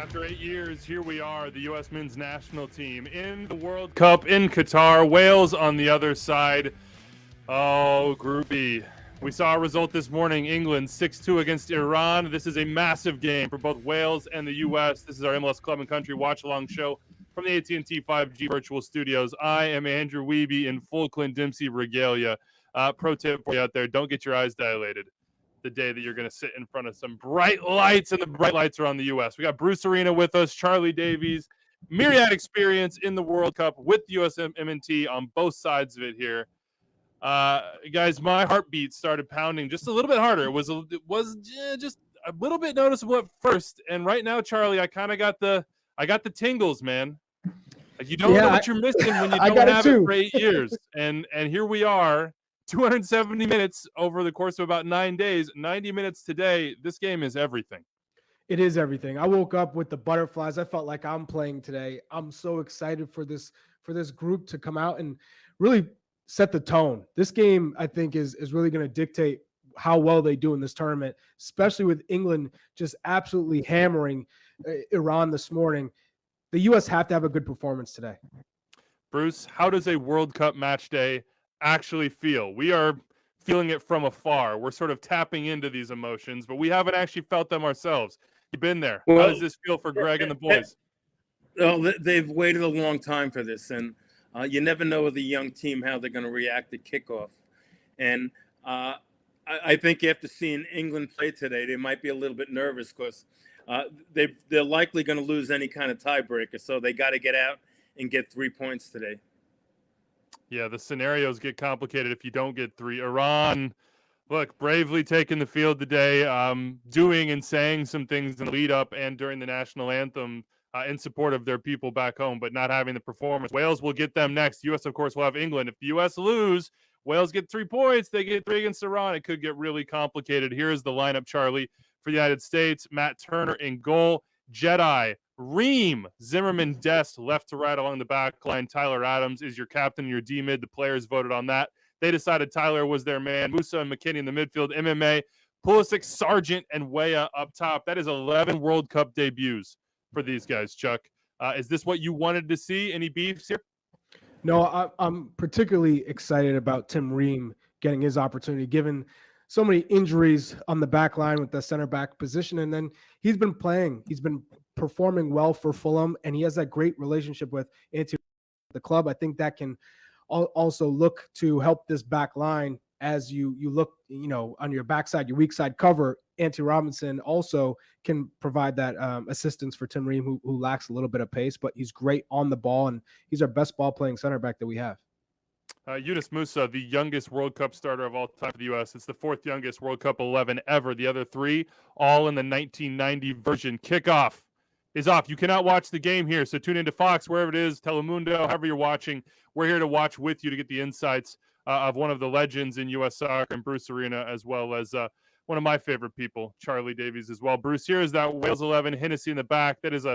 After 8 years, here we are, the U.S. men's national team in the World Cup in Qatar. Wales on the other side. Oh, Group B. We saw a result this morning, England 6-2 against Iran. This is a massive game for both Wales and the U.S. This is our MLS Club and Country Watchalong show from the AT&T 5G virtual studios. I am Andrew Wiebe in full Clint Dempsey regalia. Pro tip for you out there, don't get your eyes dilated the day that you're going to sit in front of some bright lights, and the bright lights are on the U.S. We got Bruce Arena with us, Charlie Davies, myriad experience in the World Cup with USMNT on both sides of it here. Guys, my heartbeat started pounding just a little bit harder. It was just a little bit noticeable at first, and right now, Charlie, I got the tingles, man. Like, you don't know what you're missing when you don't have it for 8 years, and here we are. 270 minutes over the course of about 9 days, 90 minutes today. This game is everything. It is everything. I woke up with the butterflies. I felt like I'm playing today. I'm so excited for this group to come out and really set the tone. This game, I think, is really going to dictate how well they do in this tournament, especially with England just absolutely hammering Iran this morning. The U.S. have to have a good performance today. Bruce, how does a World Cup match day actually feel? We are feeling it from afar. We're sort of tapping into these emotions, but we haven't actually felt them ourselves. You've been there. How does this feel for Greg and the boys? Well, they've waited a long time for this, and you never know with a young team how they're going to react to kickoff. And I think after seeing England play today, they might be a little bit nervous because they're likely going to lose any kind of tiebreaker, so they got to get out and get 3 points today. Yeah, the scenarios get complicated if you don't get 3. Iran, look, bravely taking the field today, doing and saying some things in the lead up and during the national anthem in support of their people back home, but not having the performance. Wales will get them next. U.S., of course, will have England. If the U.S. lose, Wales get 3 points. They get 3 against Iran. It could get really complicated. Here's the lineup, Charlie, for the United States. Matt Turner in goal. Jedi, Ream, Zimmerman, Dest, left to right along the back line. Tyler Adams is your captain, your D-mid. The players voted on that. They decided Tyler was their man. Musa and McKinney in the midfield. MMA, Pulisic, Sargent, and Weah up top. That is 11 World Cup debuts for these guys, Chuck. Is this what you wanted to see? Any beefs here? No, I'm particularly excited about Tim Ream getting his opportunity, given so many injuries on the back line with the center back position. And then he's been playing. He's been performing well for Fulham, and he has that great relationship with the club. I think that can also look to help this back line as you look, on your backside, your weak side cover. Ante Robinson also can provide that assistance for Tim Ream, who lacks a little bit of pace, but he's great on the ball, and he's our best ball-playing center back that we have. Yunus Musa, the youngest World Cup starter of all time for the U.S. It's the 4th youngest World Cup 11 ever. The other 3, all in the 1990 version. Kickoff is off. You cannot watch the game here, so tune into Fox, wherever it is, Telemundo, however you're watching. We're here to watch with you to get the insights of one of the legends in U.S. soccer, and Bruce Arena, as well as one of my favorite people, Charlie Davies, as well. Bruce, here is that Wales 11, Hennessy in the back. That is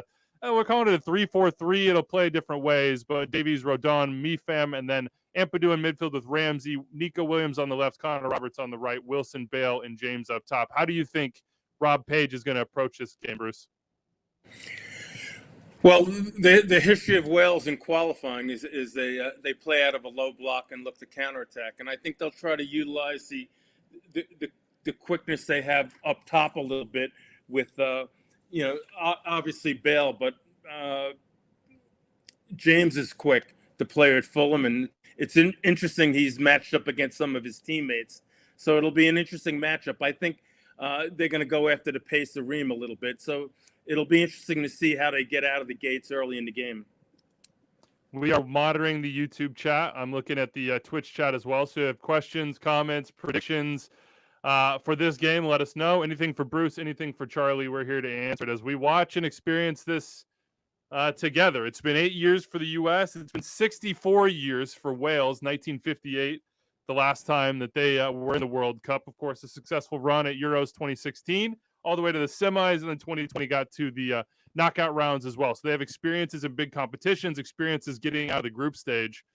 we're calling it a 3-4-3. It'll play different ways, but Davies, Rodon, Mifam, and then Ampadu in midfield with Ramsey, Nico Williams on the left, Connor Roberts on the right, Wilson, Bale, and James up top. How do you think Rob Page is going to approach this game, Bruce? Well, the history of Wales in qualifying is they play out of a low block and look to counterattack, and I think they'll try to utilize the quickness they have up top a little bit with obviously Bale, but James is quick, the player at Fulham, and it's interesting he's matched up against some of his teammates, so it'll be an interesting matchup. I think they're going to go after the pace of Ream a little bit, so it'll be interesting to see how they get out of the gates early in the game. We are monitoring the YouTube chat. I'm looking at the Twitch chat as well, so if you have questions, comments, predictions for this game, let us know. Anything for Bruce, anything for Charlie, we're here to answer it as we watch and experience this together. It's been 8 years for the U.S. It's been 64 years for Wales, 1958, the last time that they were in the World Cup. Of course, a successful run at Euros 2016, all the way to the semis, and then 2020 got to the knockout rounds as well. So they have experiences in big competitions, experiences getting out of the group stage.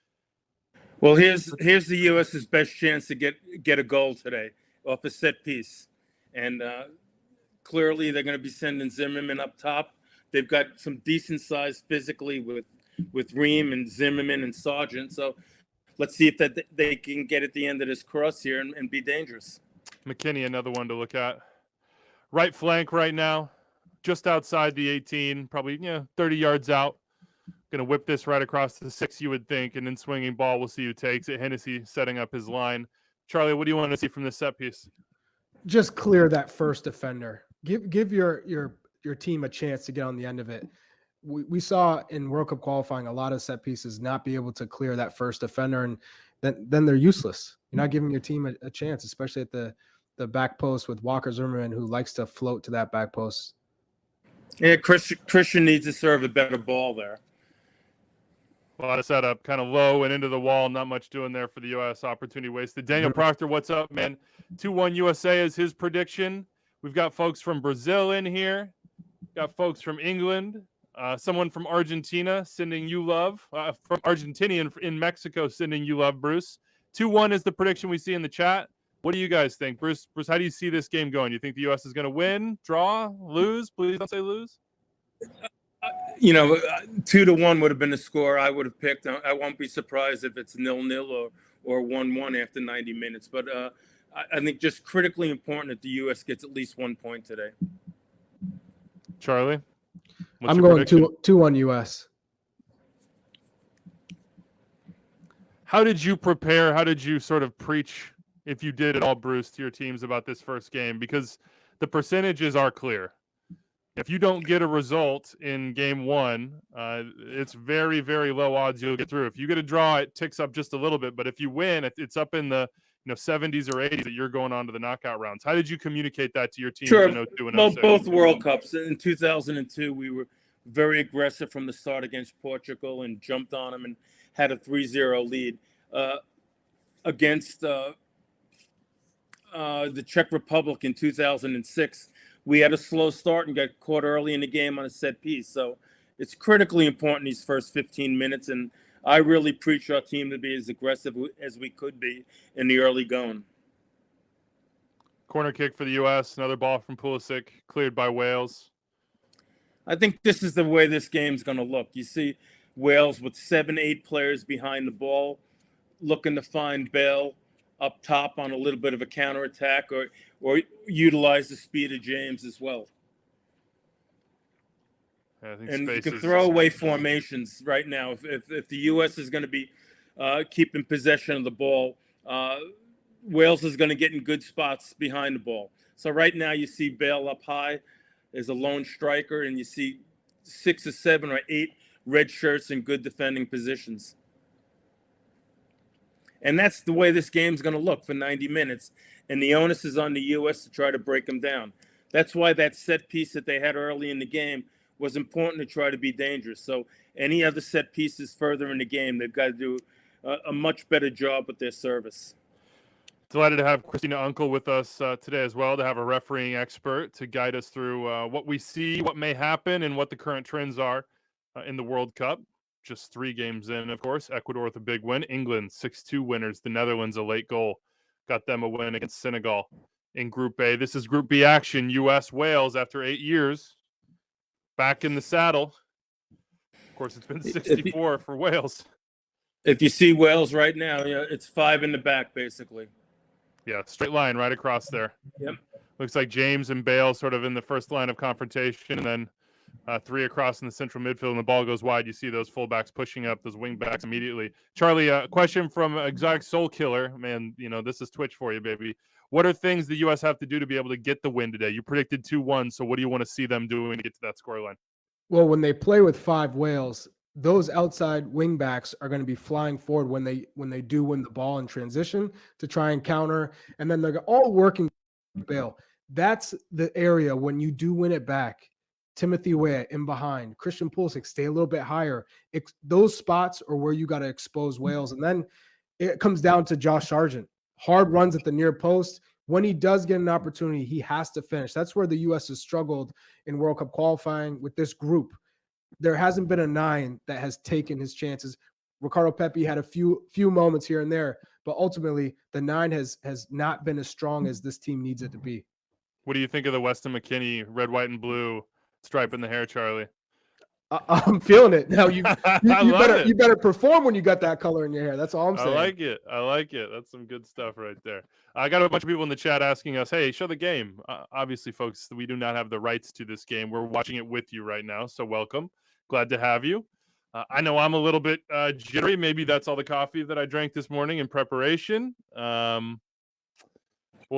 Well, here's the U.S.'s best chance to get a goal today off a set piece. And clearly they're going to be sending Zimmerman up top They've got some decent size physically with Ream and Zimmerman and Sargent. So let's see if they can get at the end of this cross here and be dangerous. McKinney, another one to look at. Right flank right now, just outside the 18, probably 30 yards out. Going to whip this right across the 6, you would think, and then swinging ball. We'll see who takes it. Hennessy setting up his line. Charlie, what do you want to see from this set piece? Just clear that first defender. Give your team a chance to get on the end of it. We saw in World Cup qualifying a lot of set pieces not be able to clear that first defender, and then they're useless. You're not giving your team a chance, especially at the back post with Walker Zimmerman, who likes to float to that back post. Yeah, Christian needs to serve a better ball there. A lot of setup, kind of low and into the wall. Not much doing there for the U.S. Opportunity wasted. Daniel Proctor, what's up, man? 2-1 USA is his prediction. We've got folks from Brazil in here. Got folks from England. Someone from Argentina sending you love. From Argentinian in Mexico sending you love, Bruce. 2-1 is the prediction we see in the chat. What do you guys think? Bruce, how do you see this game going? You think the U.S. is going to win, draw, lose? Please don't say lose. 2-1 would have been the score I would have picked. I won't be surprised if it's 0-0 or 1-1 after 90 minutes. But I think just critically important that the U.S. gets at least 1 point today. Charlie? I'm going 2-1 U.S. How did you prepare? How did you sort of preach, if you did at all, Bruce, to your teams about this first game? Because the percentages are clear. If you don't get a result in game one, it's very, very low odds you'll get through. If you get a draw, it ticks up just a little bit. But if you win, it's up in the 70s or 80s that you're going on to the knockout rounds. How did you communicate that to your teams Sure. in 02 and 06? Both World Cups. In 2002, we were very aggressive from the start against Portugal and jumped on them and had a 3-0 lead. Against the Czech Republic in 2006, we had a slow start and got caught early in the game on a set piece. So it's critically important these first 15 minutes. And I really preach our team to be as aggressive as we could be in the early going. Corner kick for the U.S. Another ball from Pulisic, cleared by Wales. I think this is the way this game's going to look. You see Wales with 7-8 players behind the ball, looking to find Bale up top on a little bit of a counterattack or utilize the speed of James as well. I think and you can throw away formations right now. If the U.S. is going to be keeping possession of the ball, Wales is going to get in good spots behind the ball. So right now you see Bale up high as a lone striker, and you see 6 or 7 or 8 red shirts in good defending positions. And that's the way this game's going to look for 90 minutes. And the onus is on the U.S. to try to break them down. That's why that set piece that they had early in the game was important to try to be dangerous. So any other set pieces further in the game, they've got to do a much better job with their service. Delighted to have Christina Uncle with us today as well, to have a refereeing expert to guide us through what we see, what may happen, and what the current trends are in the World Cup. Just 3 games in, of course. Ecuador with a big win. England, 6-2 winners. The Netherlands, a late goal. Got them a win against Senegal in Group A. This is Group B action. U.S. Wales, after 8 years, back in the saddle. Of course, it's been 64 for Wales. If you see Wales right now, it's 5 in the back, basically. Yeah, straight line right across there. Yep. Looks like James and Bale sort of in the first line of confrontation, and then 3 across in the central midfield, and the ball goes wide. You see those fullbacks pushing up, those wing backs immediately. Charlie, a question from Exotic Soul Killer. Man, this is Twitch for you, baby. What are things the U.S. have to do to be able to get the win today? You predicted 2-1, so what do you want to see them doing to get to that scoreline? Well, when they play with 5 Wales, those outside wing backs are going to be flying forward when they do win the ball in transition to try and counter, and then they're all working Bale. That's the area when you do win it back. Timothy Weah in behind, Christian Pulisic, stay a little bit higher. Those spots are where you got to expose Wales. And then it comes down to Josh Sargent. Hard runs at the near post. When he does get an opportunity, he has to finish. That's where the U.S. has struggled in World Cup qualifying with this group. There hasn't been a 9 that has taken his chances. Ricardo Pepi had a few moments here and there, but ultimately the 9 has not been as strong as this team needs it to be. What do you think of the Weston McKennie red, white, and blue stripe in the hair, Charlie? I'm feeling it now. You I love better it. you better perform when you got that color in your hair. That's all I'm I saying. like it. I like it. That's some good stuff right there. I got a bunch of people in the chat asking us, "Hey, show the game." Obviously, folks, we do not have the rights to this game. We're watching it with you right now, so welcome. Glad to have you. I know I'm a little bit jittery. Maybe that's all the coffee that I drank this morning in preparation. We'll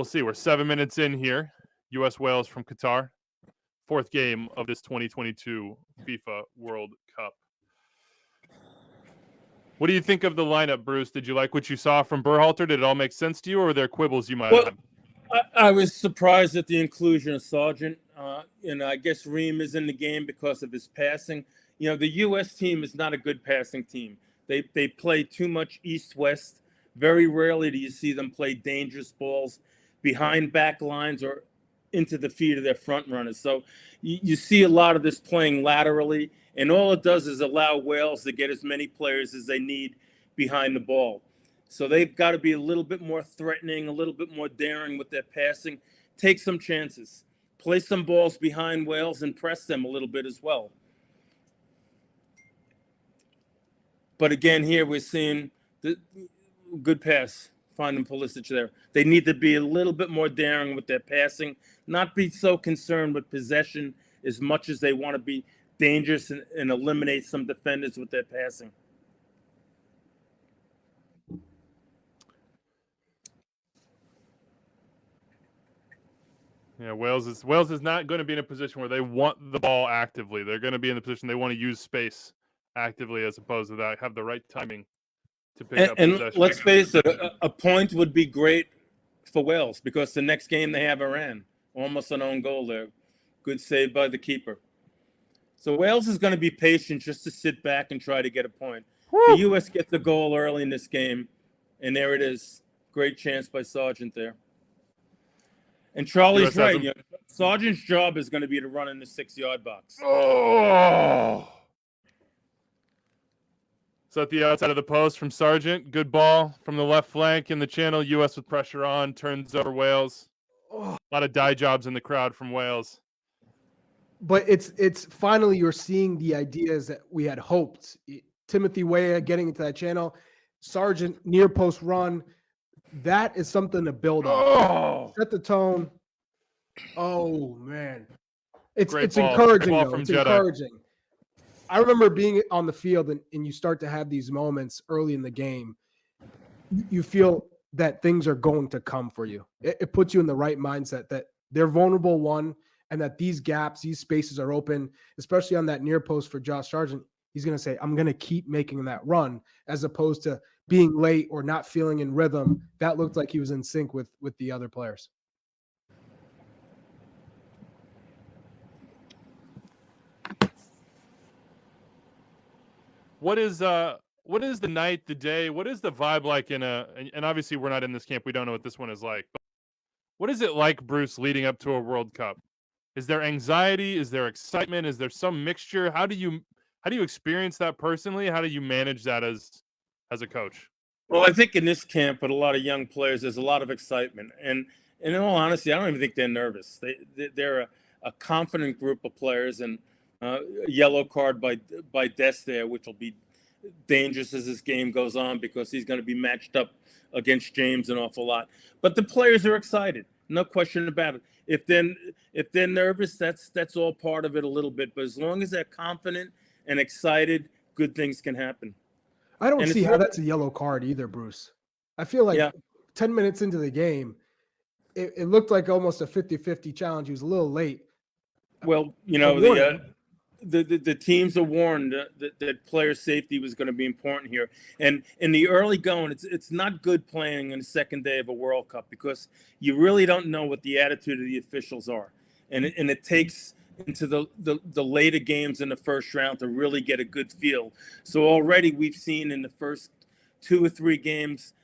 see. We're 7 minutes in here. U.S. Wales from Qatar. Fourth game of this 2022 FIFA World Cup. What do you think of the lineup, Bruce? Did you like what you saw from Berhalter? Did it all make sense to you, or were there quibbles you might Well, have? I was surprised at the inclusion of Sargent. I guess Ream is in the game because of his passing. The U.S. team is not a good passing team. They play too much east-west. Very rarely do you see them play dangerous balls behind back lines or into the feet of their front runners. So you see a lot of this playing laterally, and all it does is allow Wales to get as many players as they need behind the ball. So they've got to be a little bit more threatening, a little bit more daring with their passing. Take some chances. Play some balls behind Wales and press them a little bit as well. But again, here we're seeing the good pass. Finding Pulisic there. They need to be a little bit more daring with their passing, not be so concerned with possession as much as they want to be dangerous and eliminate some defenders with their passing. Yeah, Wales is not going to be in a position where they want the ball actively. They're going to be in the position they want to use space actively, as opposed to that have the right timing to pick up And possession. let's face it, a point would be great for Wales because the next game they have Iran, almost an own goal there. Good save by the keeper. So Wales is going to be patient just to sit back and try to get a point. Woo! The U.S. gets a goal early in this game, and there it is. Great chance by Sargent there. And Charlie's right. Sargent's job is going to be to run in the 6-yard box. Oh! So at the outside of the post from Sargent. Good ball from the left flank in the channel. U.S. with pressure on. Turns over Wales. A lot of die jobs in the crowd from Wales. But it's finally you're seeing the ideas that we had hoped. Timothy Weah getting into that channel. Sargent near post run. That is something to build on. Oh! Set the tone. Oh, man. It's Great ball. encouraging, Great ball though. from It's Jedi. encouraging. I remember being on the field and you start to have these moments early in the game. You feel that things are going to come for you. It puts you in the right mindset that they're vulnerable, one, and that these gaps, these spaces are open, especially on that near post for Josh Sargent. He's going to say, I'm going to keep making that run, as opposed to being late or not feeling in rhythm. That looked like he was in sync with the other players. What is the night, the day? What is the vibe like and obviously we're not in this camp. We don't know what this one is like. But what is it like, Bruce, leading up to a World Cup? Is there anxiety? Is there excitement? Is there some mixture? How do you experience that personally? How do you manage that as a coach? Well, I think in this camp with a lot of young players, there's a lot of excitement. And in all honesty, I don't even think they're nervous. They're a confident group of players, and a yellow card by Dest there, which will be dangerous as this game goes on because he's going to be matched up against James an awful lot. But the players are excited, no question about it. If they're nervous, that's all part of it a little bit. But as long as they're confident and excited, good things can happen. I don't see how that's a yellow card either, Bruce. I feel like 10 minutes into the game, it looked like almost a 50-50 challenge. He was a little late. Well, the teams are warned that player safety was going to be important here. And in the early going, it's not good playing in the second day of a World Cup because you really don't know what the attitude of the officials are. And it takes into the later games in the first round to really get a good feel. So already we've seen in the first 2 or 3 games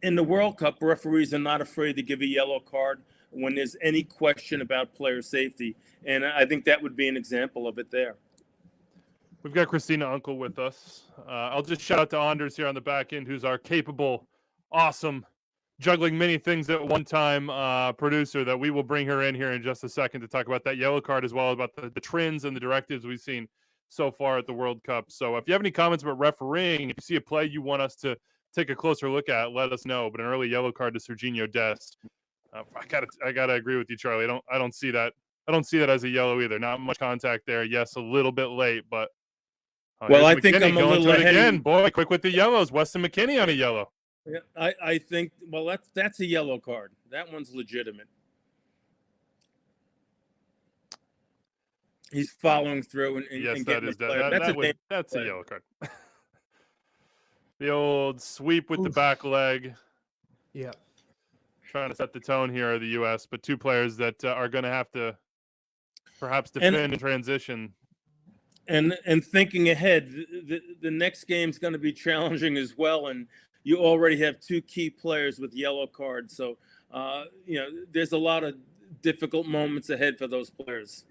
in the World Cup, referees are not afraid to give a yellow card when there's any question about player safety. And I think that would be an example of it there. We've got Christina Uncle with us. I'll just shout out to Anders here on the back end, who's our capable, awesome, juggling many things at one time producer that we will bring her in here in just a second to talk about that yellow card as well, about the trends and the directives we've seen so far at the World Cup. So if you have any comments about refereeing, if you see a play you want us to take a closer look at, let us know. But an early yellow card to Serginho Dest. I gotta agree with you, Charlie. I don't see that. I don't see that as a yellow either. Not much contact there. Yes, a little bit late, but Well, I here's think McKinney I'm a going little to it ahead. again. Boy, quick with the yellows. Weston McKinney on a yellow. Yeah, I think, well, that's a yellow card. That one's legitimate. He's following through and Yes, getting that is the player. that's a yellow card. The old sweep with the Oof. back leg. Yeah. Trying to set the tone here are the U.S., but two players that are going to have to perhaps defend in transition. And thinking ahead, the next game's going to be challenging as well, and you already have two key players with yellow cards. So, there's a lot of difficult moments ahead for those players.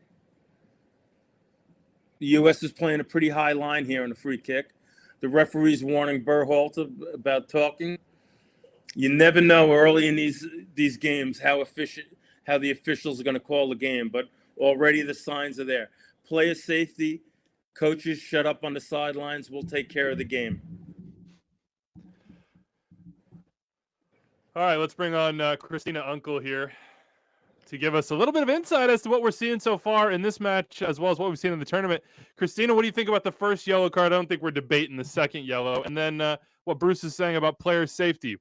The U.S. is playing a pretty high line here on a free kick. The referee's warning Berhalter about talking. You never know early in these games how the officials are going to call the game, but already the signs are there. Player safety, coaches shut up on the sidelines. We'll take care of the game. All right, let's bring on Christina Uncle here to give us a little bit of insight as to what we're seeing so far in this match, as well as what we've seen in the tournament. Christina, what do you think about the first yellow card? I don't think we're debating the second yellow. And then what Bruce is saying about player safety.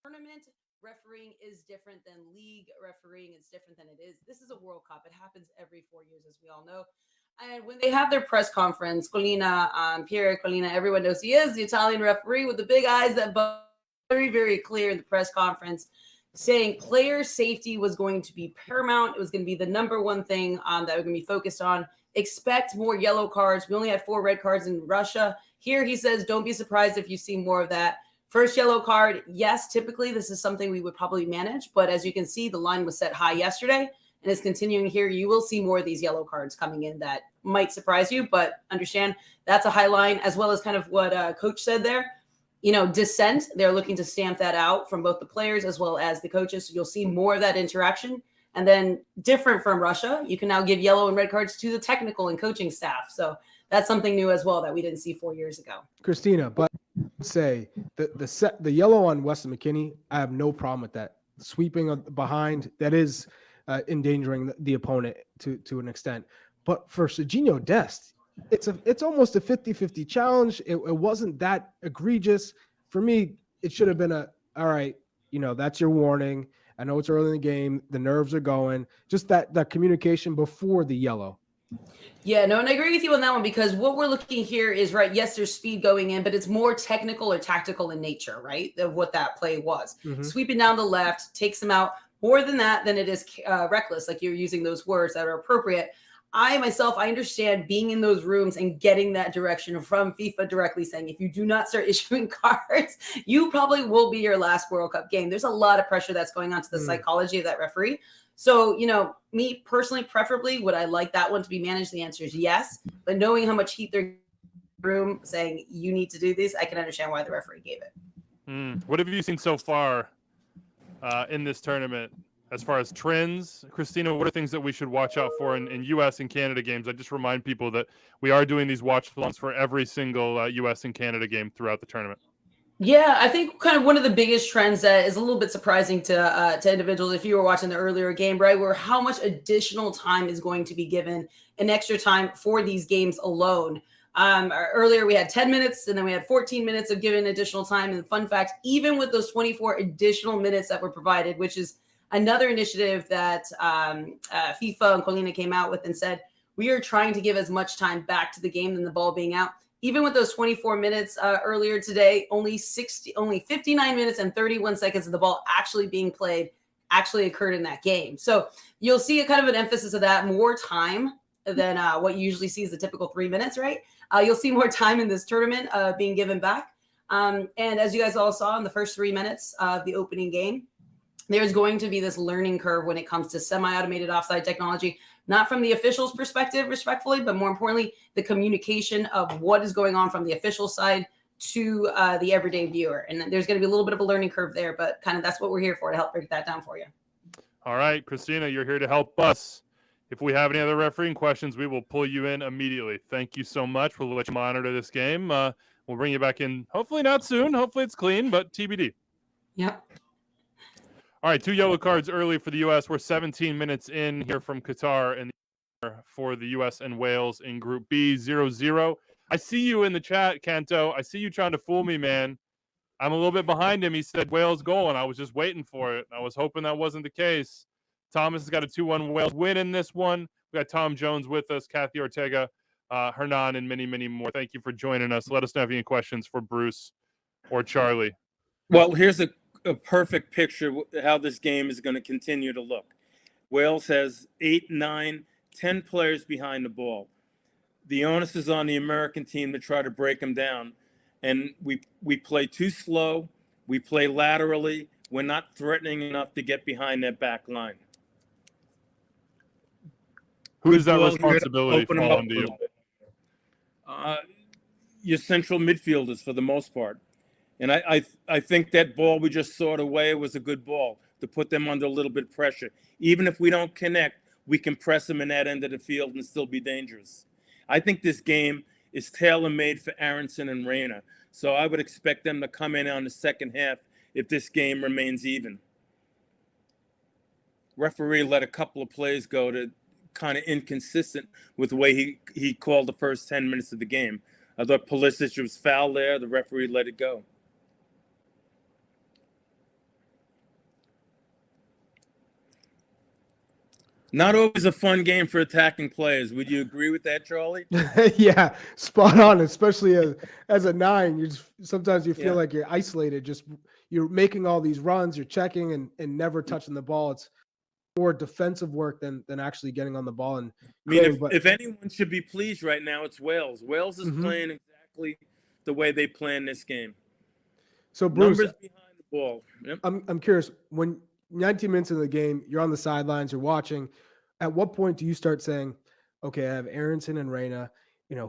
Tournament refereeing is different than league refereeing. It's different than it is. This is a World Cup. It happens every 4 years, as we all know. And when they have their press conference, Collina, Pierre Collina, everyone knows he is the Italian referee with the big eyes, that very, very clear in the press conference, saying player safety was going to be paramount. It was going to be the number one thing that we're going to be focused on. Expect more yellow cards. We only had 4 red cards in Russia. Here he says, don't be surprised if you see more of that. First yellow card, yes, typically this is something we would probably manage. But as you can see, the line was set high yesterday. And it's continuing here. You will see more of these yellow cards coming in that might surprise you, but understand that's a high line, as well as kind of what coach said there. Dissent, they're looking to stamp that out from both the players as well as the coaches. So you'll see more of that interaction. And then different from Russia, you can now give yellow and red cards to the technical and coaching staff. So that's something new as well that we didn't see 4 years ago. Christina, but say the yellow on Weston McKinney, I have no problem with that. Sweeping behind, that is endangering the opponent to an extent. But for Serginho Dest, it's almost a 50-50 challenge. It wasn't that egregious. For me, it should have been all right, that's your warning. I know it's early in the game. The nerves are going. Just that communication before the yellow. Yeah, no, and I agree with you on that one, because what we're looking here is, right, yes, there's speed going in, but it's more technical or tactical in nature, right, of what that play was. Mm-hmm. Sweeping down the left, takes him out. More than that, than it is reckless, like you're using those words that are appropriate. I understand being in those rooms and getting that direction from FIFA directly saying, if you do not start issuing cards, you probably will be your last World Cup game. There's a lot of pressure that's going on to the psychology of that referee. So, me personally, preferably, would I like that one to be managed? The answer is yes. But knowing how much heat they're in the room saying you need to do these, I can understand why the referee gave it. What have you seen so far in this tournament as far as trends? Christina, what are things that we should watch out for in U.S. and Canada games? I just remind people that we are doing these watch-alongs for every single U.S. and Canada game throughout the tournament. Yeah, I think kind of one of the biggest trends that is a little bit surprising to individuals, if you were watching the earlier game, right, where how much additional time is going to be given, an extra time for these games alone. Earlier we had 10 minutes and then we had 14 minutes of giving additional time. And the fun fact, even with those 24 additional minutes that were provided, which is another initiative that FIFA and Collina came out with and said, we are trying to give as much time back to the game than the ball being out. Even with those 24 minutes earlier today, only 59 minutes and 31 seconds of the ball actually being played actually occurred in that game. So you'll see a kind of an emphasis of that, more time than what you usually see is the typical 3 minutes, right? You'll see more time in this tournament being given back. And as you guys all saw in the first 3 minutes of the opening game, there's going to be this learning curve when it comes to semi-automated offside technology, not from the officials' perspective, respectfully, but more importantly, the communication of what is going on from the official side to the everyday viewer. And there's going to be a little bit of a learning curve there, but kind of that's what we're here for, to help break that down for you. All right, Christina, you're here to help us. If we have any other refereeing questions, we will pull you in immediately. Thank you so much. We'll let you monitor this game. We'll bring you back in, hopefully not soon. Hopefully it's clean, but TBD. Yep. All right, 2 yellow cards early for the U.S. We're 17 minutes in here from Qatar and for the U.S. and Wales in Group B, 0-0. I see you in the chat, Kanto. I see you trying to fool me, man. I'm a little bit behind him. He said Wales goal, and I was just waiting for it. I was hoping that wasn't the case. Thomas has got a 2-1 Wales win in this one. We got Tom Jones with us, Kathy Ortega, Hernan, and many, many more. Thank you for joining us. Let us know if you have any questions for Bruce or Charlie. Well, here's a perfect picture of how this game is going to continue to look. Wales has 8, 9, 10 players behind the ball. The onus is on the American team to try to break them down. And we play too slow. We play laterally. We're not threatening enough to get behind that back line. Who does that Well, responsibility open 'em fall up onto a you? little bit. Your central midfielders for the most part. And I think that ball we just sawed away was a good ball to put them under a little bit of pressure. Even if we don't connect, we can press them in that end of the field and still be dangerous. I think this game is tailor-made for Aronson and Reyna. So I would expect them to come in on the second half if this game remains even. Referee let a couple of plays go to kind of inconsistent with the way he called the first 10 minutes of the game. I thought Pulisic was fouled there. The referee let it go. Not always a fun game for attacking players. Would you agree with that, Charlie? Yeah, spot on. Especially as a 9, you just sometimes you feel like you're isolated. Just you're making all these runs, you're checking and never touching the ball. It's more defensive work than actually getting on the ball. And I mean, if anyone should be pleased right now, it's Wales. Wales is playing exactly the way they plan this game. So Bruce, numbers behind the ball. Yep. I'm curious, when 19 minutes into the game, you're on the sidelines, you're watching. At what point do you start saying, okay, I have Aronson and Reyna,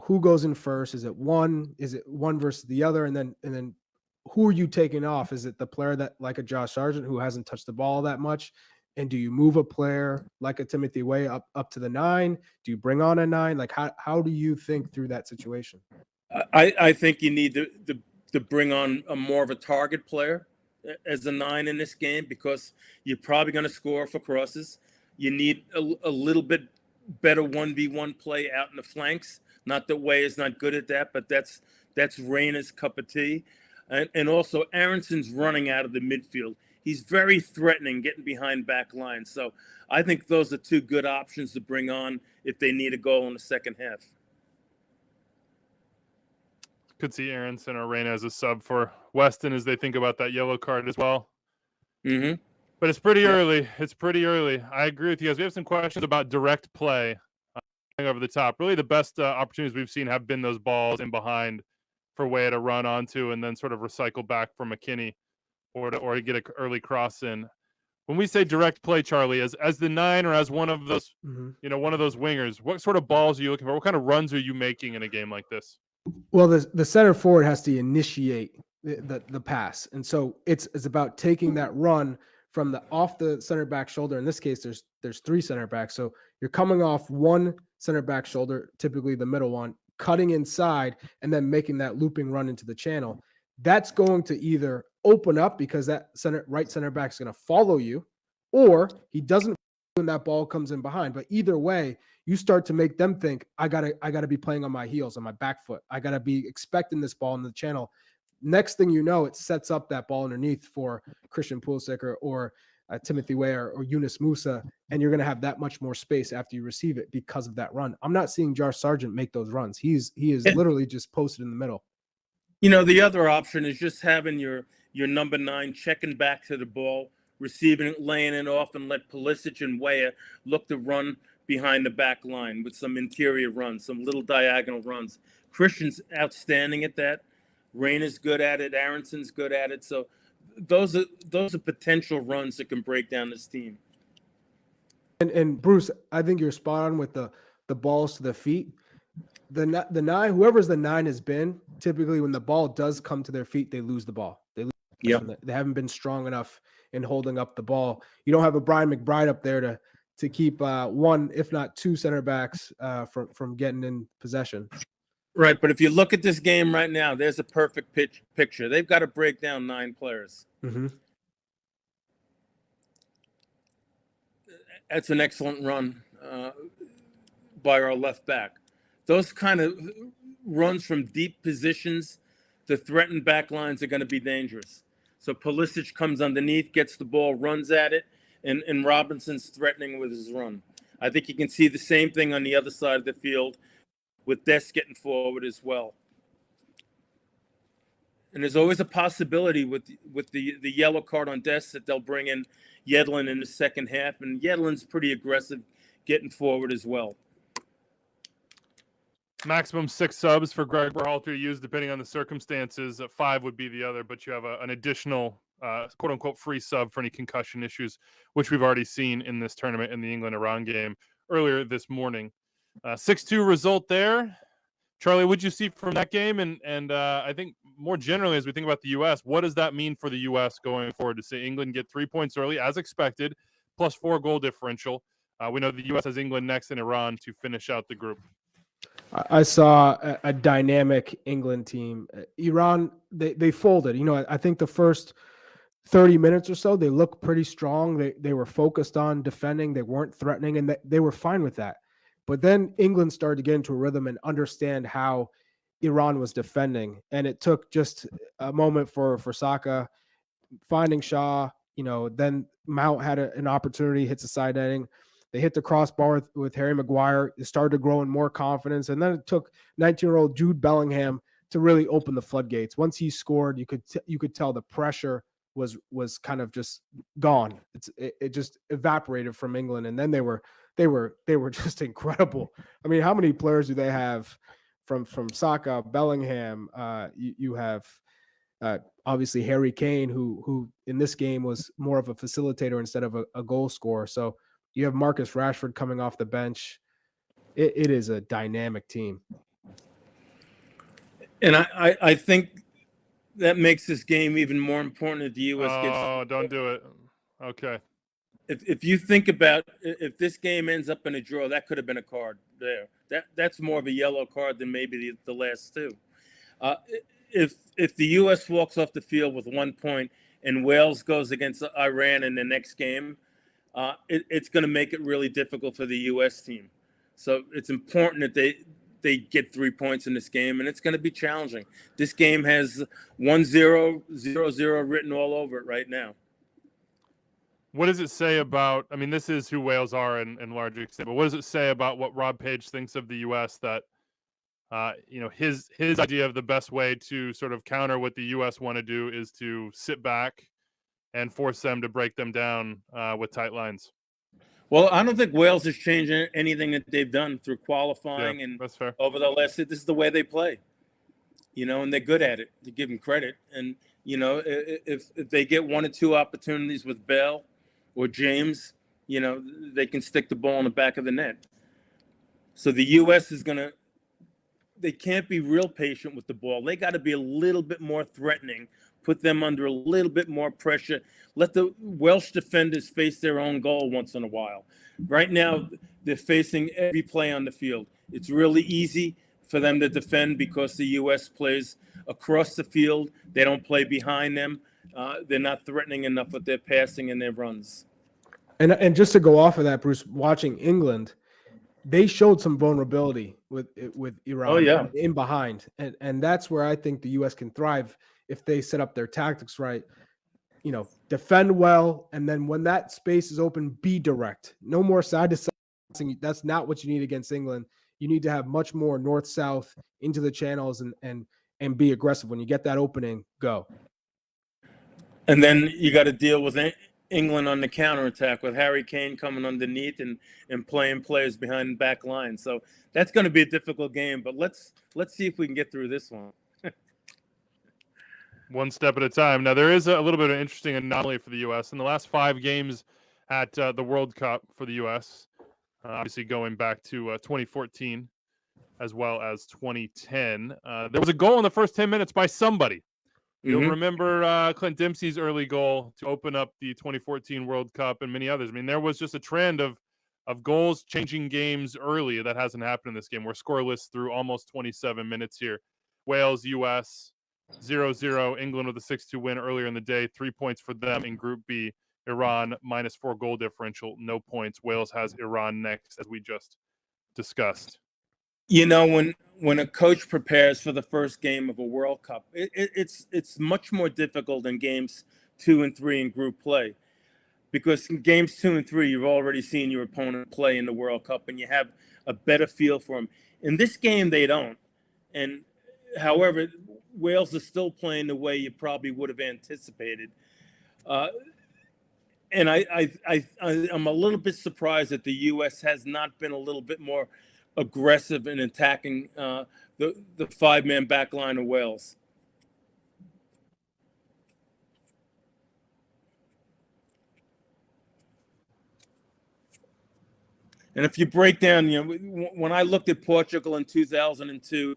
who goes in first? Is it one versus the other? And then who are you taking off? Is it the player that like a Josh Sargent who hasn't touched the ball that much? And do you move a player like a Timothy Weah up to the 9? Do you bring on a 9? Like how do you think through that situation? I think you need to bring on a more of a target player as a 9 in this game, because you're probably going to score for crosses. You need a little bit better 1v1 play out in the flanks. Not that Weah is not good at that, but that's Reyna's cup of tea. And also Aronson's running out of the midfield. He's very threatening, getting behind back line. So I think those are 2 good options to bring on if they need a goal in the second half. Could see Aronson or Reyna as a sub for Weston as they think about that yellow card as well. Mm-hmm. But it's pretty early. It's pretty early. I agree with you guys. We have some questions about direct play over the top. Really, the best opportunities we've seen have been those balls in behind for Weah to run onto and then sort of recycle back for McKinney or to get an early cross in. When we say direct play, Charlie, as the 9 or as one of those, one of those wingers, what sort of balls are you looking for? What kind of runs are you making in a game like this? Well, the center forward has to initiate the pass, and so it's about taking that run from off the center back shoulder. In this case, there's 3 center backs, so you're coming off one center back shoulder, typically the middle one, cutting inside, and then making that looping run into the channel. That's going to either open up because that right center back is going to follow you, or he doesn't when that ball comes in behind. But either way, you start to make them think, I gotta be playing on my heels, on my back foot. I gotta be expecting this ball in the channel. Next thing you know, it sets up that ball underneath for Christian Pulisic or Timothy Weah or Yunus Musa, and you're going to have that much more space after you receive it because of that run. I'm not seeing Josh Sargent make those runs. He is literally just posted in the middle. The other option is just having your number 9 checking back to the ball, receiving it, laying it off, and let Pulisic and Weah look to run behind the back line with some interior runs, some little diagonal runs. Christian's outstanding at that. Reyna's good at it. Aronson's good at it. So those are potential runs that can break down this team. And Bruce, I think you're spot on with the balls to the feet. The nine, whoever's the nine has been, typically when the ball does come to their feet, they lose the ball. They haven't been strong enough in holding up the ball. You don't have a Brian McBride up there to keep one, if not two center backs from getting in possession. Right, but if you look at this game right now, there's a perfect picture. They've got to break down 9 players. Mm-hmm. That's an excellent run by our left back. Those kind of runs from deep positions to threaten back lines are going to be dangerous. So Pulisic comes underneath, gets the ball, runs at it, and Robinson's threatening with his run. I think you can see the same thing on the other side of the field with Dest getting forward as well. And there's always a possibility with the yellow card on Dest that they'll bring in Yedlin in the second half, and Yedlin's pretty aggressive getting forward as well. Maximum 6 subs for Greg Berhalter to use depending on the circumstances. 5 would be the other, but you have an additional quote-unquote free sub for any concussion issues, which we've already seen in this tournament in the England-Iran game earlier this morning. 6-2 result there. Charlie, what did you see from that game? And I think more generally, as we think about the U.S., what does that mean for the U.S. going forward to see England get 3 points early, as expected, plus 4 goal differential? We know the U.S. has England next and Iran to finish out the group. I saw a dynamic England team. Iran, they folded. I think the first 30 minutes or so, they looked pretty strong. They were focused on defending. They weren't threatening, and they were fine with that. But then England started to get into a rhythm and understand how Iran was defending. And it took just a moment for Saka finding Shaw. Then Mount had an opportunity, hits a side netting. They hit the crossbar with Harry Maguire. It started to grow in more confidence. And then it took 19-year-old Jude Bellingham to really open the floodgates. Once he scored, you could tell the pressure was kind of just gone. It just evaporated from England. And then they were just incredible. I mean, how many players do they have from Saka, Bellingham? You have obviously Harry Kane, who in this game was more of a facilitator instead of a goal scorer. So you have Marcus Rashford coming off the bench. It is a dynamic team. And I think that makes this game even more important that the U.S. gets. Oh, don't do it. Okay. If you think about if this game ends up in a draw, that could have been a card there. That's more of a yellow card than maybe the last two. If the U.S. walks off the field with 1 point and Wales goes against Iran in the next game, it's going to make it really difficult for the U.S. team. So it's important that they get 3 points in this game, and it's going to be challenging. This game has 1-0, 0-0 written all over it right now. What does it say about, I mean, this is who Wales are in large extent, but what does it say about what Rob Page thinks of the U.S. that, his idea of the best way to sort of counter what the U.S. want to do is to sit back and force them to break them down with tight lines? Well, I don't think Wales has changed anything that they've done through qualifying and that's fair. Over the last. This is the way they play, and they're good at it. To give them credit, and if they get 1 or 2 opportunities with Bell or James, they can stick the ball in the back of the net. So the U.S. they can't be real patient with the ball. They got to be a little bit more threatening, put them under a little bit more pressure. Let the Welsh defenders face their own goal once in a while. Right now, they're facing every play on the field. It's really easy for them to defend because the U.S. plays across the field. They don't play behind them. They're not threatening enough with their passing and their runs. And just to go off of that, Bruce, watching England, they showed some vulnerability with Iran. Oh, yeah. In behind. And that's where I think the U.S. can thrive if they set up their tactics right. Defend well, and then when that space is open, be direct. No more side to side. That's not what you need against England. You need to have much more north-south into the channels and be aggressive. When you get that opening, go. And then you got to deal with England on the counterattack with Harry Kane coming underneath and playing players behind the back line. So that's going to be a difficult game, but let's see if we can get through this one. One step at a time. Now, there is a little bit of an interesting anomaly for the U.S. In the last 5 games at the World Cup for the U.S., obviously going back to 2014, as well as 2010. There was a goal in the first 10 minutes by somebody. You'll remember Clint Dempsey's early goal to open up the 2014 World Cup and many others. I mean, there was just a trend of goals changing games early. That hasn't happened in this game. We're scoreless through almost 27 minutes here. Wales, U.S., 0-0. England with a 6-2 win earlier in the day. 3 points for them in Group B. Iran, -4 goal differential, no points. Wales has Iran next, as we just discussed. You know, when a coach prepares for the first game of a World Cup, it's much more difficult than games 2 and 3 in group play, because in games 2 and 3, you've already seen your opponent play in the World Cup, and you have a better feel for them. In this game, they don't. And however, Wales is still playing the way you probably would have anticipated. And I'm a little bit surprised that the U.S. has not been a little bit more aggressive in attacking the five-man back line of Wales. And if you break down, you know, when I looked at Portugal in 2002,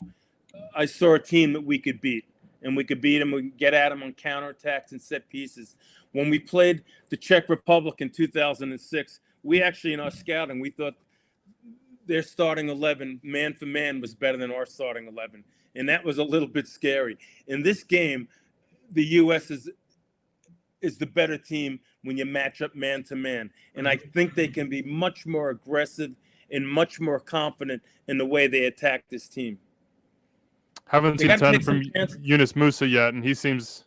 I saw a team that we could beat, and we could beat them. We could get at them on counterattacks and set pieces. When we played the Czech Republic in 2006, we actually, in our scouting, we thought their starting 11, man for man, was better than our starting 11. And that was a little bit scary. In this game, the U.S. is the better team when you match up man to man. And I think they can be much more aggressive and much more confident in the way they attack this team. Haven't seen a ton from Yunus Musa yet, and he seems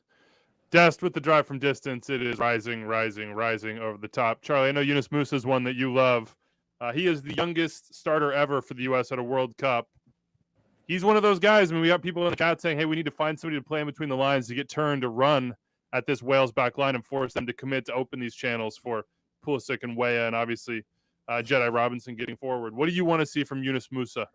dest with the drive from distance. It is rising over the top. Charlie, I know Yunus Musa is one that you love. He is the youngest starter ever for the U.S. at a World Cup. He's one of those guys. I mean, we got people in the chat saying, hey, we need to find somebody to play in between the lines to get turned to run at this Wales back line and force them to commit to open these channels for Pulisic and Weah, and obviously Jedi Robinson getting forward. What do you want to see from Yunus Musa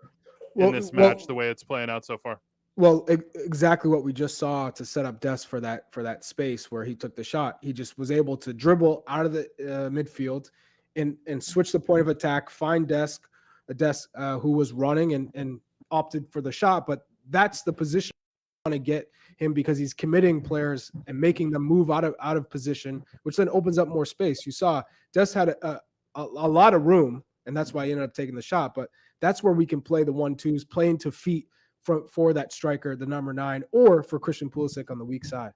in this match, the way it's playing out so far? Well, exactly what we just saw to set up Dest for that space where he took the shot. He just was able to dribble out of the midfield and switch the point of attack, find Dest who was running and opted for the shot. But that's the position I want to get him, because he's committing players and making them move out of position, which then opens up more space. You saw Dest had a lot of room, and that's why he ended up taking the shot. But that's where we can play the 1-2s, playing to feet for that striker, the number 9, or for Christian Pulisic on the weak side.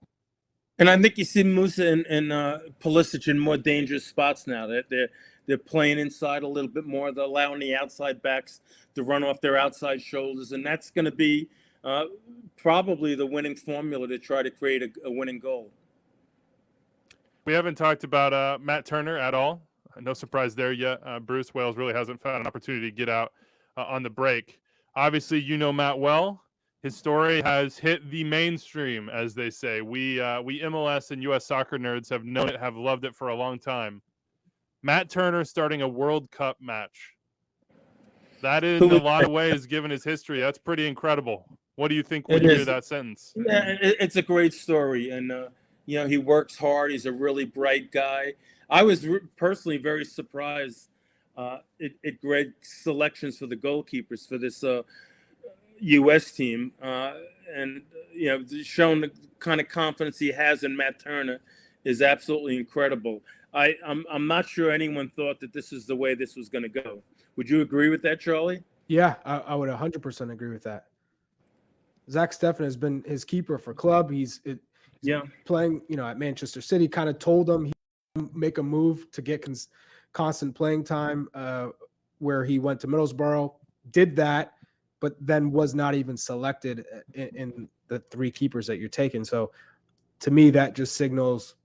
And I think you see Musa and Pulisic in more dangerous spots now. They're playing inside a little bit more. They're allowing the outside backs to run off their outside shoulders, and that's going to be probably the winning formula to try to create a winning goal. We haven't talked about Matt Turner at all. No surprise there yet. Bruce, Wales really hasn't found an opportunity to get out on the break. Obviously, you know Matt well. His story has hit the mainstream, as they say. We MLS and U.S. soccer nerds have known it, have loved it for a long time. Matt Turner starting a World Cup match. That is, in a lot of ways, given his history, that's pretty incredible. What do you think when you hear that sentence? Yeah, it's a great story. And, you know, he works hard. He's a really bright guy. I was personally very surprised at Greg's selections for the goalkeepers for this U.S. team. And, you know, showing the kind of confidence he has in Matt Turner is absolutely incredible. I'm not sure anyone thought that this is the way this was going to go. Would you agree with that, Charlie? Yeah, I would 100% agree with that. Zach Steffen has been his keeper for club. He's playing, you know, at Manchester City. Kind of told him he would make a move to get constant playing time, where he went to Middlesbrough, did that, but then was not even selected in the 3 keepers that you're taking. So to me, that just signals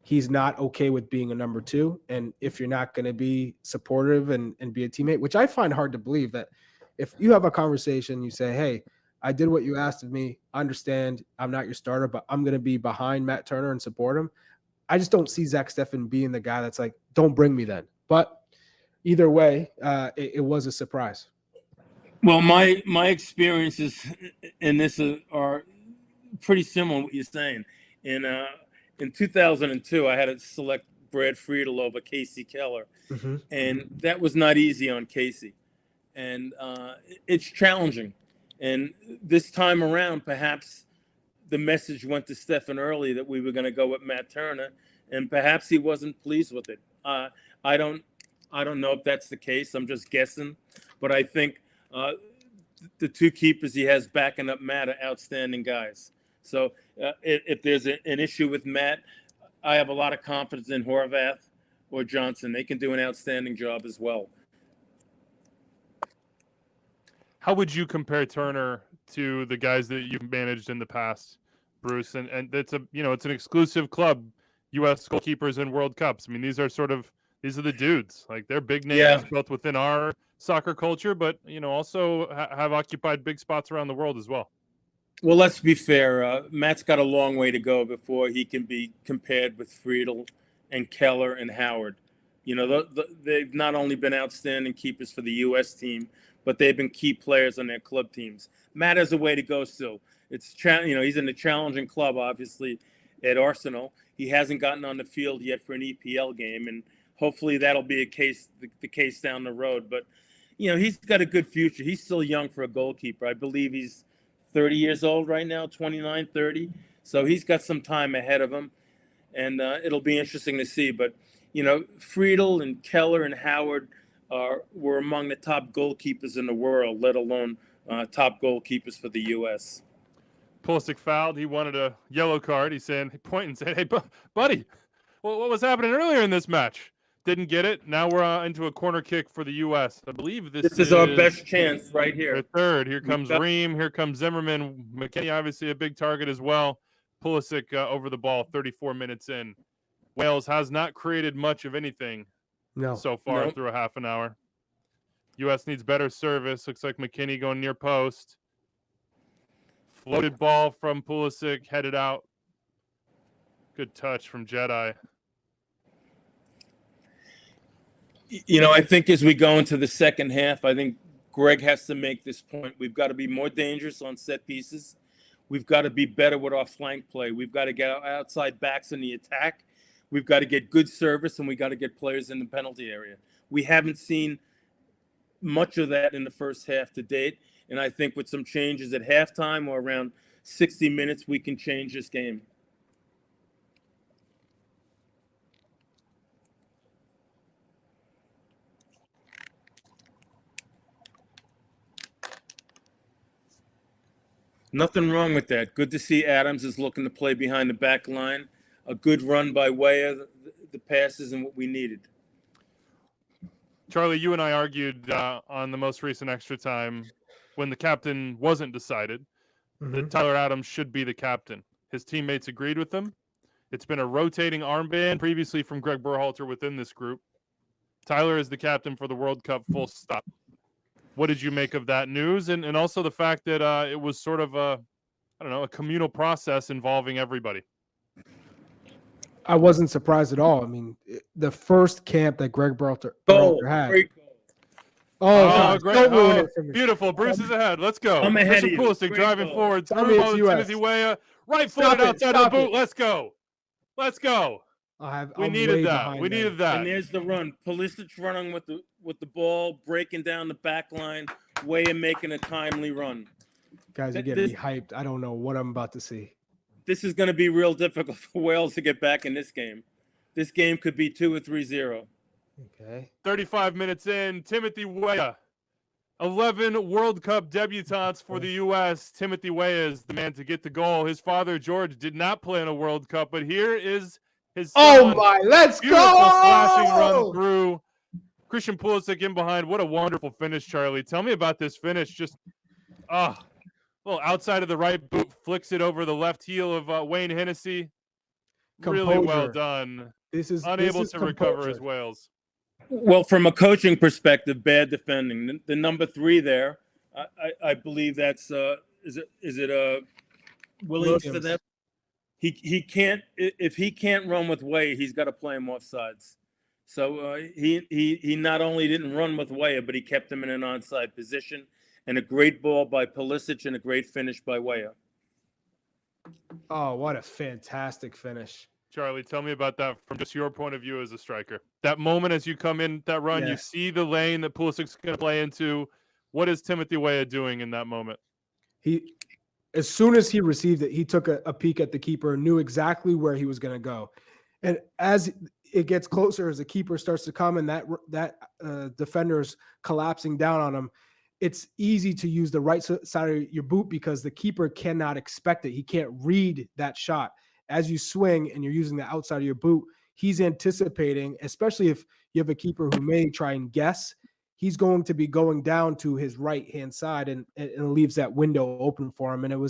he's not okay with being a number 2. And if you're not going to be supportive and be a teammate, which I find hard to believe, that if you have a conversation, you say, hey, I did what you asked of me. I understand I'm not your starter, but I'm going to be behind Matt Turner and support him. I just don't see Zach Steffen being the guy that's like, don't bring me then. But either way, it was a surprise. Well, my experiences in this are pretty similar to what you're saying. In 2002, I had to select Brad Friedel over Casey Keller, and that was not easy on Casey. and it's challenging. And this time around, perhaps the message went to Stephen early that we were going to go with Matt Turner, and perhaps he wasn't pleased with it. I don't know if that's the case. I'm just guessing, but I think the two keepers he has backing up Matt are outstanding guys. So if there's an issue with Matt, I have a lot of confidence in Horvath or Johnson. They can do an outstanding job as well. How would you compare Turner to the guys that you've managed in the past, Bruce? And it's it's an exclusive club, U.S. goalkeepers and World Cups. I mean, these are the dudes. Like, they're big names both within our soccer culture, but also have occupied big spots around the world as well. Well, let's be fair. Matt's got a long way to go before he can be compared with Friedel and Keller and Howard. They've not only been outstanding keepers for the U.S. team, but they've been key players on their club teams. Matt has a way to go still. He's in a challenging club, obviously, at Arsenal. He hasn't gotten on the field yet for an EPL game, and hopefully that'll be the case down the road. But, he's got a good future. He's still young for a goalkeeper. I believe he's 30 years old right now, 29, 30. So he's got some time ahead of him, and it'll be interesting to see. But, Friedel and Keller and Howard were among the top goalkeepers in the world, let alone top goalkeepers for the U.S. Pulisic fouled. He wanted a yellow card. He's pointing, saying, "Hey, buddy, what was happening earlier in this match?" Didn't get it. Now we're into a corner kick for the U.S. I believe this is our best chance right here. Third. Here comes Ream. Here comes Zimmerman. McKennie, obviously a big target as well. Pulisic over the ball 34 minutes in. Wales has not created much of anything so far through a half an hour. U.S. needs better service. Looks like McKennie going near post. Floated ball from Pulisic, headed out. Good touch from Jedi. I think as we go into the second half, I think Greg has to make this point. We've got to be more dangerous on set pieces. We've got to be better with our flank play. We've got to get our outside backs in the attack. We've got to get good service, and we got to get players in the penalty area. We haven't seen much of that in the first half to date, and I think with some changes at halftime or around 60 minutes, we can change this game. Nothing wrong with that. Good to see Adams is looking to play behind the back line. A good run by Weah. The passes and what we needed. Charlie, you and I argued on the most recent extra time when the captain wasn't decided that Tyler Adams should be the captain. His teammates agreed with him. It's been a rotating armband previously from Greg Berhalter within this group. Tyler is the captain for the World Cup, full stop. What did you make of that news? And also the fact that it was sort of a communal process involving everybody. I wasn't surprised at all. I mean, the first camp that Greg Berhalter had. Great goal. Great. Beautiful. Bruce is ahead. Let's go. I'm ahead of you. Pulisic driving goal. forward. Timothy Weah. Right footed outside of the boot. Let's go. We needed that. And there's the run. Pulisic running with the ball, breaking down the back line, Weah making a timely run. Guys are getting me hyped. I don't know what I'm about to see. This is going to be real difficult for Wales to get back in this game. This game could be 2 or 3-0. Okay. 35 minutes in, Timothy Weah. 11 World Cup debutants for the U.S. Timothy Weah is the man to get the goal. His father, George, did not play in a World Cup, but here is his son. Let's go! Flashing run through. Christian Pulisic in behind. What a wonderful finish, Charlie. Tell me about this finish. Just, well, outside of the right boot, flicks it over the left heel of Wayne Hennessy. Really well done. This is unable to recover as Wales. Well, from a coaching perspective, bad defending. The number 3 there, I believe that's is it Williams for them? He can't, if he can't run with Weah, he's got to play him off sides. So he not only didn't run with Weah, but he kept him in an onside position. And a great ball by Pulisic and a great finish by Weah. Oh, what a fantastic finish. Charlie, tell me about that from just your point of view as a striker. That moment as you come in that run, you see the lane that Pulisic's going to play into. What is Timothy Weah doing in that moment? As soon as he received it, he took a peek at the keeper, knew exactly where he was going to go. And as it gets closer, as the keeper starts to come and that defender's collapsing down on him, it's easy to use the right side of your boot because the keeper cannot expect it. He can't read that shot. As you swing and you're using the outside of your boot, he's anticipating, especially if you have a keeper who may try and guess, he's going to be going down to his right-hand side and leaves that window open for him. And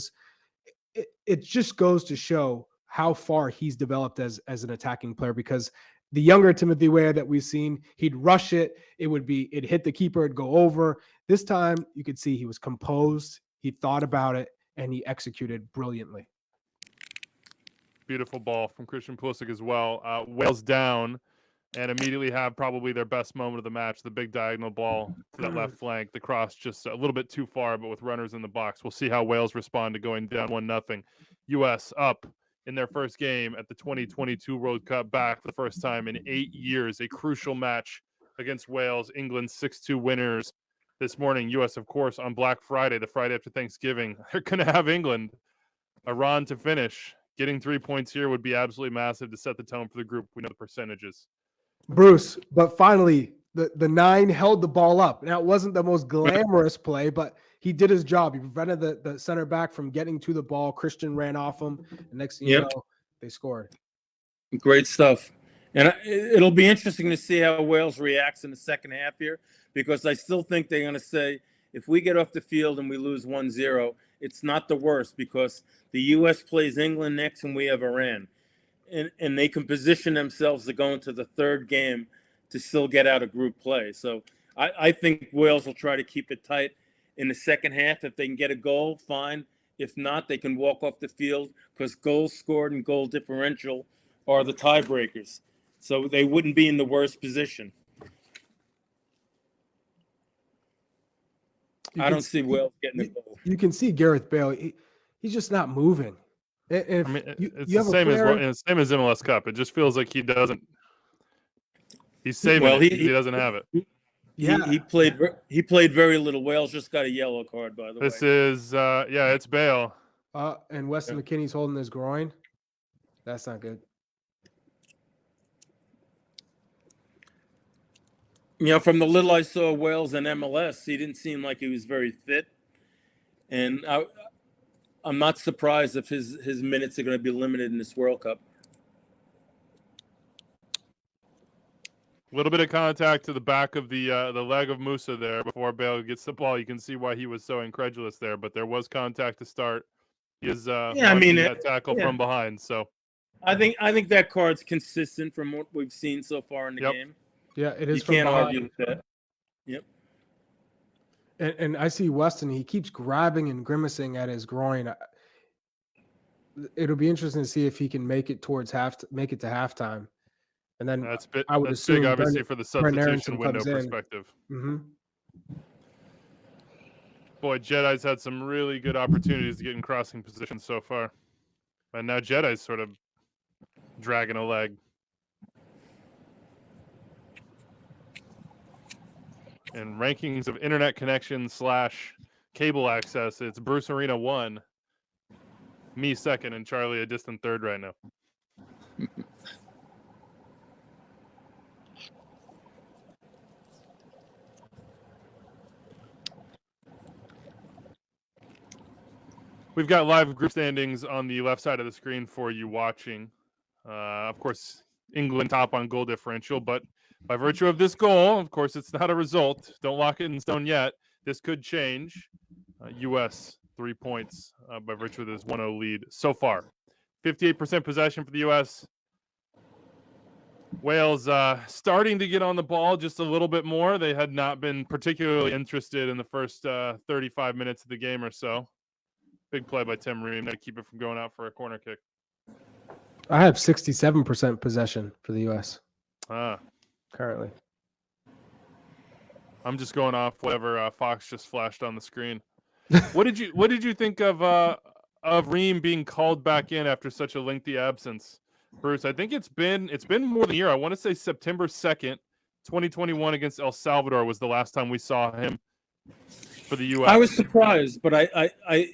it just goes to show how far he's developed as an attacking player, because the younger Timothy Weah that we've seen, he'd rush it. It'd hit the keeper, it'd go over. This time you could see he was composed. He thought about it and he executed brilliantly. Beautiful ball from Christian Pulisic as well. Wales down and immediately have probably their best moment of the match, the big diagonal ball to that left flank. The cross just a little bit too far, but with runners in the box. We'll see how Wales respond to going down 1-0. U.S. up in their first game at the 2022 World Cup, back for the first time in 8 years. A crucial match against Wales. England 6-2 winners this morning. U.S., of course, on Black Friday, the Friday after Thanksgiving. They're going to have England, Iran to finish. Getting 3 points here would be absolutely massive to set the tone for the group. We know the percentages. Bruce, but finally, the 9 held the ball up. Now, it wasn't the most glamorous play, but he did his job. He prevented the center back from getting to the ball. Christian ran off him. And next thing you know, they scored. Great stuff. And it'll be interesting to see how Wales reacts in the second half here, because I still think they're going to say, if we get off the field and we lose 1-0, it's not the worst, because the U.S. plays England next and we have Iran. And they can position themselves to go into the third game to still get out of group play. So I think Wales will try to keep it tight in the second half. If they can get a goal, fine. If not, they can walk off the field, because goals scored and goal differential are the tiebreakers. So they wouldn't be in the worst position. I don't see Wales getting the goal. You can see Gareth Bale. He's just not moving. It's the same as MLS Cup. It just feels like he doesn't. He's saving it. He doesn't have it. He played very little. Wales just got a yellow card, by the way. This is it's Bale. And Weston McKennie's holding his groin. That's not good. From the little I saw Wales in MLS, he didn't seem like he was very fit, and I'm not surprised if his minutes are going to be limited in this World Cup. A little bit of contact to the back of the leg of Musa there before Bale gets the ball. You can see why he was so incredulous there, but there was contact to start. He is that tackle from behind. So I think that card's consistent from what we've seen so far in the game. Yeah, it is. You can't argue with that. Yep. And I see Weston. He keeps grabbing and grimacing at his groin. It'll be interesting to see if he can make it to halftime. And then I would assume big, obviously, for the substitution window perspective. Mm-hmm. Boy, Jedi's had some really good opportunities to get in crossing position so far, and now Jedi's sort of dragging a leg. And rankings of internet connection / cable access, it's Bruce Arena 1, me second, and Charlie a distant third right now. We've got live group standings on the left side of the screen for you watching. Of course, England top on goal differential, but by virtue of this goal, of course, it's not a result. Don't lock it in stone yet. This could change. U.S. 3 points by virtue of this 1-0 lead so far. 58% possession for the U.S. Wales starting to get on the ball just a little bit more. They had not been particularly interested in the first 35 minutes of the game or so. Big play by Tim Ream to keep it from going out for a corner kick. I have 67% possession for the U.S. Currently. I'm just going off whatever Fox just flashed on the screen. What did you think of Ream being called back in after such a lengthy absence, Bruce? I think it's been more than a year. I want to say September 2nd, 2021 against El Salvador was the last time we saw him for the U.S.? I was surprised, but I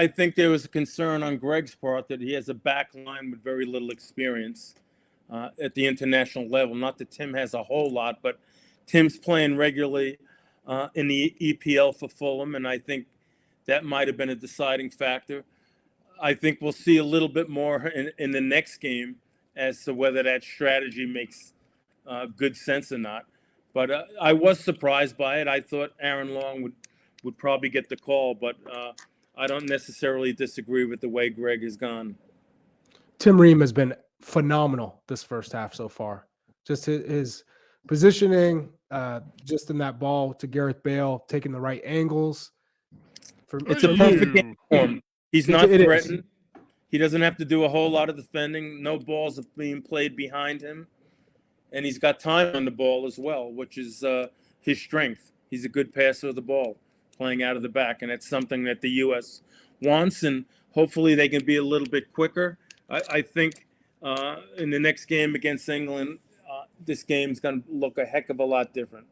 think there was a concern on Greg's part that he has a back line with very little experience at the international level. Not that Tim has a whole lot, but Tim's playing regularly in the EPL for Fulham, and I think that might have been a deciding factor. I think we'll see a little bit more in the next game as to whether that strategy makes good sense or not. But I was surprised by it. I thought Aaron Long would probably get the call, but I don't necessarily disagree with the way Greg has gone. Tim Ream has been phenomenal this first half so far. Just his positioning, just in that ball to Gareth Bale, taking the right angles. It's a perfect game for him. He's not threatened. He doesn't have to do a whole lot of defending. No balls are being played behind him. And he's got time on the ball as well, which is his strength. He's a good passer of the ball, playing out of the back. And it's something that the U.S. wants, and hopefully they can be a little bit quicker. I think in the next game against England, this game's going to look a heck of a lot different.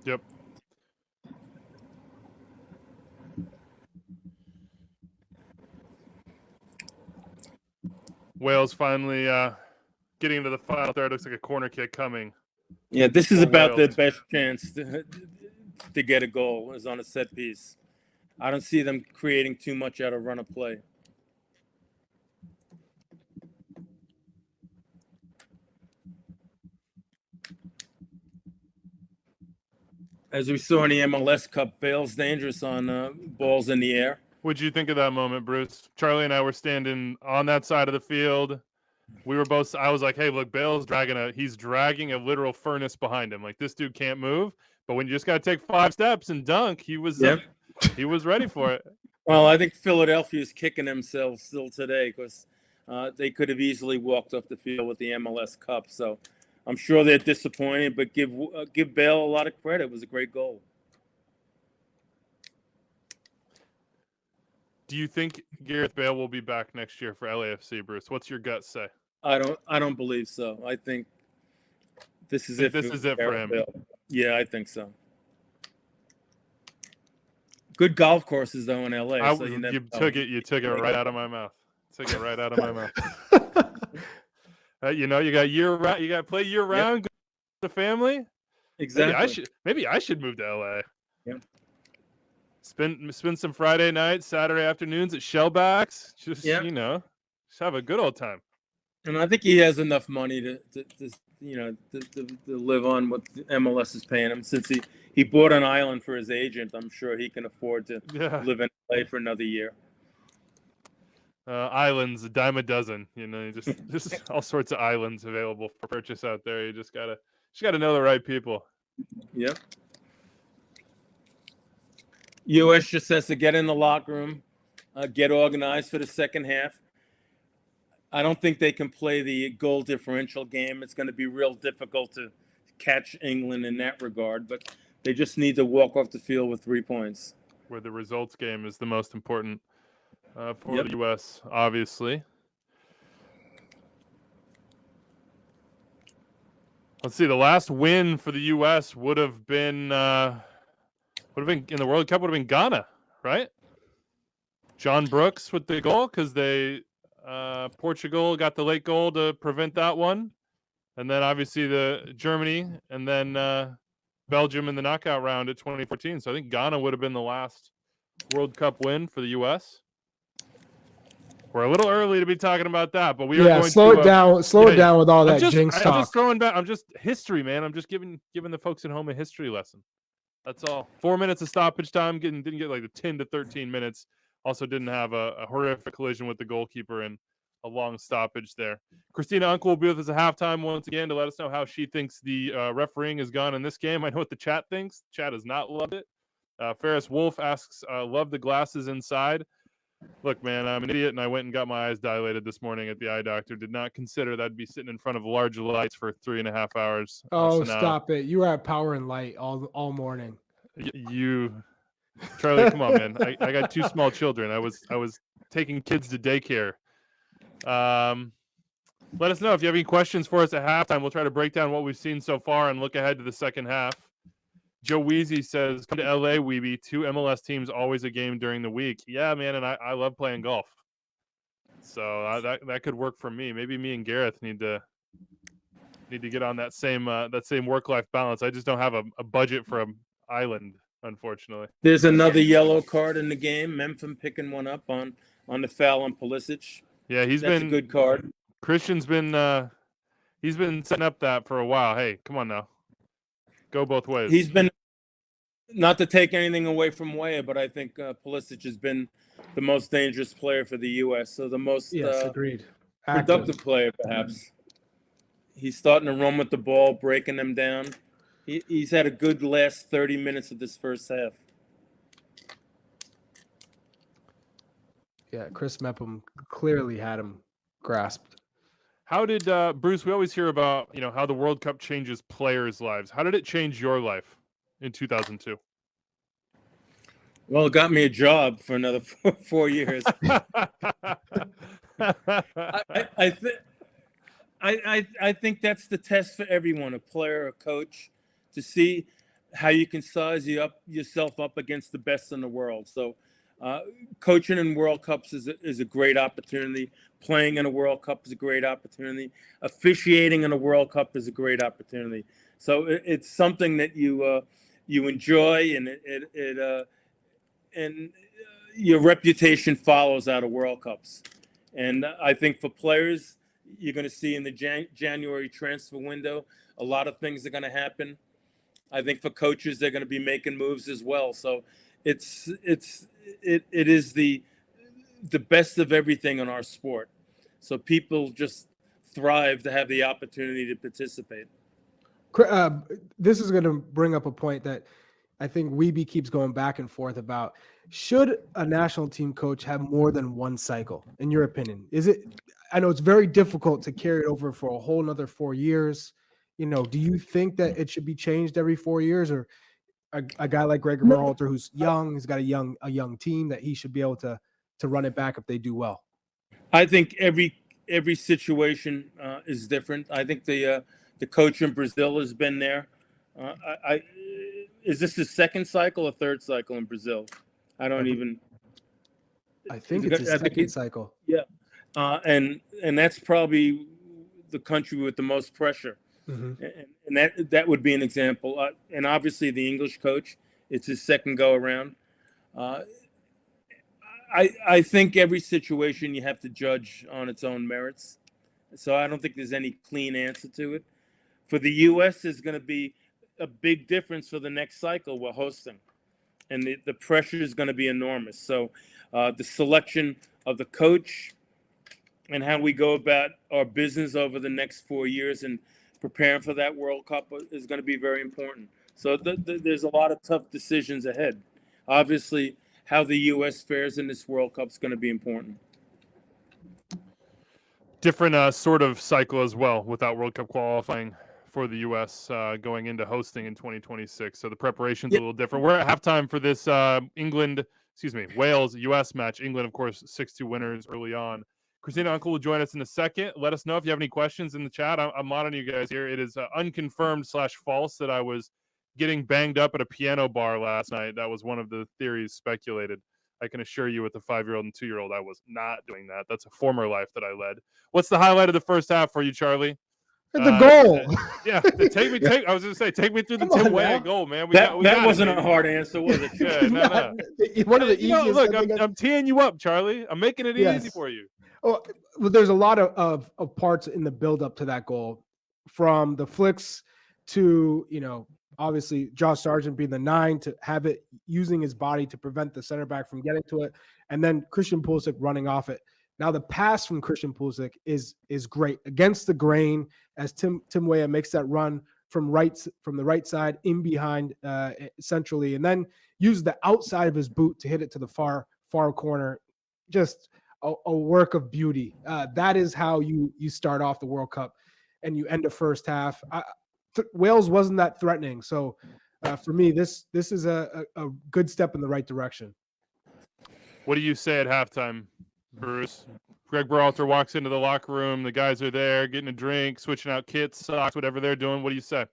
Yep. Wales finally getting into the final third. Looks like a corner kick coming. Yeah, this is about Wales. their best chance to get a goal, is on a set piece. I don't see them creating too much out of run of play. As we saw in the MLS Cup, Bale's dangerous on balls in the air. What'd you think of that moment, Bruce? Charlie and I were standing on that side of the field. We were both. I was like, "Hey, look, Bale's he's dragging a literal furnace behind him. Like, this dude can't move. But when you just got to take 5 steps and dunk, he was ready for it." Well, I think Philadelphia's kicking themselves still today because they could have easily walked off the field with the MLS Cup. So I'm sure they're disappointed, but give Bale a lot of credit. It was a great goal. Do you think Gareth Bale will be back next year for LAFC, Bruce? What's your gut say? I don't believe so. I think this is it. This is it for him. Bale. Yeah, I think so. Good golf courses though in LA. You took it right out of my mouth. Took it right out of my mouth. You got you got to play year round. Yep. The family. Exactly. Maybe I should move to LA. Yeah. Spend some Friday nights, Saturday afternoons at Shellbacks. Just have a good old time. And I think he has enough money to live on what MLS is paying him. Since he bought an island for his agent, I'm sure he can afford to live in LA for another year. Islands, a dime a dozen. Just all sorts of islands available for purchase out there. You just gotta know the right people. Yep. U.S. just has to get in the locker room, get organized for the second half. I don't think they can play the goal differential game. It's going to be real difficult to catch England in that regard, but they just need to walk off the field with 3 points. Where the results game is the most important for the U.S., obviously. Let's see. The last win for the U.S. would have been in the World Cup. Would have been Ghana, right? John Brooks with the goal because Portugal got the late goal to prevent that one, and then obviously the Germany, and then Belgium in the knockout round at 2014. So I think Ghana would have been the last World Cup win for the U.S. We're a little early to be talking about that, but we are going to slow it down with all that jinx talk. I'm just throwing back. I'm just history, man. I'm just giving the folks at home a history lesson. That's all. 4 minutes of stoppage time. Didn't get like the 10 to 13 minutes. Also didn't have a horrific collision with the goalkeeper and a long stoppage there. Christina Uncle will be with us at halftime once again to let us know how she thinks the refereeing has gone in this game. I know what the chat thinks. The chat has not loved it. Ferris Wolf asks, love the glasses inside. Look, man, I'm an idiot, and I went and got my eyes dilated this morning at the eye doctor. Did not consider that I'd be sitting in front of large lights for 3.5 hours. Oh, So now stop it! You were at Power and Light all morning. you, Charlie, come on, man. I got 2 small children. I was taking kids to daycare. Let us know if you have any questions for us at halftime. We'll try to break down what we've seen so far and look ahead to the second half. Joe Weezy says, come to LA, Wiebe. 2 MLS teams, always a game during the week. Yeah, man, and I love playing golf. So that could work for me. Maybe me and Gareth need to get on that same work-life balance. I just don't have a budget for an island, unfortunately. There's another yellow card in the game. Memphis picking one up on the foul on Pulisic. Yeah, That's a good card. Christian's been he's been setting up that for a while. Hey, come on now. Go both ways. He's been, not to take anything away from Weah, but I think Pulisic has been the most dangerous player for the U.S. So the most agreed. productive player, perhaps. He's starting to run with the ball, breaking them down. He's had a good last 30 minutes of this first half. Yeah, Chris Mepham clearly had him grasped. How did Bruce? We always hear about how the World Cup changes players' lives. How did it change your life in 2002? Well, it got me a job for another 4 years. I think that's the test for everyone, a player, a coach, to see how you can size yourself up against the best in the world. So coaching in World Cups is a great opportunity. Playing in a World Cup is a great opportunity. Officiating in a World Cup is a great opportunity. So it's something that you enjoy, and your reputation follows out of World Cups. And I think for players, you're going to see in the January transfer window, a lot of things are going to happen. I think for coaches, they're going to be making moves as well. So it is the best of everything in our sport. So people just thrive to have the opportunity to participate. This is going to bring up a point that I think Wiebe keeps going back and forth about. Should a national team coach have more than one cycle, in your opinion? I know it's very difficult to carry it over for a whole nother 4 years. Do you think that it should be changed every 4 years, or a guy like Greg Berhalter, who's young, he's got a young team, that he should be able to run it back if they do well? I think every situation is different. I think the coach in Brazil has been there. Is this his second cycle or third cycle in Brazil? I don't even. I think it's his second cycle. Yeah, and that's probably the country with the most pressure. Mm-hmm. And that would be an example. And obviously the English coach, it's his second go around. I think every situation you have to judge on its own merits. So I don't think there's any clean answer to it. For the U.S., there's going to be a big difference for the next cycle we're hosting. And the pressure is going to be enormous. So the selection of the coach and how we go about our business over the next 4 years and preparing for that World Cup is going to be very important. So there's a lot of tough decisions ahead. Obviously, how the U.S. fares in this World Cup is going to be important. Different sort of cycle as well without World Cup qualifying for the U.S. Going into hosting in 2026. So the preparation's a little different. We're at halftime for this Wales U.S. match. England, of course, 6-2 winners early on. Christina Uncle will join us in a second. Let us know if you have any questions in the chat. I'm monitoring you guys here. It is unconfirmed / false that I was getting banged up at a piano bar last night. That was one of the theories speculated. I can assure you with the 5-year-old and 2-year-old, I was not doing that. That's a former life that I led. What's the highlight of the first half for you, Charlie? The goal. Yeah, take me through the Tim Weah goal, man. That wasn't a hard answer, was it? Yeah, no. One of the easiest. Look, I'm teeing you up, Charlie. I'm making it easy for you. Oh, well, there's a lot of parts in the build up to that goal, from the flicks to, obviously Josh Sargent being the 9 to have it using his body to prevent the center back from getting to it, and then Christian Pulisic running off it. Now the pass from Christian Pulisic is great against the grain as Tim Weah makes that run from the right side in behind centrally, and then use the outside of his boot to hit it to the far corner. just a work of beauty. That is how you start off the World Cup and you end the first half. Wales wasn't that threatening. So for me, this is a good step in the right direction. What do you say at halftime, Bruce? Greg Berhalter walks into the locker room. The guys are there getting a drink, switching out kits, socks, whatever they're doing. What do you say?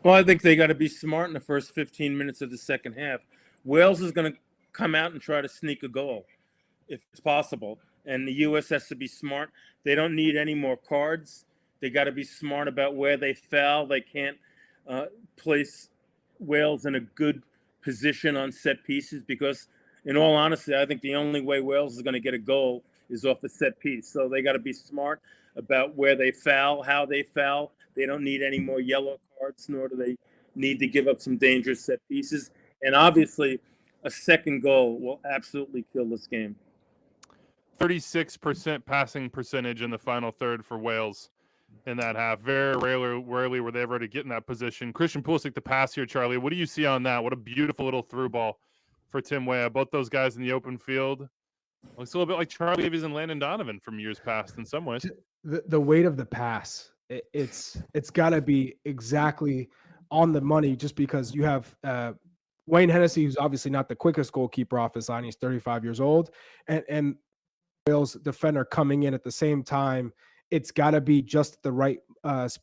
Well, I think they got to be smart in the first 15 minutes of the second half. Wales is going to come out and try to sneak a goal if it's possible. And the U.S. has to be smart. They don't need any more cards. They got to be smart about where they foul. They can't place Wales in a good position on set pieces because, in all honesty, I think the only way Wales is going to get a goal is off the set piece. So they got to be smart about where they foul, how they foul. They don't need any more yellow cards, nor do they need to give up some dangerous set pieces. And obviously, a second goal will absolutely kill this game. 36% passing percentage in the final third for Wales in that half. Very rarely were they ever to get in that position. Christian Pulisic, the pass here, Charlie. What do you see on that? What a beautiful little through ball for Tim Weah. Both those guys in the open field. Looks a little bit like Charlie Davies and Landon Donovan from years past in some ways. The weight of the pass, it's got to be exactly on the money just because you have Wayne Hennessy, who's obviously not the quickest goalkeeper off his line. He's 35 years old. And Wales defender coming in at the same time. It's got to be just the right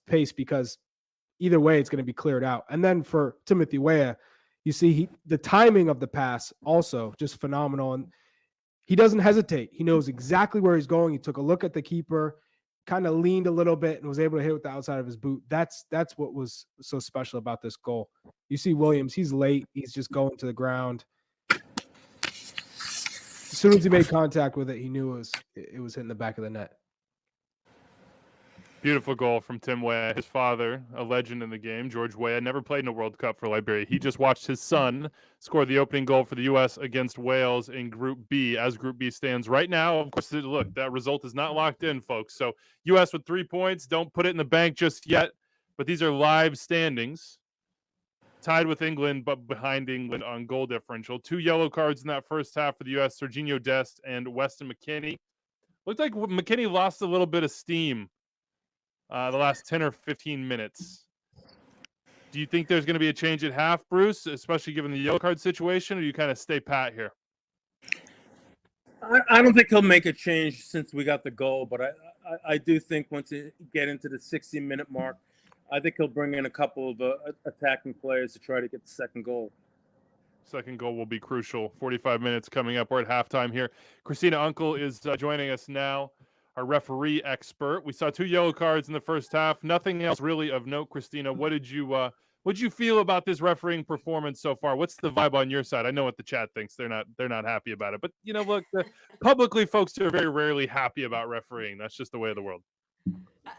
pace because either way, it's going to be cleared out. And then for Timothy Weah, you see the timing of the pass also just phenomenal. And he doesn't hesitate. He knows exactly where he's going. He took a look at the keeper, kind of leaned a little bit and was able to hit with the outside of his boot. That's what was so special about this goal. You see Williams, he's late. He's just going to the ground. As soon as he made contact with it, he knew it was hitting the back of the net. Beautiful goal from Tim Weah. His father, a legend in the game, George Weah, never played in a World Cup for Liberia. He just watched his son score the opening goal for the U.S. against Wales in Group B, as Group B stands right now. Of course, look, that result is not locked in, folks. So U.S. with 3 points. Don't put it in the bank just yet. But these are live standings. Tied with England, but behind England on goal differential. 2 yellow cards in that first half for the U.S., Serginho Dest and Weston McKennie. Looked like McKennie lost a little bit of steam the last 10 or 15 minutes. Do you think there's going to be a change at half, Bruce, especially given the yellow card situation, or do you kind of stay pat here? I don't think he'll make a change since we got the goal, but I do think once you get into the 60-minute mark, I think he'll bring in a couple of attacking players to try to get the second goal. Second goal will be crucial. 45 minutes coming up. We're at halftime here. Christina Uncle is joining us now, our referee expert. We saw 2 yellow cards in the first half. Nothing else really of note, Christina. What did you feel about this refereeing performance so far? What's the vibe on your side? I know what the chat thinks. They're not happy about it. But look, publicly, folks are very rarely happy about refereeing. That's just the way of the world.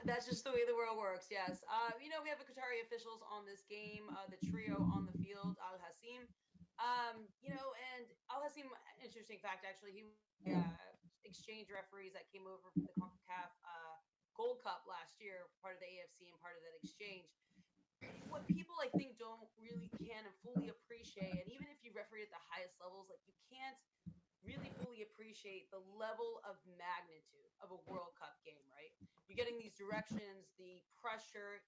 That's just the way the world works, yes. We have the Qatari officials on this game, the trio on the field, Al-Hassim. And Al-Hassim, interesting fact, actually, he exchange referees that came over from the CONCACAF Gold Cup last year, part of the AFC and part of that exchange. What people, I think, don't really can and fully appreciate, and even if you referee at the highest levels, like you can't really fully appreciate the level of magnitude of a World Cup game, right? You're getting these directions, the pressure.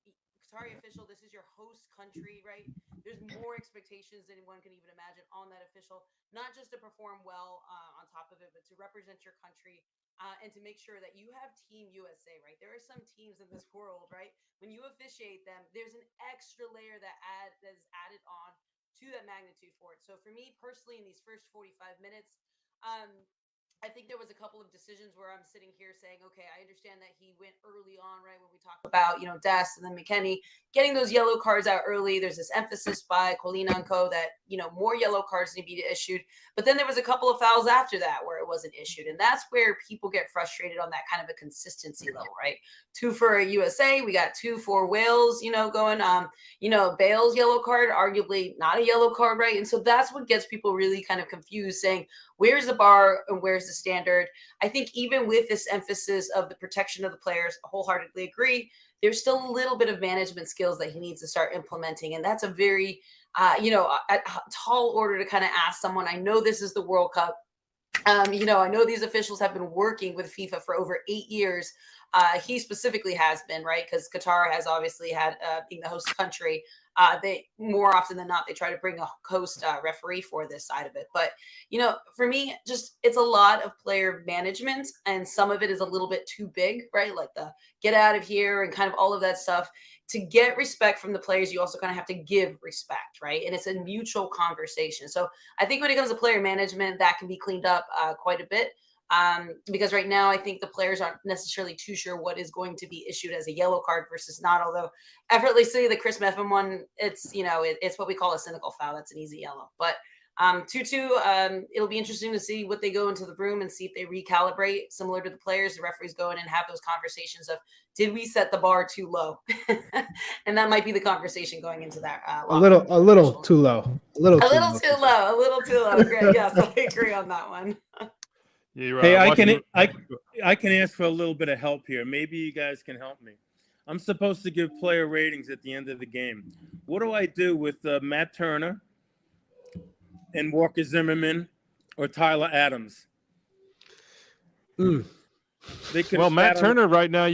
Qatari official, this is your host country, right? There's more expectations than one can even imagine on that official, not just to perform well on top of it, but to represent your country and to make sure that you have Team USA, right? There are some teams in this world, right? When you officiate them, there's an extra layer that is added on to that magnitude for it. So for me personally, in these first 45 minutes, I think there was a couple of decisions where I'm sitting here saying, okay, I understand that he went early on, right? When we talk about, Dest and then McKennie getting those yellow cards out early. There's this emphasis by Colina and co that, more yellow cards need to be issued. But then there was a couple of fouls after that where it wasn't issued. And that's where people get frustrated on that kind of a consistency level, right? 2 for USA. We got 2 for Wales, going, Bale's yellow card, arguably not a yellow card, right? And so that's what gets people really kind of confused, saying, where's the bar and where's the standard? I think even with this emphasis of the protection of the players, I wholeheartedly agree. There's still a little bit of management skills that he needs to start implementing. And that's a very, a tall order to kind of ask someone. I know this is the World Cup. I know these officials have been working with FIFA for over 8 years. He specifically has been, right? Because Qatar has obviously had, being the host country, they more often than not, they try to bring a host referee for this side of it. But, for me, just it's a lot of player management, and some of it is a little bit too big, right? Like the get out of here and kind of all of that stuff. To get respect from the players, you also kind of have to give respect, right? And it's a mutual conversation. So I think when it comes to player management, that can be cleaned up quite a bit. Because right now I think the players aren't necessarily too sure what is going to be issued as a yellow card versus not. Although effortlessly the Chris Meffin one, it's it's what we call a cynical foul. That's an easy yellow. But 2-2, it'll be interesting to see what they go into the room and see if they recalibrate similar to the players. The referees go in and have those conversations of, did we set the bar too low? And that might be the conversation going into that. A little too low. A little too low. A little too low. Great. Yes, I agree on that one. Yeah, you're Hey, watching- I can ask for a little bit of help here. Maybe you guys can help me. I'm supposed to give player ratings at the end of the game. What do I do with Matt Turner and Walker Zimmerman or Tyler Adams? They could Well, Matt Turner right now,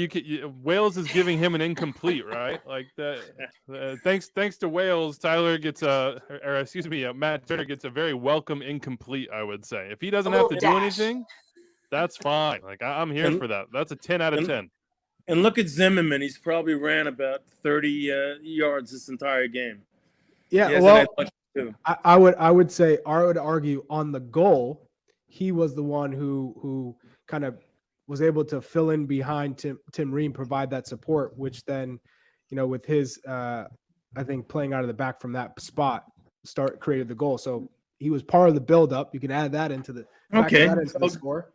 Wales is giving him an incomplete, right? Like that. Thanks to Wales, Matt Turner gets a very welcome incomplete. I would say if he doesn't have to do anything, that's fine. Like I'm here for that. That's a 10 out of 10. And look at Zimmerman; he's probably ran about 30 yards this entire game. Yeah, well, I would argue on the goal, he was the one who kind of was able to fill in behind Tim Ream, provide that support, which then, with his, I think playing out of the back from that spot, created the goal. So he was part of the build-up. You can add that into the the score.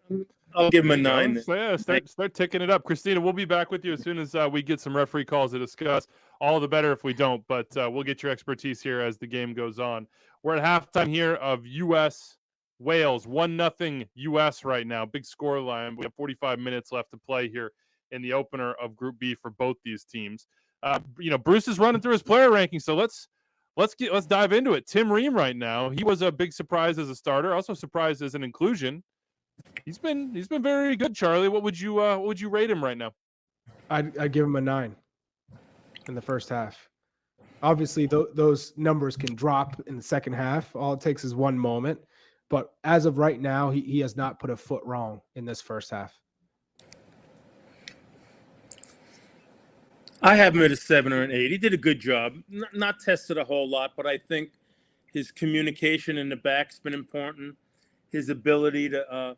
I'll give him a 9. So yeah, start ticking it up. Christina, we'll be back with you as soon as we get some referee calls to discuss. All the better if we don't, but we'll get your expertise here as the game goes on. We're at halftime here of U.S. Wales, 1-0 U.S. right now. Big score line. We have 45 minutes left to play here in the opener of Group B for both these teams. Bruce is running through his player ranking, so let's dive into it. Tim Ream right now, he was a big surprise as a starter, also surprised as an inclusion. He's been very good, Charlie. What would you rate him right now? I'd give him a 9 in the first half. Obviously, those numbers can drop in the second half. All it takes is one moment. But as of right now, he has not put a foot wrong in this first half. I have him at a 7 or an 8. He did a good job. Not tested a whole lot, but I think his communication in the back's been important. His ability to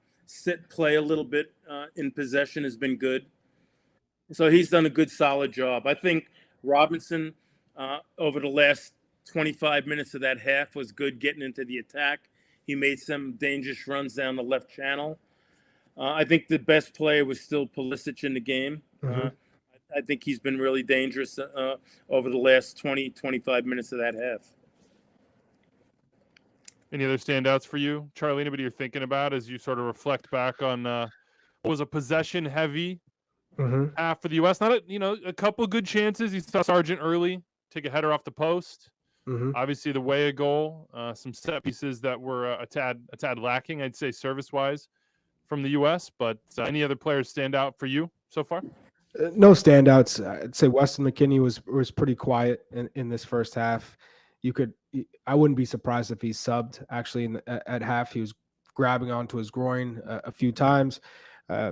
play a little bit in possession has been good. So he's done a good, solid job. I think Robinson, over the last 25 minutes of that half, was good getting into the attack. He made some dangerous runs down the left channel. I think the best player was still Pulisic in the game. Mm-hmm. I think he's been really dangerous over the last 20, 25 minutes of that half. Any other standouts for you, Charlie? Anybody you're thinking about as you sort of reflect back on what was a possession-heavy half for the U.S.? Not a couple good chances. You saw Sargent early take a header off the post. Obviously, the Weah goal, some set pieces that were a tad lacking, I'd say, service-wise from the U.S. But any other players stand out for you so far? No standouts. I'd say Weston McKennie was pretty quiet in this first half. I wouldn't be surprised if he subbed actually at half. He was grabbing onto his groin a few times.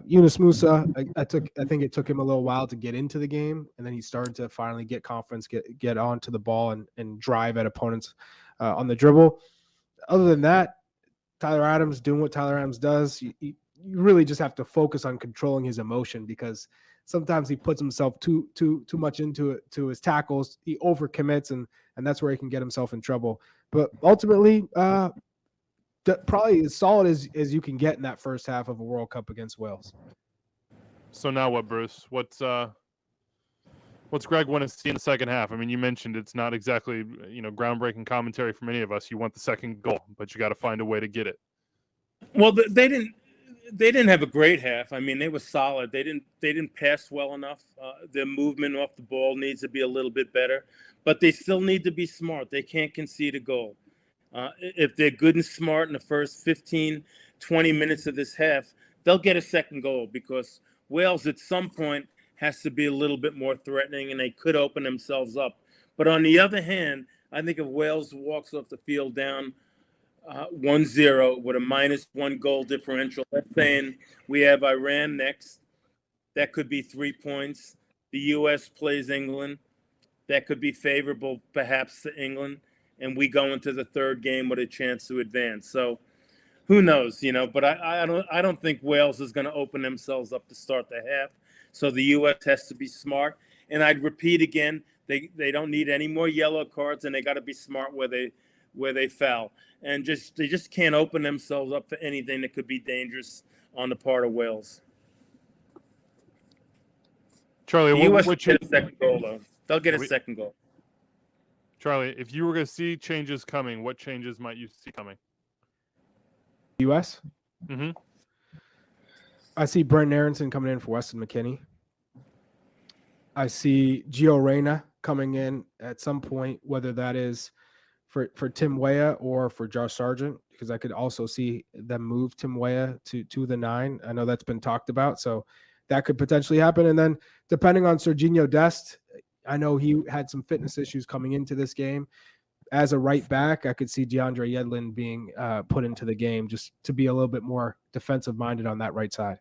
Yunus Musa, I think it took him a little while to get into the game, and then he started to finally get confidence, get onto the ball and drive at opponents on the dribble. Other than that, Tyler Adams doing what Tyler Adams does. You really just have to focus on controlling his emotion, because sometimes he puts himself too much into his tackles. He overcommits, and that's where he can get himself in trouble. But ultimately, probably as solid as you can get in that first half of a World Cup against Wales. So now what, Bruce? What's Greg want to see in the second half? I mean, you mentioned it's not exactly groundbreaking commentary from any of us. You want the second goal, but you got to find a way to get it. Well, they didn't have a great half. I mean, they were solid. They didn't pass well enough. Their movement off the ball needs to be a little bit better, but they still need to be smart. They can't concede a goal. If they're good and smart in the first 15, 20 minutes of this half, they'll get a second goal because Wales at some point has to be a little bit more threatening and they could open themselves up. But on the other hand, I think if Wales walks off the field down 1-0 with a -1 goal differential, that's saying we have Iran next. That could be 3 points. The U.S. plays England. That could be favorable perhaps to England. And we go into the third game with a chance to advance. So who knows, but I don't think Wales is going to open themselves up to start the half. So the U.S. has to be smart. And I'd repeat again, they don't need any more yellow cards, and they got to be smart where they foul. And they just can't open themselves up for anything that could be dangerous on the part of Wales. Charlie, The U.S. will which get a second goal, though. They'll get a second goal. Charlie, if you were going to see changes coming, what changes might you see coming? U.S. Mm-hmm. I see Brendan Aronson coming in for Weston McKennie. I see Gio Reyna coming in at some point, whether that is for Tim Weah or for Josh Sargent, because I could also see them move Tim Weah to the 9. I know that's been talked about, so that could potentially happen. And then depending on Serginho Dest, I know he had some fitness issues coming into this game. As a right back, I could see DeAndre Yedlin being put into the game just to be a little bit more defensive minded on that right side.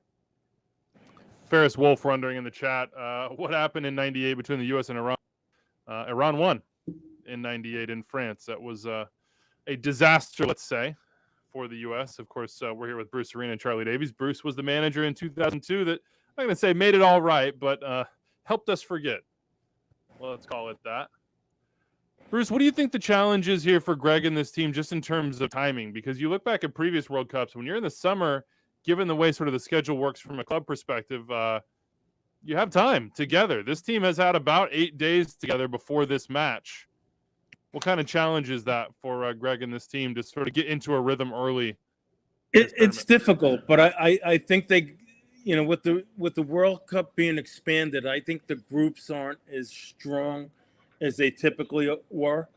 Ferris Wolf wondering in the chat, what happened in 98 between the U.S. and Iran? Iran won in 98 in France. That was a disaster, let's say, for the U.S. Of course, we're here with Bruce Arena and Charlie Davies. Bruce was the manager in 2002 that, I'm going to say, made it all right, but helped us forget. Well, let's call it that. Bruce, what do you think the challenge is here for Greg and this team just in terms of timing? Because you look back at previous World Cups, when you're in the summer, given the way sort of the schedule works from a club perspective, you have time together. This team has had about 8 days together before this match. What kind of challenge is that for Greg and this team to sort of get into a rhythm early? It's difficult, but I think they, with the World Cup being expanded, I think the groups aren't as strong as they typically were,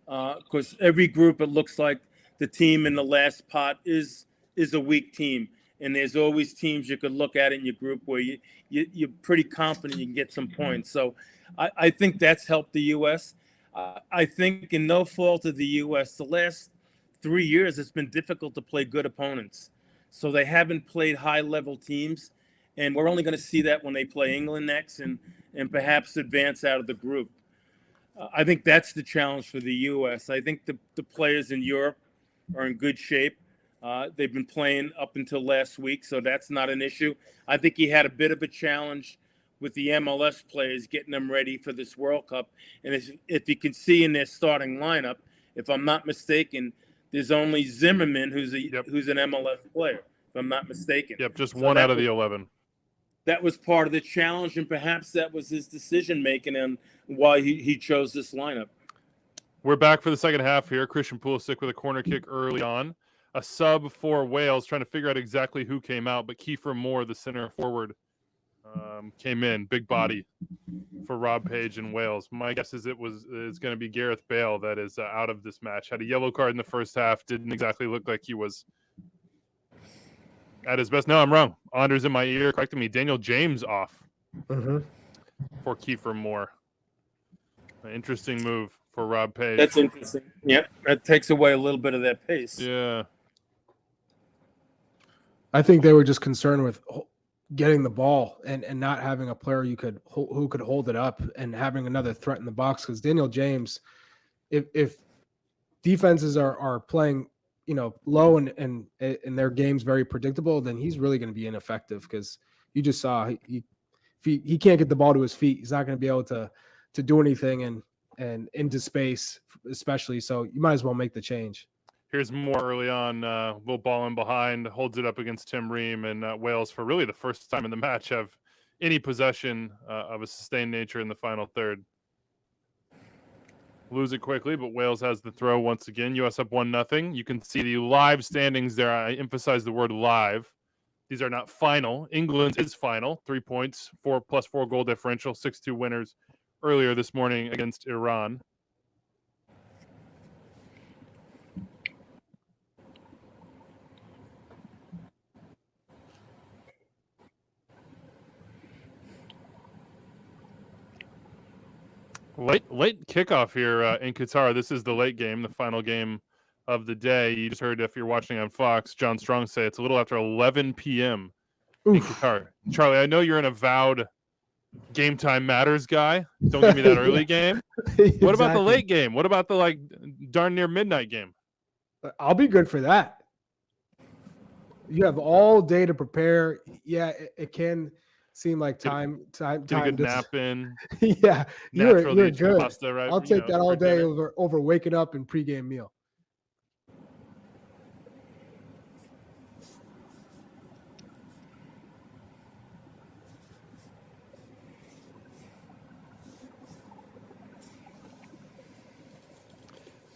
because every group, it looks like the team in the last pot is a weak team, and there's always teams you could look at in your group where you're pretty confident you can get some points. So I think that's helped the U.S. I think, in no fault of the U.S., the last 3 years it's been difficult to play good opponents, so they haven't played high-level teams, and we're only going to see that when they play England next and perhaps advance out of the group. I think that's the challenge for the U.S. I think the players in Europe are in good shape. They've been playing up until last week, so that's not an issue. I think he had a bit of a challenge with the MLS players, getting them ready for this World Cup. And if you can see in their starting lineup, if I'm not mistaken, there's only Zimmerman who's an MLS player, if I'm not mistaken. Yep, just one out of the 11. That was part of the challenge, and perhaps that was his decision-making and why he chose this lineup. We're back for the second half here. Christian Pulisic with a corner kick early on. A sub for Wales, trying to figure out exactly who came out, but Kiefer Moore, the center forward, came in. Big body for Rob Page in Wales. My guess is it's going to be Gareth Bale that is out of this match. Had a yellow card in the first half. Didn't exactly look like he was at his best. No, I'm wrong. Anders in my ear correcting me. Daniel James off for Kiefer Moore. An interesting move for Rob Page. That's interesting. Yep, that takes away a little bit of that pace. Yeah. I think they were just concerned with getting the ball and not having a player who could hold it up and having another threat in the box. Because Daniel James, if defenses are playing, low and their game's very predictable, then he's really going to be ineffective. Because you just saw if he can't get the ball to his feet, he's not going to be able to do anything and into space, especially. So you might as well make the change. Here's more early on. Will ball in behind, holds it up against Tim Ream, and Wales, for really the first time in the match, have any possession of a sustained nature in the final third. Lose it quickly, but Wales has the throw once again. U.S. up 1-0. You can see the live standings there. I emphasize the word live. These are not final. England is final. 3 points, 4+4 goal differential, 6-2 winners earlier this morning against Iran. Late kickoff here in Qatar. This is the late game, the final game of the day. You just heard, if you're watching on Fox, John Strong say it's a little after 11 p.m. in Oof. Qatar. Charlie, I know you're an avowed game time matters guy. Don't give me that early game. What about the Exactly. late game? What about the darn near midnight game? I'll be good for that. You have all day to prepare. Yeah, it can seem like time. Get a good just- nap in. Yeah, Natural you're DH good. pasta, right? I'll You take know, that all for day dinner. over waking up and pregame meal.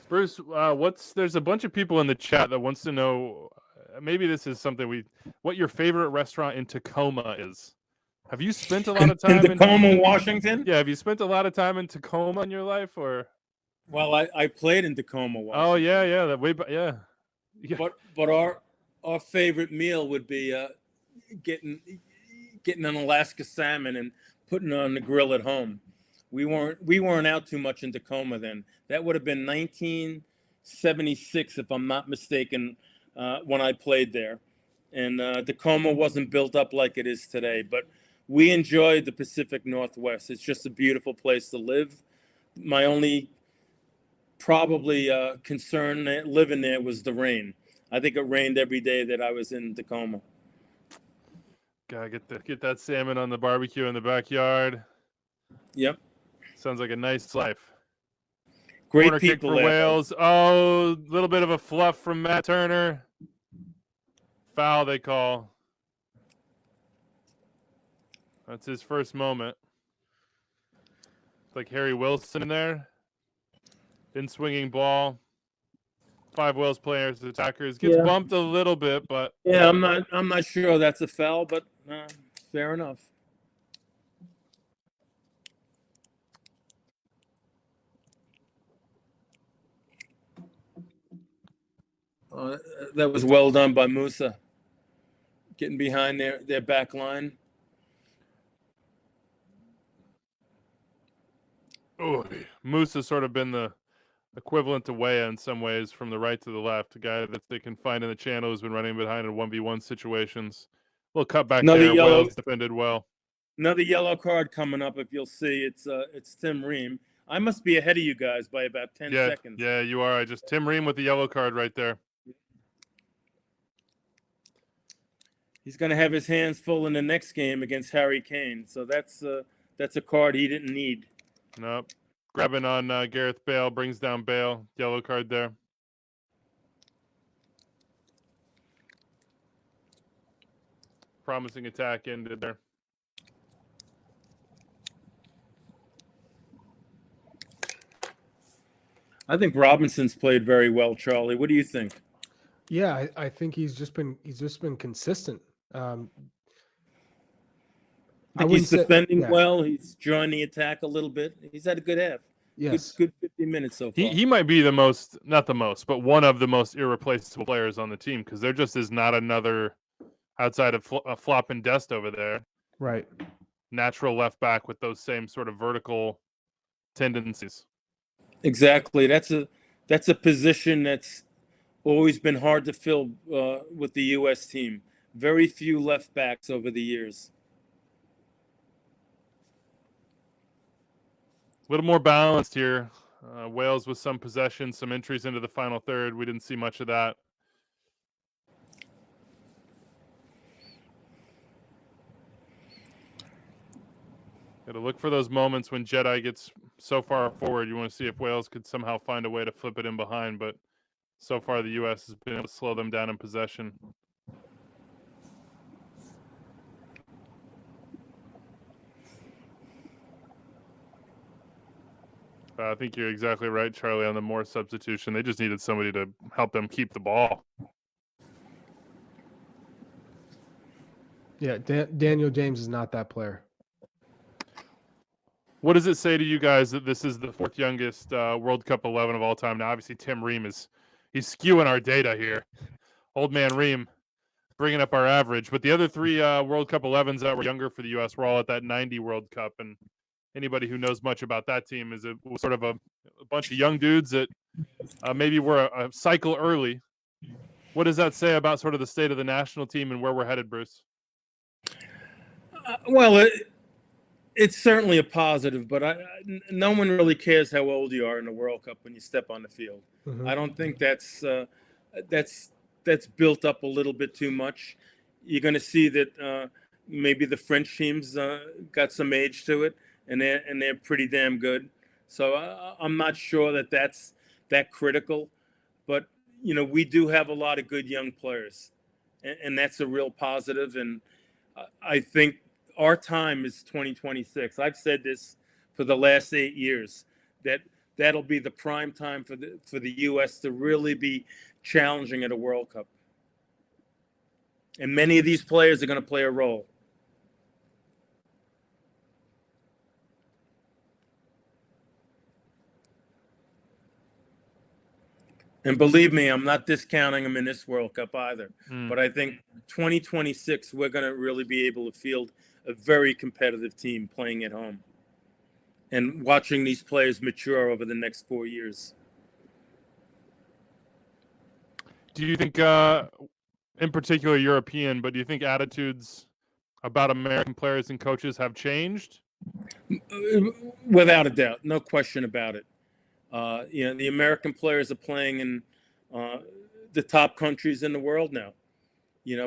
Bruce, there's a bunch of people in the chat that wants to know, maybe this is something what your favorite restaurant in Tacoma is. Have you spent a lot of time in Tacoma, Washington? Yeah, have you spent a lot of time in Tacoma in your life, or? Well, I played in Tacoma, Washington. Oh yeah, that way, yeah. But our favorite meal would be getting an Alaska salmon and putting it on the grill at home. We weren't out too much in Tacoma then. That would have been 1976, if I'm not mistaken, when I played there. And Tacoma wasn't built up like it is today, but we enjoyed the Pacific Northwest. It's just a beautiful place to live. My only probably concern living there was the rain. I think it rained every day that I was in Tacoma. Gotta get that salmon on the barbecue in the backyard. Yep. Sounds like a nice life. Great Corner kick people for there. Wales. Oh, a little bit of a fluff from Matt Turner. Foul they call. That's his first moment. It's like Harry Wilson in there. In swinging ball. 5 Wales players, attackers. Gets bumped a little bit, but Yeah, I'm not sure that's a foul, but fair enough. That was well done by Musa. Getting behind their back line. oh, Musa's sort of been the equivalent to Weah in some ways, from the right to the left. A guy that they can find in the channel who's been running behind in 1v1 situations. A little cut back Another there. yellow. Wales defended well. Another yellow card coming up. If you'll see, it's Tim Ream. I must be ahead of you guys by about 10 seconds. Yeah, you are. Tim Ream with the yellow card right there. He's going to have his hands full in the next game against Harry Kane. So that's a card he didn't need. Nope. Grabbing on Gareth Bale, brings down Bale. Yellow card there. Promising attack ended there. I think Robinson's played very well, Charlie. What do you think? Yeah, I think he's just been consistent. I think he's defending well. He's joined the attack a little bit. He's had a good half. Yes. Good 50 minutes so far. He might be not the most, but one of the most irreplaceable players on the team, because there just is not another outside of Flop and Dest over there. Right. Natural left back with those same sort of vertical tendencies. Exactly. That's a position that's always been hard to fill with the U.S. team. Very few left backs over the years. A little more balanced here. Wales with some possession, some entries into the final third. We didn't see much of that. Got to look for those moments when Jedi gets so far forward. You want to see if Wales could somehow find a way to flip it in behind, but so far the U.S. has been able to slow them down in possession. I think you're exactly right, Charlie, on the Moore substitution. They just needed somebody to help them keep the ball. Yeah, Daniel James is not that player. What does it say to you guys that this is the 4th youngest World Cup 11 of all time? Now, obviously, Tim Ream he's skewing our data here. Old man Ream bringing up our average. But the other 3 World Cup 11s that were younger for the U.S. were all at that 90 World Cup. And anybody who knows much about that team is it was sort of a bunch of young dudes that maybe were a cycle early. What does that say about sort of the state of the national team and where we're headed, Bruce? Well, it's certainly a positive, but no one really cares how old you are in the World Cup when you step on the field. Mhm. I don't think that's built up a little bit too much. You're going to see that maybe the French teams got some age to it, and they're pretty damn good. So I'm not sure that's that critical, but we do have a lot of good young players, and that's a real positive. And I think our time is 2026. I've said this for the last 8 years, that'll be the prime time for the U.S. to really be challenging at a World Cup. And many of these players are going to play a role. And believe me, I'm not discounting them in this World Cup either. But I think 2026, we're going to really be able to field a very competitive team playing at home and watching these players mature over the next 4 years. Do you think, in particular European, but do you think attitudes about American players and coaches have changed? Without a doubt, no question about it. The American players are playing in the top countries in the world now.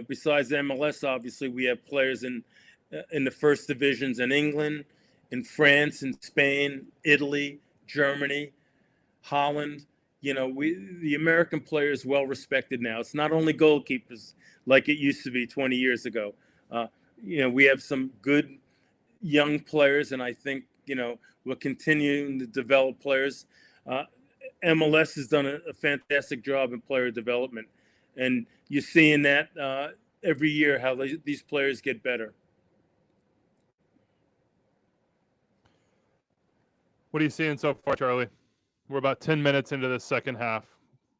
Besides MLS, obviously, we have players in the first divisions in England, in France, in Spain, Italy, Germany, Holland. The American player is well respected now. It's not only goalkeepers like it used to be 20 years ago. We have some good young players, and I think we're continuing to develop players. MLS has done a fantastic job in player development, and you're seeing that every year how these players get better. What are you seeing so far, Charlie? We're about 10 minutes into the second half.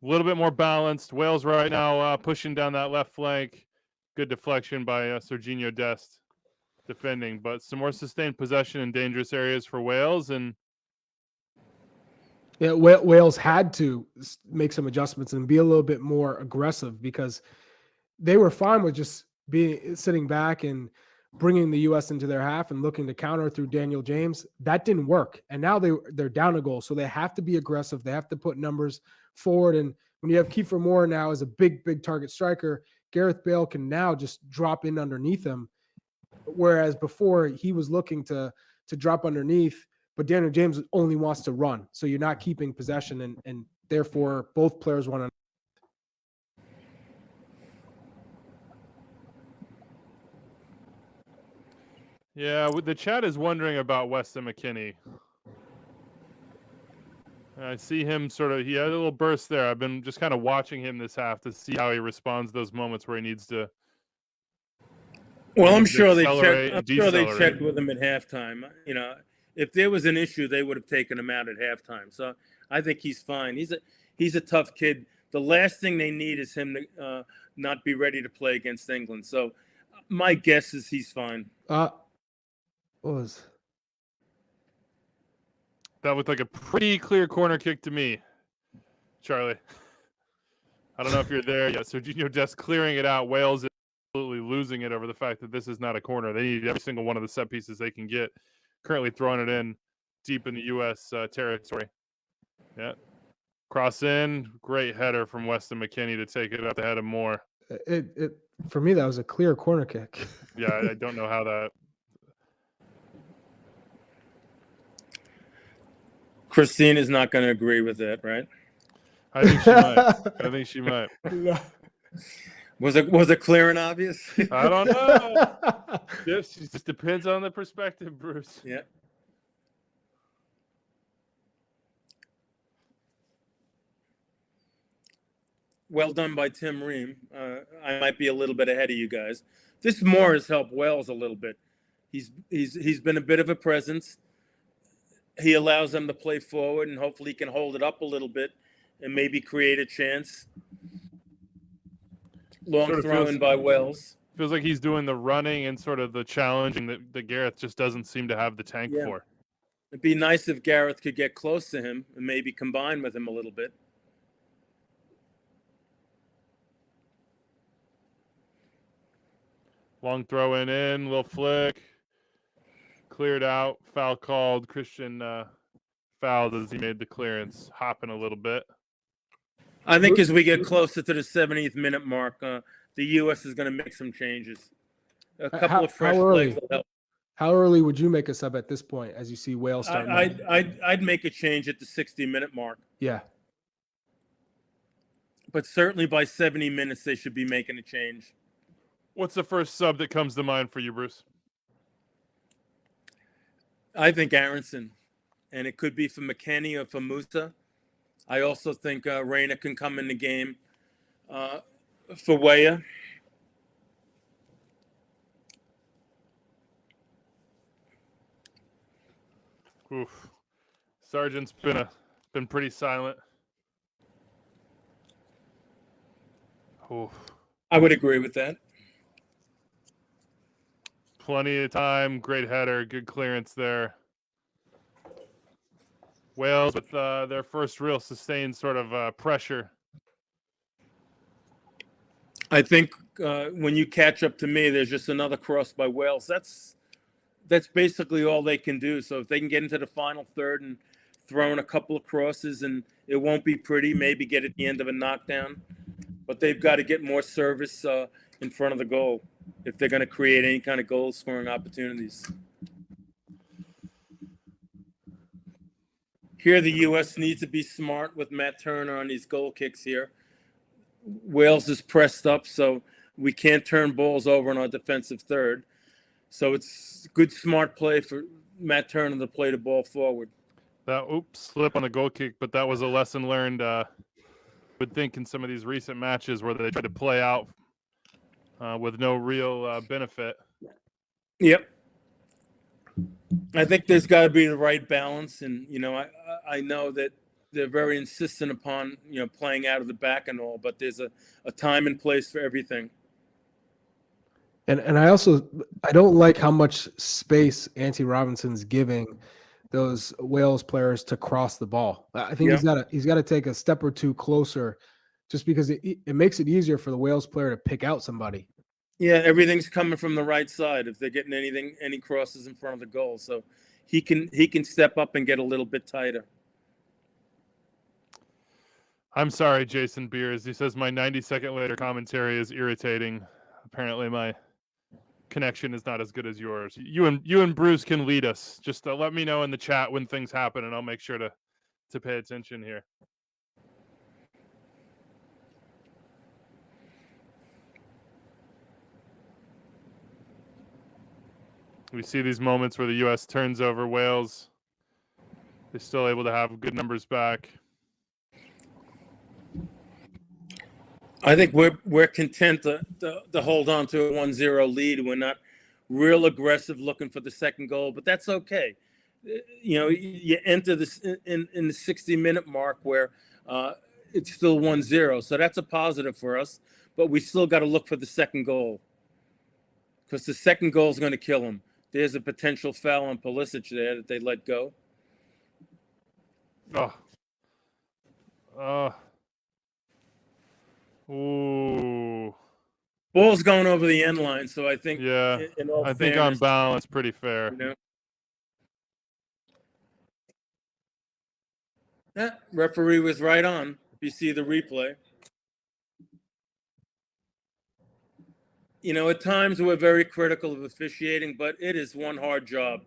A little bit more balanced. Wales right now pushing down that left flank. Good deflection by Serginho Dest defending, but some more sustained possession in dangerous areas for Wales. And yeah, Wales had to make some adjustments and be a little bit more aggressive because they were fine with just sitting back and bringing the U.S. into their half and looking to counter through Daniel James. That didn't work, and now they're down a goal, so they have to be aggressive. They have to put numbers forward, and when you have Kiefer Moore now as a big target striker, Gareth Bale can now just drop in underneath him, whereas before he was looking to drop underneath, but Daniel James only wants to run, so you're not keeping possession, and therefore both players want to. yeah, the chat is wondering about Weston McKennie. I see him he had a little burst there. I've been just kind of watching him this half to see how he responds to those moments where he needs to. Well, I'm sure they decelerate. checked with him at halftime. If there was an issue, they would have taken him out at halftime. So I think he's fine. He's a tough kid. The last thing they need is him to not be ready to play against England. So my guess is he's fine. That looked like a pretty clear corner kick to me, Charlie. I don't know if you're there yet. Serginho Dest clearing it out. Wales is absolutely losing it over the fact that this is not a corner. They need every single one of the set pieces they can get. Currently throwing it in deep in the U.S. Territory. Yeah. Cross in. Great header from Weston McKennie to take it up the head of Moore. For me, that was a clear corner kick. Yeah, I don't know how that. Christine is not going to agree with that, right? I think she might. Was it clear and obvious? I don't know. It just depends on the perspective, Bruce. Yeah. Well done by Tim Ream. I might be a little bit ahead of you guys. This Moore has helped Wales a little bit. He's been a bit of a presence. He allows them to play forward, and hopefully he can hold it up a little bit and maybe create a chance. Long throw in by Wales. Feels like he's doing the running and sort of the challenging that Gareth just doesn't seem to have the tank for. It'd be nice if Gareth could get close to him and maybe combine with him a little bit. Long throw in, little flick. Cleared out. Foul called. Christian fouled as he made the clearance, hopping a little bit. I think as we get closer to the 70th minute mark, the U.S. is going to make some changes. A couple of fresh legs will help. How early would you make a sub at this point as you see Wales starting? I'd make a change at the 60-minute mark. Yeah. But certainly by 70 minutes, they should be making a change. What's the first sub that comes to mind for you, Bruce? I think Aronson, and it could be for McKennie or for Musa. I also think Reyna can come in the game for Weah. Oof. Sargent's been pretty silent. Oof. I would agree with that. Plenty of time. Great header. Good clearance there. Wales with their first real sustained sort of pressure. I think when you catch up to me, there's just another cross by Wales. That's basically all they can do. So if they can get into the final third and throw in a couple of crosses, and it won't be pretty, maybe get at the end of a knockdown, but they've got to get more service in front of the goal if they're going to create any kind of goal scoring opportunities. Here, the U.S. needs to be smart with Matt Turner on these goal kicks here. Wales is pressed up, so we can't turn balls over on our defensive third. So it's good, smart play for Matt Turner to play the ball forward. That slip on the goal kick, but that was a lesson learned. Would think in some of these recent matches where they tried to play out with no real benefit. Yep. I think there's got to be the right balance, and I know that they're very insistent upon playing out of the back and all, but there's a time and place for everything. And I don't like how much space Anthony Robinson's giving those Wales players to cross the ball. I think he's got to take a step or two closer, just because it makes it easier for the Wales player to pick out somebody. Yeah, everything's coming from the right side if they're getting any crosses in front of the goal. So he can step up and get a little bit tighter. I'm sorry, Jason Beers. He says my 90-second later commentary is irritating. Apparently my connection is not as good as yours. You and Bruce can lead us. Just let me know in the chat when things happen, and I'll make sure to pay attention here. We see these moments where the U.S. turns over Wales. They're still able to have good numbers back. I think we're content to hold on to a 1-0 lead. We're not real aggressive looking for the second goal, but that's okay. You enter this in the 60-minute mark where it's still 1-0, so that's a positive for us. But we still got to look for the second goal, because the second goal is going to kill them. There's a potential foul on Pulisic there that they let go. Ooh. Ball's going over the end line, so I think. Yeah, I think on balance, pretty fair. That referee was right on. If you see the replay. At times we're very critical of officiating, but it is one hard job.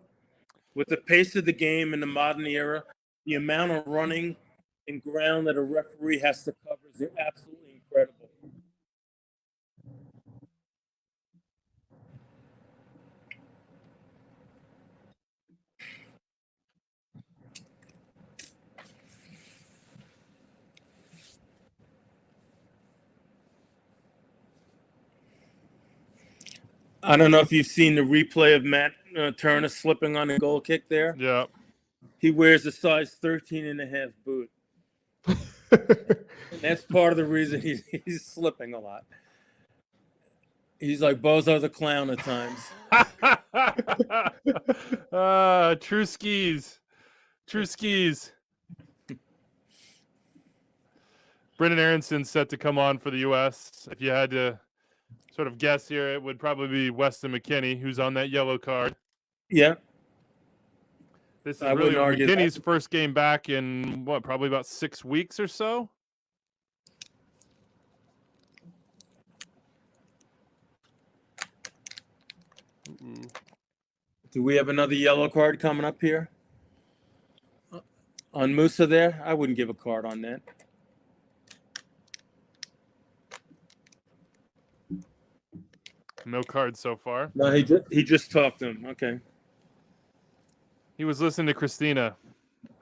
With the pace of the game in the modern era, the amount of running and ground that a referee has to cover is absolutely incredible. I don't know if you've seen the replay of Matt Turner slipping on the goal kick there. Yeah. He wears a size 13.5 boot. And that's part of the reason he's slipping a lot. He's like Bozo the Clown at times. True skis. True skis. Brendan Aronson's set to come on for the U.S. If you had to sort of guess here, it would probably be Weston McKennie, who's on that yellow card. Yeah. This is I really wouldn't argue McKinney's that. first game back in, probably about 6 weeks or so? Do we have another yellow card coming up here? On Musa there? I wouldn't give a card on that. No cards so far. No, he just talked to him. Okay. He was listening to Christina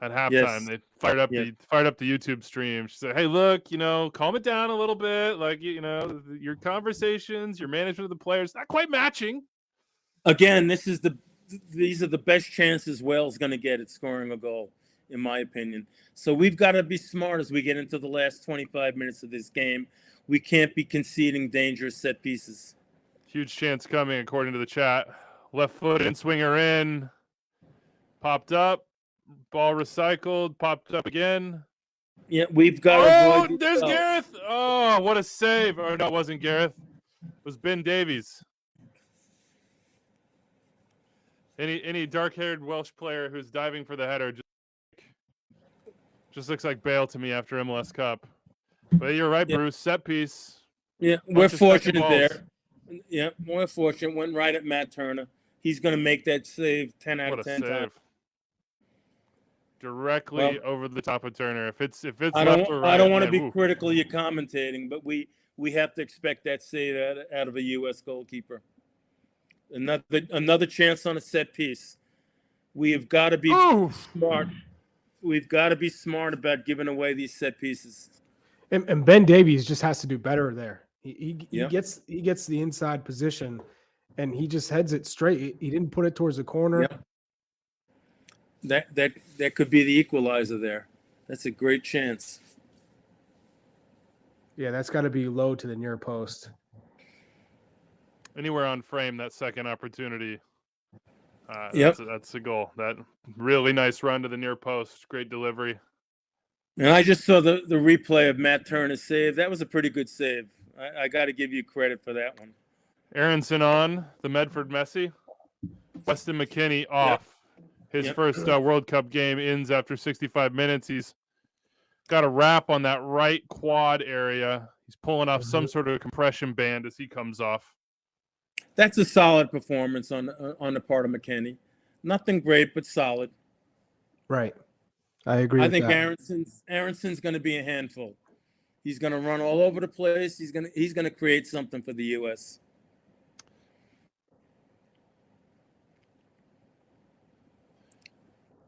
at halftime. Yes. They fired up Yeah. the YouTube stream. She said, "Hey, look, calm it down a little bit. Like, your conversations, your management of the players, not quite matching." Again, these are the best chances Wales going to get at scoring a goal, in my opinion. So we've got to be smart as we get into the last 25 minutes of this game. We can't be conceding dangerous set pieces. Huge chance coming, according to the chat. Left foot in, swinger in. Popped up. Ball recycled. Popped up again. Yeah, we've got to avoid. There's Gareth. Oh, what a save. Oh, no, it wasn't Gareth. It was Ben Davies. Any dark-haired Welsh player who's diving for the header just looks like Bale to me after MLS Cup. But you're right, Yeah. Bruce. Set piece. Yeah, we're fortunate there. Yeah, we're fortunate. Went right at Matt Turner. He's going to make that save 10 out What of a 10 save. times. Directly over the top of Turner. If it's I left don't, or right, I don't want to man, be critical of your commentating, but we have to expect that save out of a U.S. goalkeeper. Another chance on a set piece. We have got to be smart. We've got to be smart about giving away these set pieces. And Ben Davies just has to do better there. He Yep. gets the inside position, and he just heads it straight. He didn't put it towards the corner. Yep. That could be the equalizer there. That's a great chance. Yeah, that's got to be low to the near post. Anywhere on frame, that second opportunity. Yep. That's a goal. That really nice run to the near post. Great delivery. And I just saw the replay of Matt Turner's save. That was a pretty good save. I got to give you credit for that one. Aronson on the Medford Messi. Weston McKennie off. His first World Cup game ends after 65 minutes. He's got a wrap on that right quad area. He's pulling off some sort of compression band as he comes off. That's a solid performance on the part of McKennie. Nothing great, but solid. Right. I agree. I with think that. Aronson's going to be a handful. He's going to run all over the place. He's going to create something for the U.S.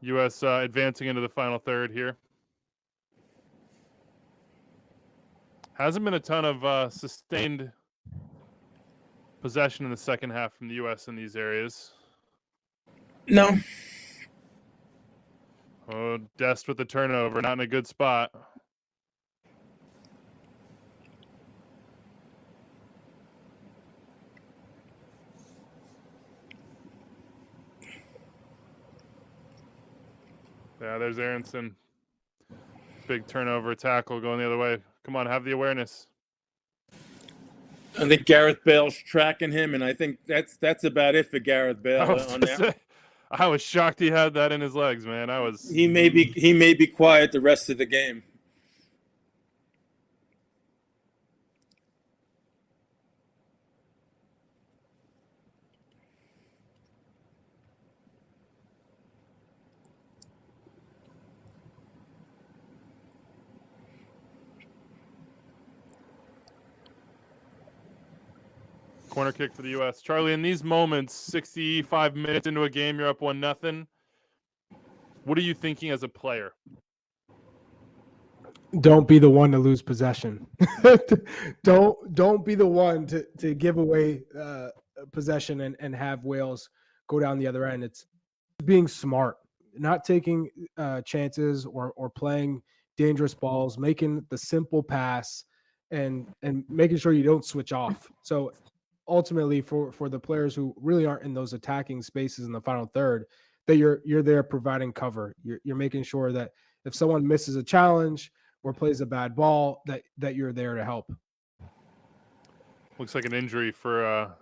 U.S. Advancing into the final third here. Hasn't been a ton of sustained possession in the second half from the U.S. in these areas. No. Oh, Dest with the turnover, not in a good spot. Yeah, there's Aronson. Big turnover, tackle going the other way. Come on, have the awareness. I think Gareth Bale's tracking him, and I think that's about it for Gareth Bale on that. I was shocked he had that in his legs, man. He may be quiet the rest of the game. Corner kick for the U.S. Charlie, in these moments, 65 minutes into a game, you're up 1-0. What are you thinking as a player? Don't be the one to lose possession. Don't be the one to give away possession and have Wales go down the other end. It's being smart, not taking chances or playing dangerous balls, making the simple pass and making sure you don't switch off. So ultimately for the players who really aren't in those attacking spaces in the final third, that you're there providing cover. You're making sure that if someone misses a challenge or plays a bad ball, that you're there to help. Looks like an injury for.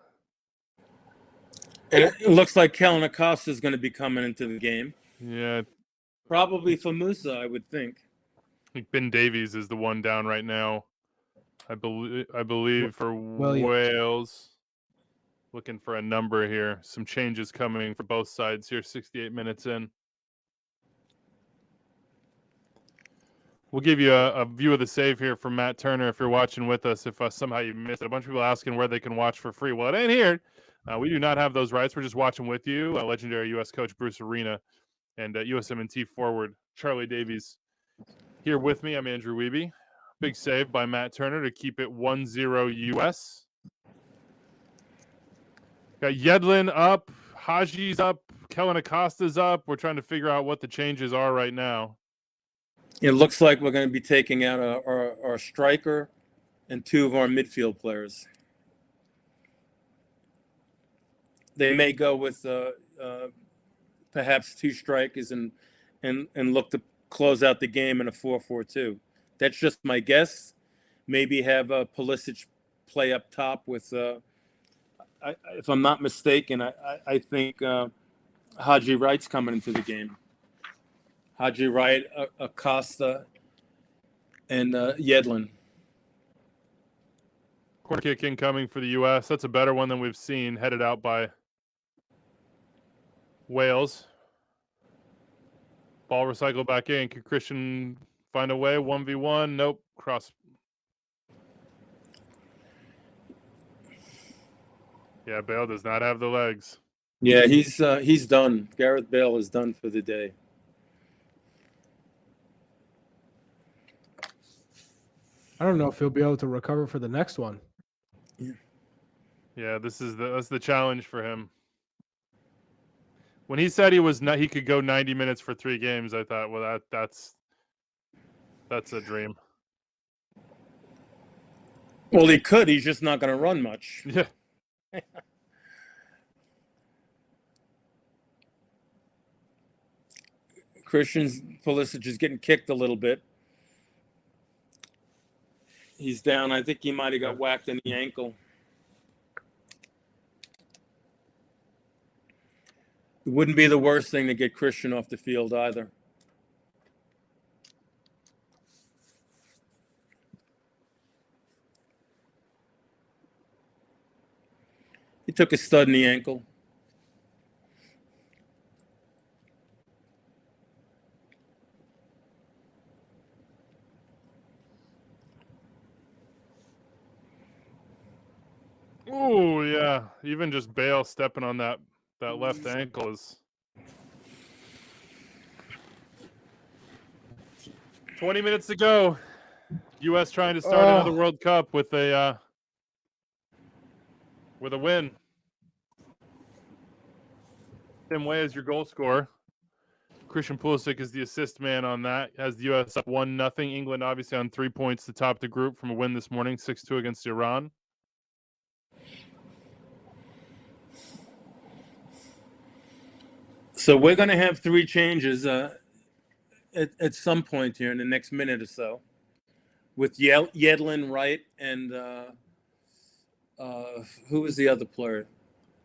And it looks like Kellen Acosta is going to be coming into the game. Yeah, Probably for Musa, I would think. I think Ben Davies is the one down right now. I believe for Williams. Wales. Looking for a number here. Some changes coming for both sides here. 68 minutes in. We'll give you a view of the save here from Matt Turner if you're watching with us. If somehow you missed it, a bunch of people asking where they can watch for free. Well, it ain't here. We do not have those rights. We're just watching with you. Legendary U.S. coach Bruce Arena and USMNT forward Charlie Davies here with me. I'm Andrew Wiebe. Big save by Matt Turner to keep it 1-0 U.S. Got Yedlin up, Haji's up, Kellen Acosta's up. We're trying to figure out what the changes are right now. It looks like we're going to be taking out our striker and two of our midfield players. They may go with perhaps two strikers and look to close out the game in a 4-4-2. That's just my guess. Maybe have Pulisic play up top with, if I'm not mistaken, I think Haji Wright's coming into the game. Haji Wright, Acosta, and Yedlin. Corner kick incoming for the U.S. That's a better one than we've seen, headed out by Wales. Ball recycled back in. Could Christian find a way? 1v1. Nope. Cross. Yeah, Bale does not have the legs. Yeah, he's done. Gareth Bale is done for the day. I don't know if he'll be able to recover for the next one. Yeah, that's the challenge for him. When he said he could go 90 minutes for 3 games, I thought, well, that's a dream. Well, he could. He's just not going to run much. Yeah. Christian Pulisic is getting kicked a little bit. He's down. I think he might have got whacked in the ankle. It wouldn't be the worst thing to get Christian off the field either. He took a stud in the ankle. Ooh, yeah. Even just Bale stepping on that left ankle is 20 minutes to go. U.S. trying to start another World Cup with a win. Same way as your goal scorer. Christian Pulisic is the assist man on that. Has the U.S. up 1-0. England obviously on 3 points to top the group from a win this morning, 6-2 against Iran. So we're going to have 3 changes at some point here in the next minute or so, with Yedlin, Wright, and who was the other player?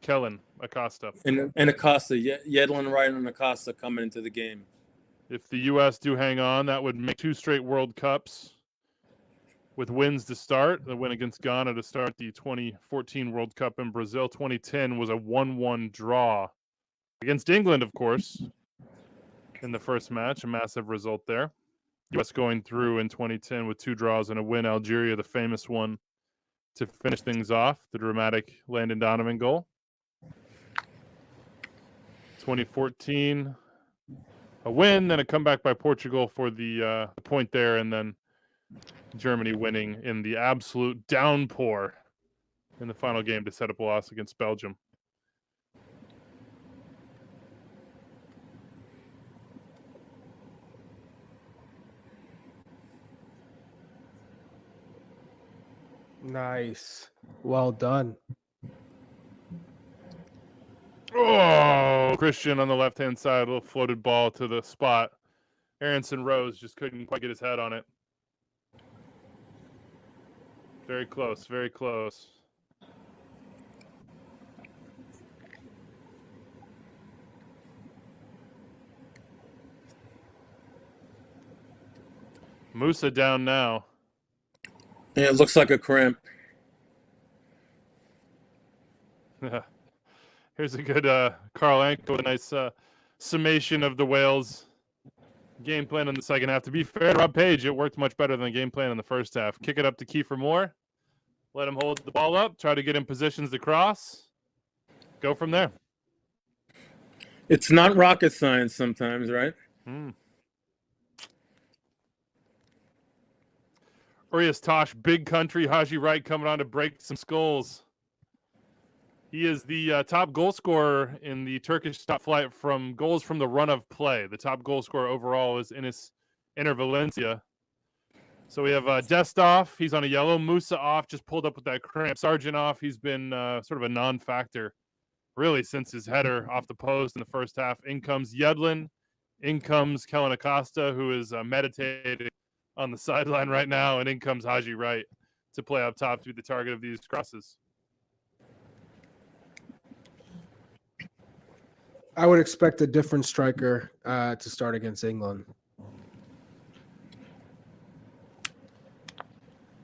Kellen Acosta. And Acosta. Yedlin, Wright, and Acosta coming into the game. If the U.S. do hang on, that would make 2 straight World Cups with wins to start. The win against Ghana to start the 2014 World Cup in Brazil. 2010 was a 1-1 draw against England, of course, in the first match. A massive result there. U.S. going through in 2010 with 2 draws and a win. Algeria, the famous one, to finish things off. The dramatic Landon Donovan goal. 2014, a win, then a comeback by Portugal for the point there, and then Germany winning in the absolute downpour in the final game to set up a loss against Belgium. Nice. Well done. Oh, Christian on the left-hand side, a little floated ball to the spot. Aronson Rose just couldn't quite get his head on it. Very close, very close. Musa down now. Yeah, it looks like a cramp. Here's a good Carl Anko, a nice summation of the Wales game plan in the second half. To be fair to Rob Page, it worked much better than the game plan in the first half. Kick it up to Kiefer Moore. Let him hold the ball up. Try to get in positions to cross. Go from there. It's not rocket science sometimes, right? Urias Tosh, big country. Haji Wright coming on to break some skulls. He is the top goal scorer in the Turkish top flight from goals from the run of play. The top goal scorer overall is Inter Valencia. So we have Dest off. He's on a yellow. Musa off, just pulled up with that cramp. Sargent off. He's been sort of a non-factor really since his header off the post in the first half. In comes Yedlin. In comes Kellen Acosta, who is meditating on the sideline right now. And in comes Haji Wright to play up top to be the target of these crosses. I would expect a different striker to start against England.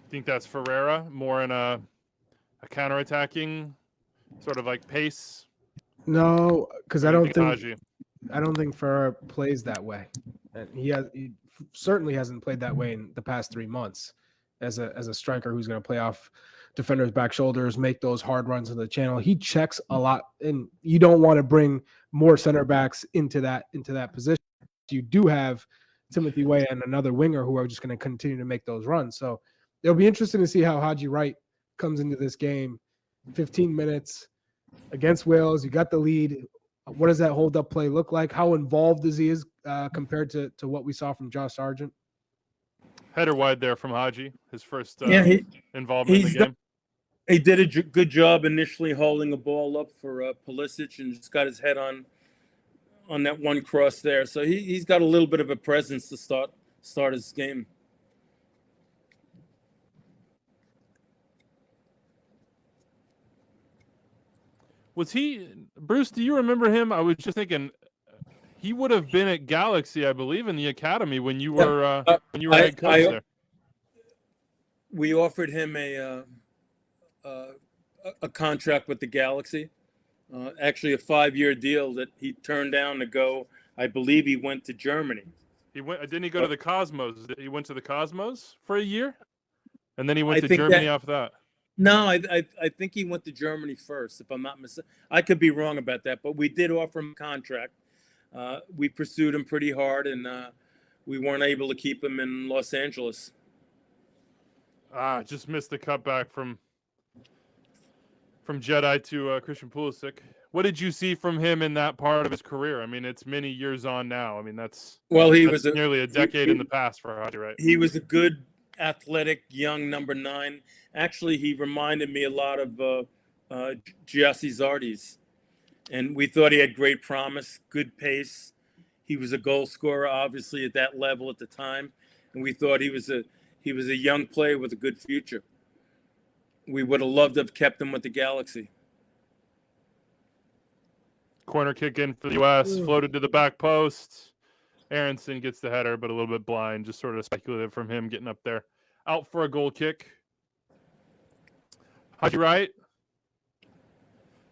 Think that's Ferreira, more in a counterattacking sort of like pace? No, because I don't think Haji? Ferreira plays that way. And he certainly hasn't played that way in the past 3 months as a striker who's going to play off defenders' back shoulders, make those hard runs in the channel. He checks a lot, and you don't want to bring more center backs into that position. You do have Timothy Weah and another winger who are just going to continue to make those runs. So it'll be interesting to see how Haji Wright comes into this game. 15 minutes against Wales. You got the lead. What does that hold-up play look like? How involved is he compared to what we saw from Josh Sargent? Header wide there from Haji, his first involvement in the game. He did a good job initially holding the ball up for Pulisic and just got his head on that one cross there. So he's got a little bit of a presence to start his game. Was he, Bruce, do you remember him? I was just thinking he would have been at Galaxy, I believe, in the academy when you were head coach there. We offered him a contract with the Galaxy, actually a 5-year deal that he turned down to go. I believe he went to Germany. Didn't he go to the Cosmos? He went to the Cosmos for a year, and then he went to Germany off that. No, I think he went to Germany first, if I'm not mistaken. I could be wrong about that, but we did offer him a contract. We pursued him pretty hard, and we weren't able to keep him in Los Angeles. Just missed the cutback from Jedi to Christian Pulisic. What did you see from him in that part of his career? I mean, it's many years on now. I mean, that's nearly a decade in the past for Haji, right? He was a good, athletic, young number 9. Actually, he reminded me a lot of Giassi Zardes. And we thought he had great promise, good pace. He was a goal scorer, obviously, at that level at the time. And we thought he was a young player with a good future. We would have loved to have kept him with the Galaxy. Corner kick in for the U.S., floated to the back post. Aronson gets the header, but a little bit blind, just sort of speculative from him getting up there. Out for a goal kick. Haji Wright.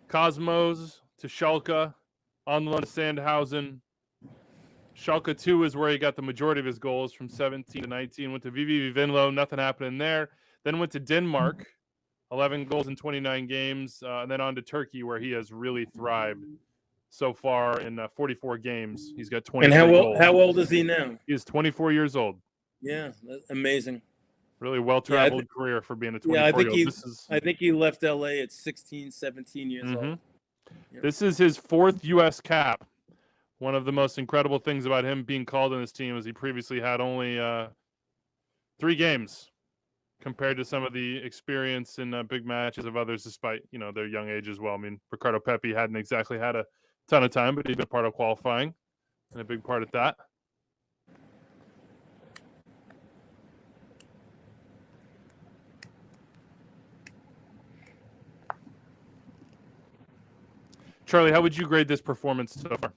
Cosmos to Schalke. On loan to Sandhausen. Schalke 2 is where he got the majority of his goals from 17 to 19. Went to VV Venlo, nothing happening there. Then went to Denmark, 11 goals in 29 games. And then on to Turkey, where he has really thrived so far in 44 games. He's got 20 goals. And how old is he now? He is 24 years old. Yeah, that's amazing. Really well-traveled career for being a 24-year-old. I think he left LA at 16, 17 years old. Yeah. This is his 4th U.S. cap. One of the most incredible things about him being called in this team is he previously had only 3 games compared to some of the experience in big matches of others, despite their young age as well. I mean, Ricardo Pepi hadn't exactly had a ton of time, but he's been part of qualifying and a big part of that. Charlie, how would you grade this performance so far?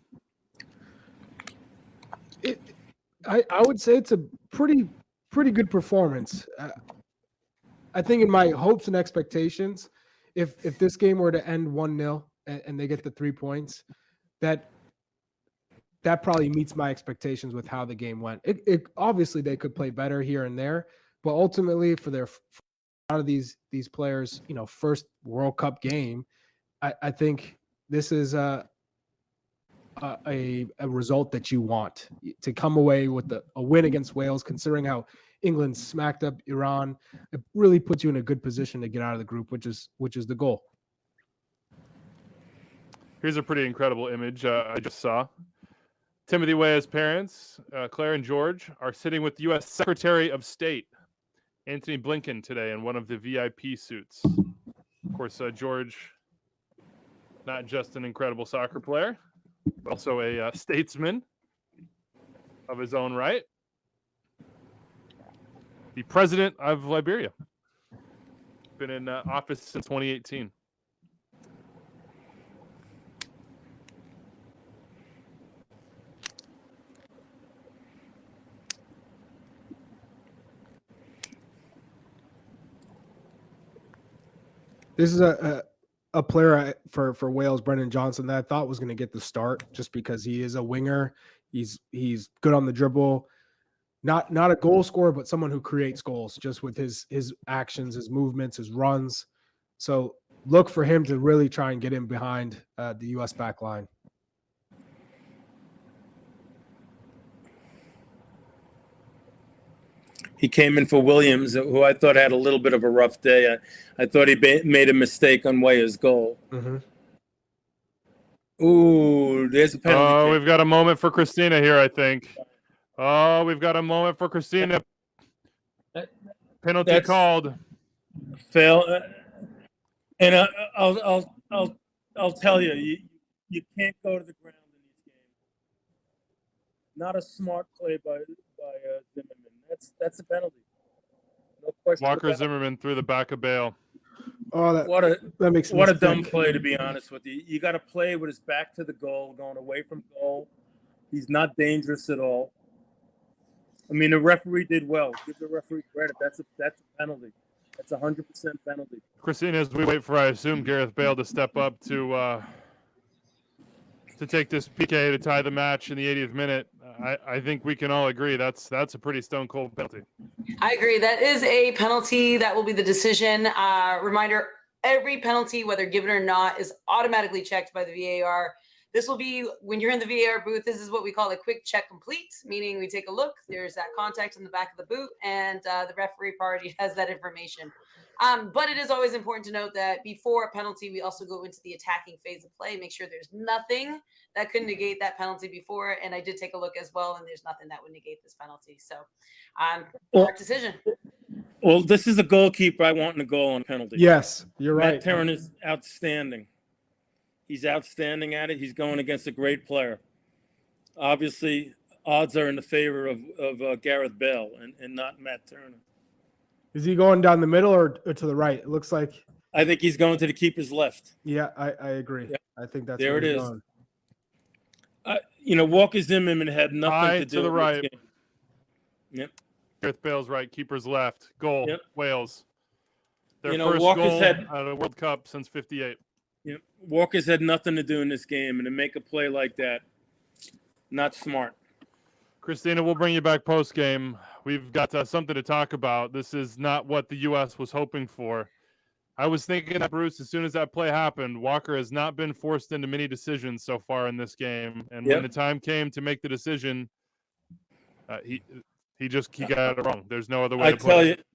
I would say it's a pretty good performance. I think in my hopes and expectations, if this game were to end 1-0 and they get the 3 points, that probably meets my expectations with how the game went. It obviously they could play better here and there, but ultimately for a lot of these players, first World Cup game, I think this is a result that you want to come away with a win against Wales, considering how England smacked up Iran. It really puts you in a good position to get out of the group, which is the goal. Here's a pretty incredible image I just saw. Timothy Weah's parents, Claire and George, are sitting with the U.S. Secretary of State, Antony Blinken, today in one of the VIP suits. Of course, George, not just an incredible soccer player, but also a statesman of his own right. The president of Liberia. Been in office since 2018. This is a player for Wales, Brendan Johnson, that I thought was going to get the start just because he is a winger. He's good on the dribble. Not a goal scorer, but someone who creates goals just with his actions, his movements, his runs. So look for him to really try and get in behind the U.S. back line. He came in for Williams, who I thought had a little bit of a rough day. I thought he made a mistake on Weah's goal. Mm-hmm. Ooh, there's a penalty. Oh, we've got a moment for Christina here, I think. Oh, we've got a moment for Christina. Penalty called. Phil, and I'll tell you, you can't go to the ground in these games. Not a smart play by Zimmerman. That's a penalty. No question. Walker Zimmerman through the back of Bale. Oh, that makes what a dumb play, to be honest with you. You got to play with his back to the goal, going away from goal. He's not dangerous at all. I mean, the referee did well. Give the referee credit. That's a penalty. That's 100% penalty. Christina, as we wait for, I assume, Gareth Bale to step up to take this PK to tie the match in the 80th minute, I think we can all agree that's a pretty stone cold penalty. I agree. That is a penalty. That will be the decision. Reminder, every penalty, whether given or not, is automatically checked by the VAR. This will be, when you're in the VAR booth, this is what we call a quick check complete, meaning we take a look, there's that contact in the back of the boot, and the referee party has that information. But it is always important to note that before a penalty, we also go into the attacking phase of play, make sure there's nothing that could negate that penalty before. And I did take a look as well, and there's nothing that would negate this penalty. So, correct decision. Well, this is a goalkeeper I want in a goal on a penalty. Yes, you're right. Matt Turner is outstanding. He's outstanding at it. He's going against a great player. Obviously, odds are in the favor of Gareth Bale and not Matt Turner. Is he going down the middle or to the right? It looks like. I think he's going to the keeper's left. Yeah, I agree. Yeah. I think that's there. It is. Walker Zimmerman had nothing to do to the with right. this game. Yep. Gareth Bale's right. Keeper's left. Goal. Yep. Wales. Their first Walker's goal had out of the World Cup since '58. Yep. Walker's had nothing to do in this game, and to make a play like that, not smart. Christina, we'll bring you back post game. We've got something to talk about. This is not what the U.S. was hoping for. I was thinking that, Bruce, as soon as that play happened, Walker has not been forced into many decisions so far in this game. And when the time came to make the decision, he got it wrong. There's no other way to put it.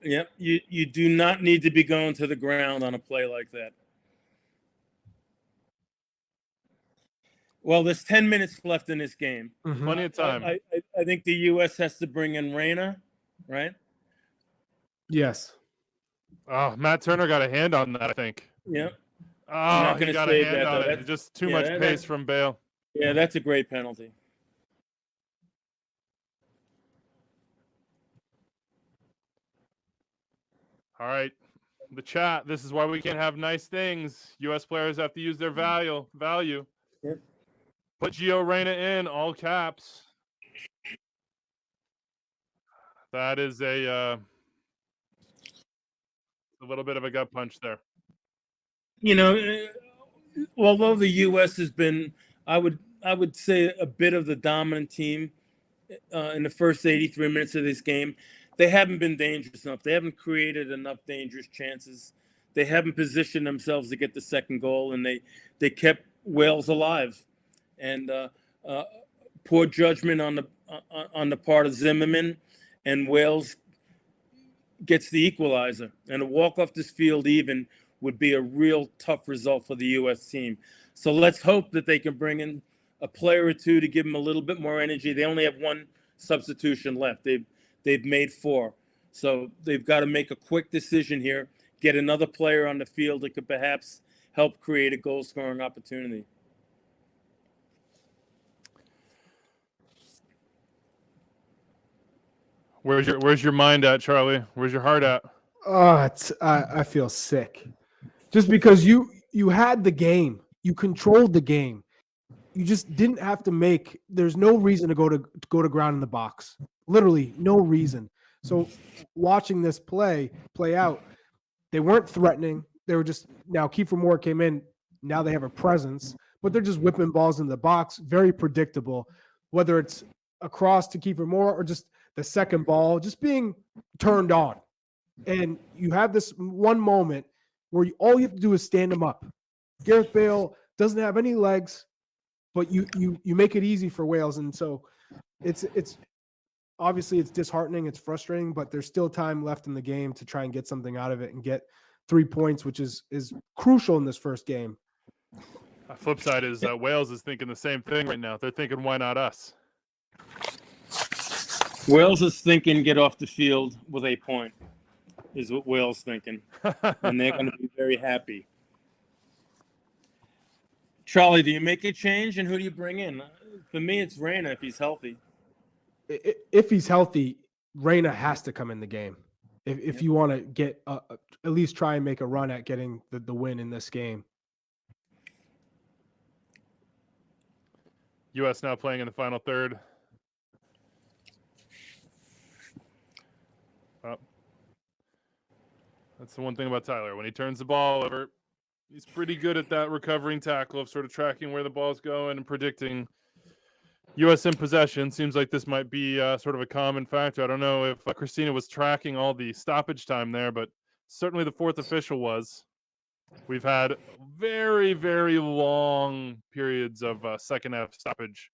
I tell you, you do not need to be going to the ground on a play like that. Well, there's 10 minutes left in this game. Mm-hmm. Plenty of time. I think the U.S. has to bring in Reina, right? Yes. Oh, Matt Turner got a hand on that, I think. Yeah. Oh, not he gonna got a save hand that, on though. it. Just too Yeah, much that- pace from Bale. Yeah, that's a great penalty. All right. The chat. This is why we can't have nice things. U.S. players have to use their value. Yep. Put Gio Reyna in all caps. That is a little bit of a gut punch there. You know, although the U.S. has been, I would say, a bit of the dominant team in the first 83 minutes of this game, they haven't been dangerous enough. They haven't created enough dangerous chances. They haven't positioned themselves to get the second goal, and they kept Wales alive. And poor judgment on the part of Zimmerman, and Wales gets the equalizer. And a walk off this field even would be a real tough result for the U.S. team. So let's hope that they can bring in a player or two to give them a little bit more energy. They only have one substitution left. They've made 4. So they've got to make a quick decision here, get another player on the field that could perhaps help create a goal-scoring opportunity. Where's your mind at, Charlie? Where's your heart at? Oh, I feel sick. Just because you had the game, you controlled the game. You just didn't have to make. There's no reason to go to ground in the box. Literally no reason. So watching this play out, they weren't threatening. They were just, now Kiefer Moore came in. Now they have a presence, but they're just whipping balls in the box. Very predictable, whether it's across to Kiefer Moore or just the second ball, just being turned on. And you have this one moment where all you have to do is stand him up. Gareth Bale doesn't have any legs, but you make it easy for Wales. And so it's obviously it's disheartening, it's frustrating, but there's still time left in the game to try and get something out of it and get 3 points, which is crucial in this first game. Flip side is Wales is thinking the same thing right now. They're thinking, why not us? Wales is thinking get off the field with a point, is what Wales thinking. And they're going to be very happy. Charlie, do you make a change, and who do you bring in? For me, it's Reyna if he's healthy. If he's healthy, Reyna has to come in the game. If you want to get at least try and make a run at getting the win in this game. U.S. now playing in the final third. That's the one thing about Tyler. When he turns the ball over, he's pretty good at that recovering tackle of sort of tracking where the ball's going and predicting U.S. in possession. Seems like this might be sort of a common factor. I don't know if Christina was tracking all the stoppage time there, but certainly the fourth official was. We've had very, very long periods of second half stoppage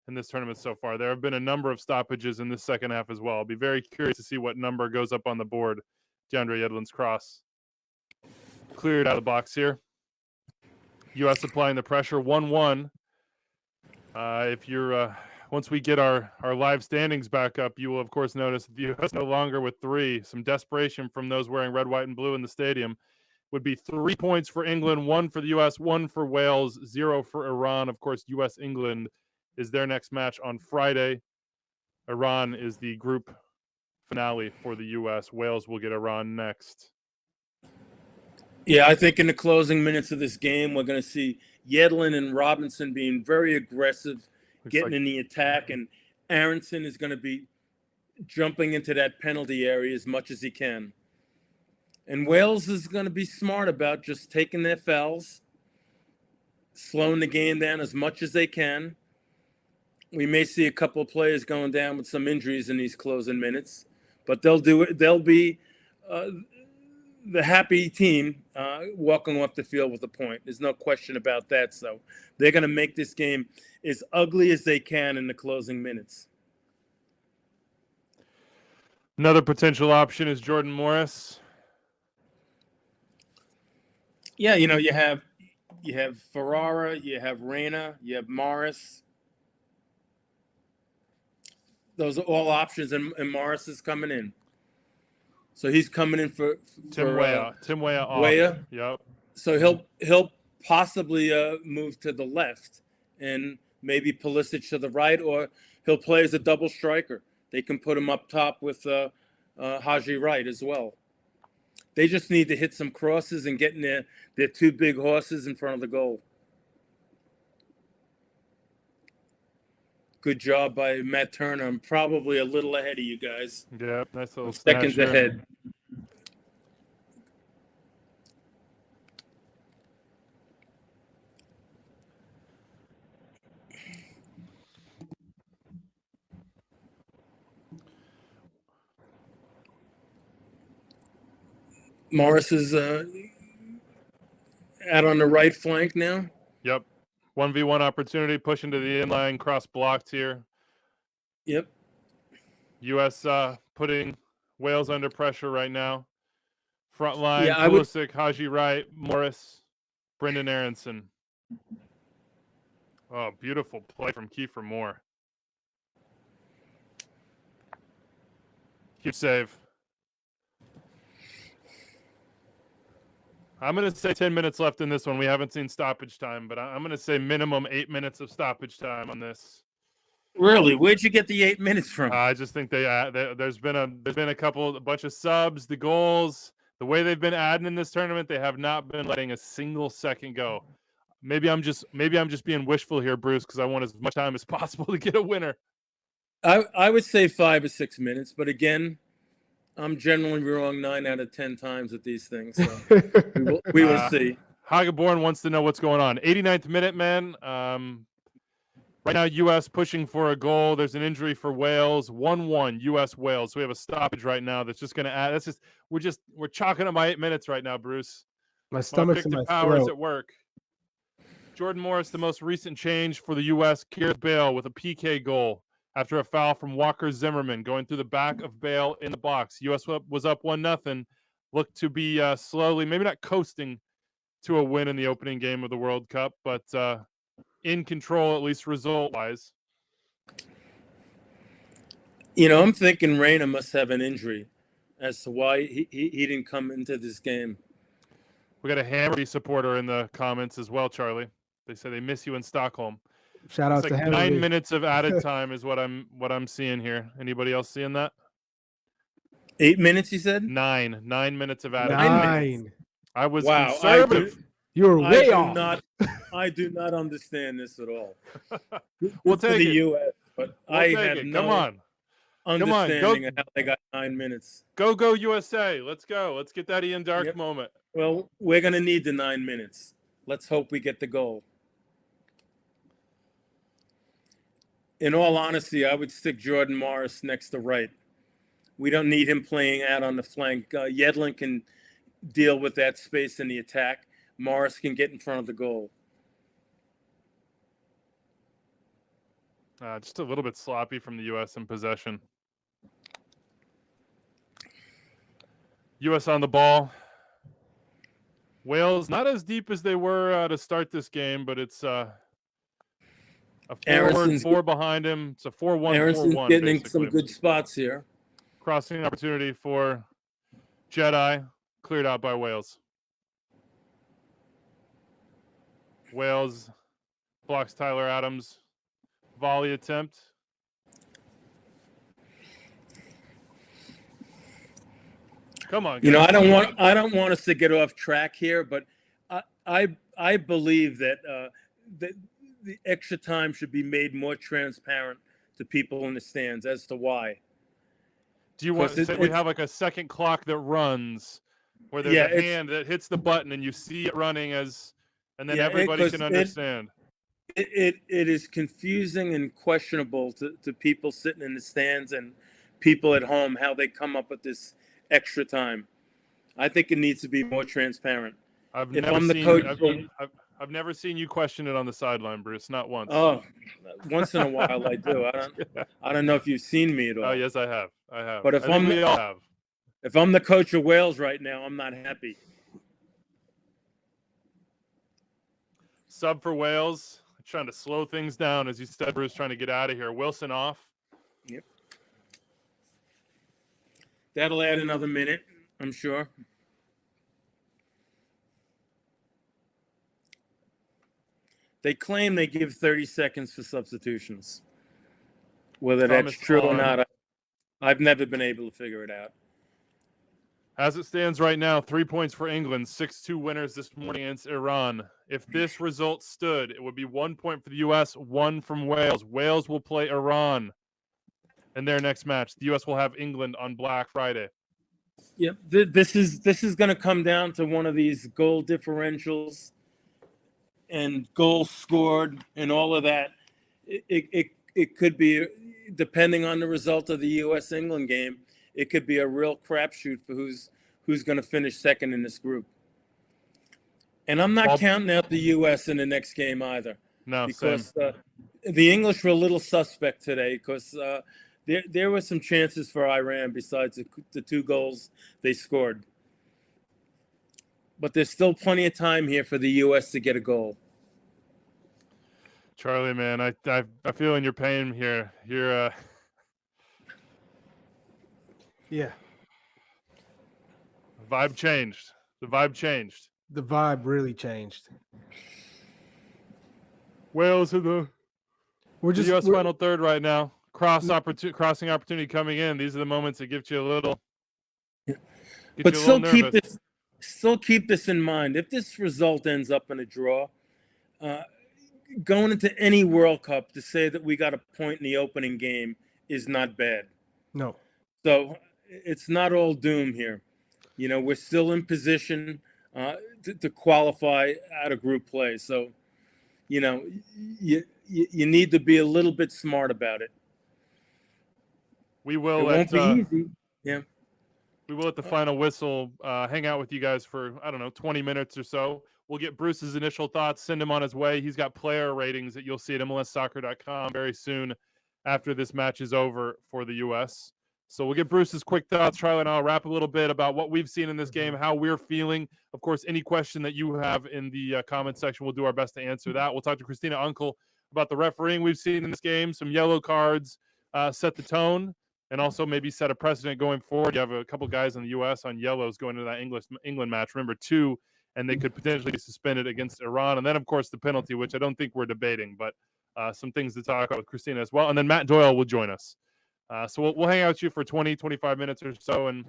in this tournament so far. There have been a number of stoppages in this second half as well. I'll be very curious to see what number goes up on the board. DeAndre Yedlin's cross cleared out of the box here. U.S. applying the pressure, 1-1. If you're once we get our live standings back up, you will of course notice the U.S. no longer with 3. Some desperation from those wearing red, white, and blue in the stadium. Would be 3 points for England, 1 for the U.S., 1 for Wales, 0 for Iran. Of course, U.S.-England is their next match on Friday. Iran is the group finale for the U.S. Wales will get Iran next. Yeah, I think in the closing minutes of this game, we're going to see Yedlin and Robinson being very aggressive, getting in the attack, and Aronson is going to be jumping into that penalty area as much as he can. And Wales is going to be smart about just taking their fouls, slowing the game down as much as they can. We may see a couple of players going down with some injuries in these closing minutes, but they'll do it. They'll be the happy team walking off the field with a point. There's no question about that. So they're going to make this game as ugly as they can in the closing minutes. Another potential option is Jordan Morris. Yeah, you know, you have Ferrara, you have Reyna, you have Morris. Those are all options, and Morris is coming in. So he's coming in for Tim Weah. Tim Weah off. Weah. Yep. So he'll possibly move to the left and maybe Pulisic to the right, or he'll play as a double striker. They can put him up top with Haji Wright as well. They just need to hit some crosses and get in their two big horses in front of the goal. Good job by Matt Turner. I'm probably a little ahead of you guys. Yeah, nice little Seconds snatch ahead. Morris is out on the right flank now. Yep. 1v1 opportunity, pushing to the inline, cross blocked here. Yep. U.S. Putting Wales under pressure right now. Front line, Yeah, I would- Pulisic, Haji Wright, Morris, Brendan Aronson. Oh, beautiful play from Kiefer Moore. Huge save. I'm going to say 10 minutes left in this one. We haven't seen stoppage time, but I'm going to say minimum 8 minutes of stoppage time on this. Really? Where'd you get the 8 minutes from? I just think there's been a bunch of subs, the goals, the way they've been adding in this tournament. They have not been letting a single second go. Maybe I'm just being wishful here, Bruce, because I want as much time as possible to get a winner. I would say 5 or 6 minutes, but again, I'm generally wrong 9 out of 10 times with these things. So we will see. Hagaborn wants to know what's going on. 89th minute, man. Right now, U.S. pushing for a goal. There's an injury for Wales. 1-1 U.S. Wales. So we have a stoppage right now that's just going to add. That's just we're chalking up my 8 minutes right now, Bruce. My stomach's in my powers throat. at work. Jordan Morris, the most recent change for the U.S. Gareth Bale with a PK goal after a foul from Walker Zimmerman going through the back of Bale in the box. U.S. was up 1-0. Looked to be slowly, maybe not coasting to a win in the opening game of the World Cup, but in control, at least result-wise. You know, I'm thinking Reyna must have an injury as to why he didn't come into this game. We got a Hammerby supporter in the comments as well, Charlie. They say they miss you in Stockholm. Shout out It's to like Henry. 9 minutes of added time is what I'm seeing here. Anybody else seeing that? 8 minutes, you said? 9 minutes of added 9 time. minutes. I was Wow, conservative. You were way off. I do not understand this at all. We'll Good for take the it. U.S., but We'll I take have it. no Come on. understanding of how they got 9 minutes. Go USA. Let's go. Let's get that Ian Dark moment. Well, we're going to need the 9 minutes. Let's hope we get the goal. In all honesty, I would stick Jordan Morris next to Wright. We don't need him playing out on the flank. Yedlin can deal with that space in the attack. Morris can get in front of the goal. Just a little bit sloppy from the U.S. in possession. U.S. on the ball. Wales not as deep as they were to start this game, but it's a forward, 4 behind him. It's a 4-1-4-1. Aaronson's getting in basically. some good spots here. Crossing opportunity for Jedi, cleared out by Wales. Wales blocks Tyler Adams' volley attempt. Come on, guys. You know, I don't want us to get off track here, but I believe that the extra time should be made more transparent to people in the stands as to why. Do you want to say we have like a second clock that runs where there's a hand that hits the button and you see it running and then everybody can understand? It is confusing and questionable to people sitting in the stands and people at home how they come up with this extra time. I think it needs to be more transparent. I've never seen you question it on the sideline, Bruce. Not once. Oh, once in a while I do. I don't know if you've seen me at all. Oh yes, I have. But if I'm the coach of Wales right now, I'm not happy. Sub for Wales, trying to slow things down as you said, Bruce, trying to get out of here. Wilson off. Yep. That'll add another minute, I'm sure. They claim they give 30 seconds for substitutions. Whether that's true or not, I've never been able to figure it out. As it stands right now, 3 points for England, 6-2 winners this morning against Iran. If this result stood, it would be 1 point for the U.S., 1 from Wales. Wales will play Iran in their next match. The U.S. will have England on Black Friday. Yep, this is going to come down to one of these goal differentials and goals scored and all of that. It could be, depending on the result of the U.S.-England game, it could be a real crapshoot for who's going to finish second in this group. And I'm not counting out the U.S. in the next game either. No, because the English were a little suspect today because there were some chances for Iran besides the 2 goals they scored. But there's still plenty of time here for the U.S. to get a goal. Charlie, man, I feel in your pain here. You're Yeah. The vibe changed. The vibe really changed. Wales in the U.S. final third right now. Crossing opportunity coming in. These are the moments that give you a little. But still keep this in mind. If this result ends up in a draw, going into any World Cup to say that we got a point in the opening game is not bad. No. So it's not all doom here. You know, we're still in position to qualify out of group play. So, you know, you need to be a little bit smart about it. We will. It won't be easy. Yeah. We will at the final whistle hang out with you guys for, 20 minutes or so. We'll get Bruce's initial thoughts, send him on his way. He's got player ratings that you'll see at MLSsoccer.com very soon after this match is over for the U.S. So we'll get Bruce's quick thoughts. Charlie and I'll wrap a little bit about what we've seen in this game, how we're feeling. Of course, any question that you have in the comment section, we'll do our best to answer that. We'll talk to Christina Uncle about the refereeing we've seen in this game, some yellow cards, set the tone, and also maybe set a precedent going forward. You have a couple guys in the U.S. on yellows going into that England match. Remember, 2, and they could potentially be suspended against Iran. And then, of course, the penalty, which I don't think we're debating, but some things to talk about with Christina as well. And then Matt Doyle will join us. So we'll hang out with you for 20, 25 minutes or so and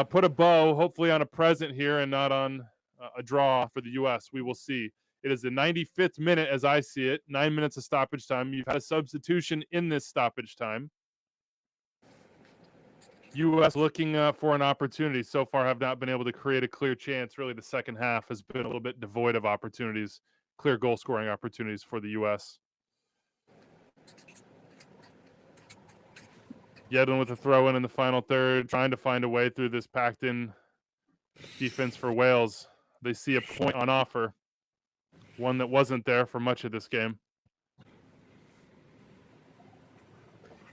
put a bow, hopefully, on a present here and not on a draw for the U.S. We will see. It is the 95th minute as I see it, 9 minutes of stoppage time. You've had a substitution in this stoppage time. U.S. looking for an opportunity. So far have not been able to create a clear chance. Really, the second half has been a little bit devoid of opportunities, clear goal-scoring opportunities for the U.S. Yedlin with a throw-in in the final third, trying to find a way through this packed-in defense for Wales. They see a point on offer, one that wasn't there for much of this game.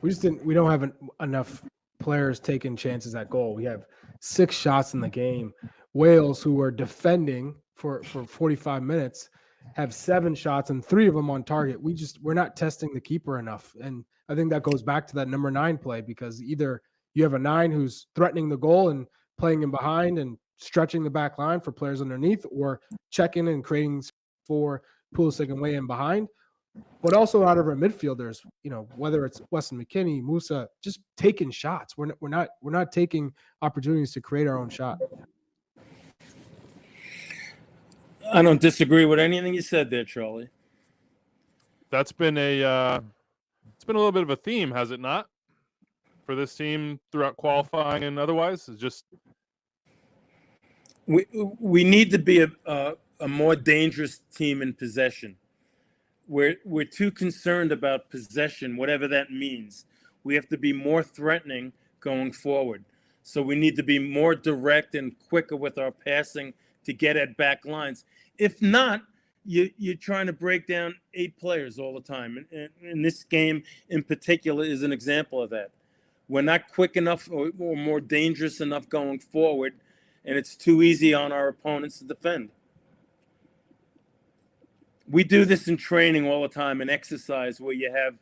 We don't have enough players taking chances at goal. We have 6 shots in the game. Wales, who are defending for 45 minutes, have 7 shots and 3 of them on target. We're not testing the keeper enough. And I think that goes back to that number 9 play, because either you have a 9 who's threatening the goal and playing in behind and stretching the back line for players underneath, or checking and creating for Pulisic and way in behind. But also out of our midfielders, whether it's Weston McKennie, Musa, just taking shots. We're not taking opportunities to create our own shot. I don't disagree with anything you said there, Charlie. That's been it's been a little bit of a theme, has it not, for this team throughout qualifying and otherwise? It's just we need to be a more dangerous team in possession. We're too concerned about possession, whatever that means. We have to be more threatening going forward. So we need to be more direct and quicker with our passing to get at back lines. If not, you're trying to break down 8 players all the time. And this game in particular is an example of that. We're not quick enough or more dangerous enough going forward, and it's too easy on our opponents to defend. We do this in training all the time, in exercise, where you have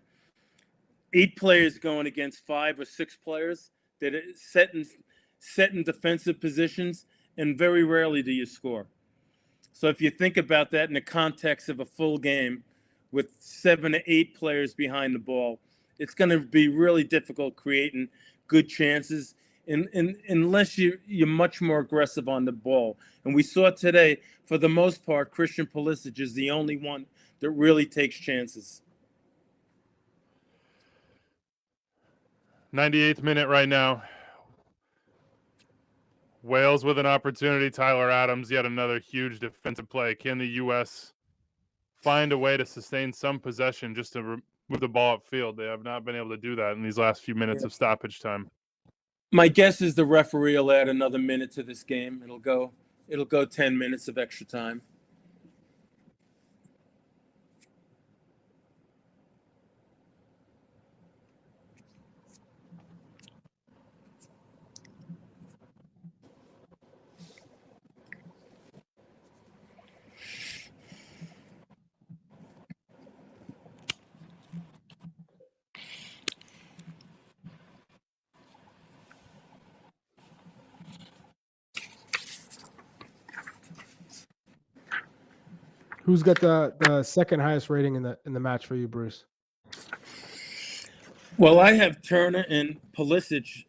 8 players going against 5 or 6 players. that is set in defensive positions, and very rarely do you score. So if you think about that in the context of a full game with 7 to 8 players behind the ball, it's going to be really difficult creating good chances unless you're much more aggressive on the ball. And we saw today, for the most part, Christian Pulisic is the only one that really takes chances. 98th minute right now. Wales with an opportunity. Tyler Adams, yet another huge defensive play. Can the U.S. find a way to sustain some possession just to move the ball upfield? They have not been able to do that in these last few minutes of stoppage time. My guess is the referee will add another minute to this game. It'll go 10 minutes of extra time. Who's got the second highest rating in the match for you, Bruce? Well, I have Turner and Pulisic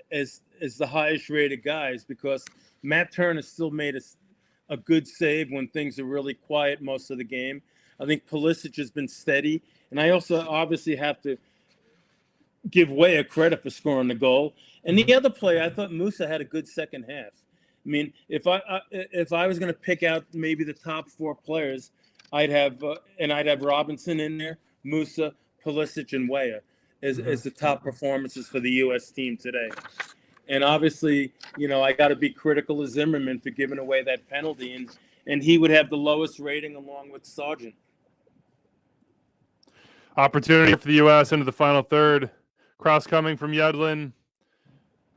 as the highest rated guys because Matt Turner still made a good save when things are really quiet most of the game. I think Pulisic has been steady, and I also obviously have to give Weah credit for scoring the goal. And the other player, I thought Musa had a good second half. I mean, if I was going to pick out maybe the top 4 players, I'd have Robinson in there, Musa, Pulisic, and Weah as the top performances for the U.S. team today. And obviously, I got to be critical of Zimmerman for giving away that penalty, and he would have the lowest rating along with Sargent. Opportunity for the U.S. into the final third. Cross coming from Yedlin.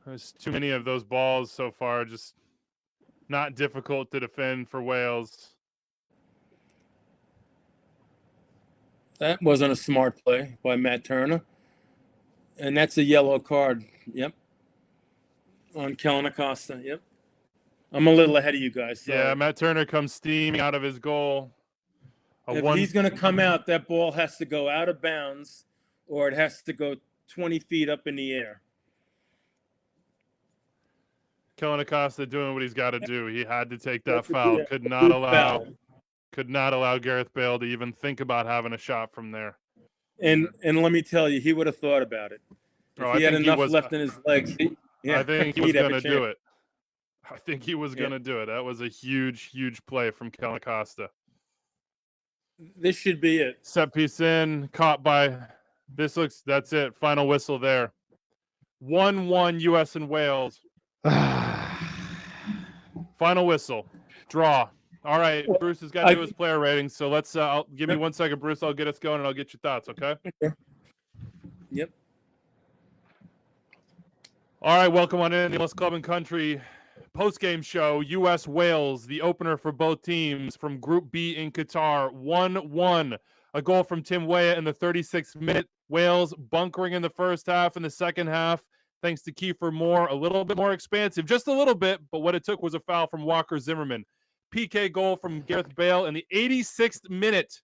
There's too many of those balls so far. Just not difficult to defend for Wales. That wasn't a smart play by Matt Turner. And that's a yellow card. Yep. On Kellen Acosta. Yep. I'm a little ahead of you guys. Sorry. Yeah, Matt Turner comes steaming out of his goal. If he's going to come out, that ball has to go out of bounds or it has to go 20 feet up in the air. Kellen Acosta doing what he's got to do. He had to take that foul. Could not allow Gareth Bale to even think about having a shot from there. And let me tell you, he would have thought about it. If he had enough left in his legs. I think he was going to do it. I think he was going to do it. That was a huge, huge play from Kellen Acosta. This should be it. Set piece in, caught by that's it. Final whistle there. 1-1 U.S. and Wales. Final whistle. Draw. All right, Bruce has got to do his player rating, so let's give me 1 second, Bruce. I'll get us going and I'll get your thoughts, okay? Yep. All right, welcome on in. The MLS Club and Country post-game show. U.S. Wales, the opener for both teams from Group B in Qatar. 1-1. A goal from Tim Weah in the 36th minute. Wales bunkering in the first half. In the second half, thanks to Kiefer Moore, a little bit more expansive, just a little bit, but what it took was a foul from Walker Zimmerman. PK goal from Gareth Bale in the 86th minute.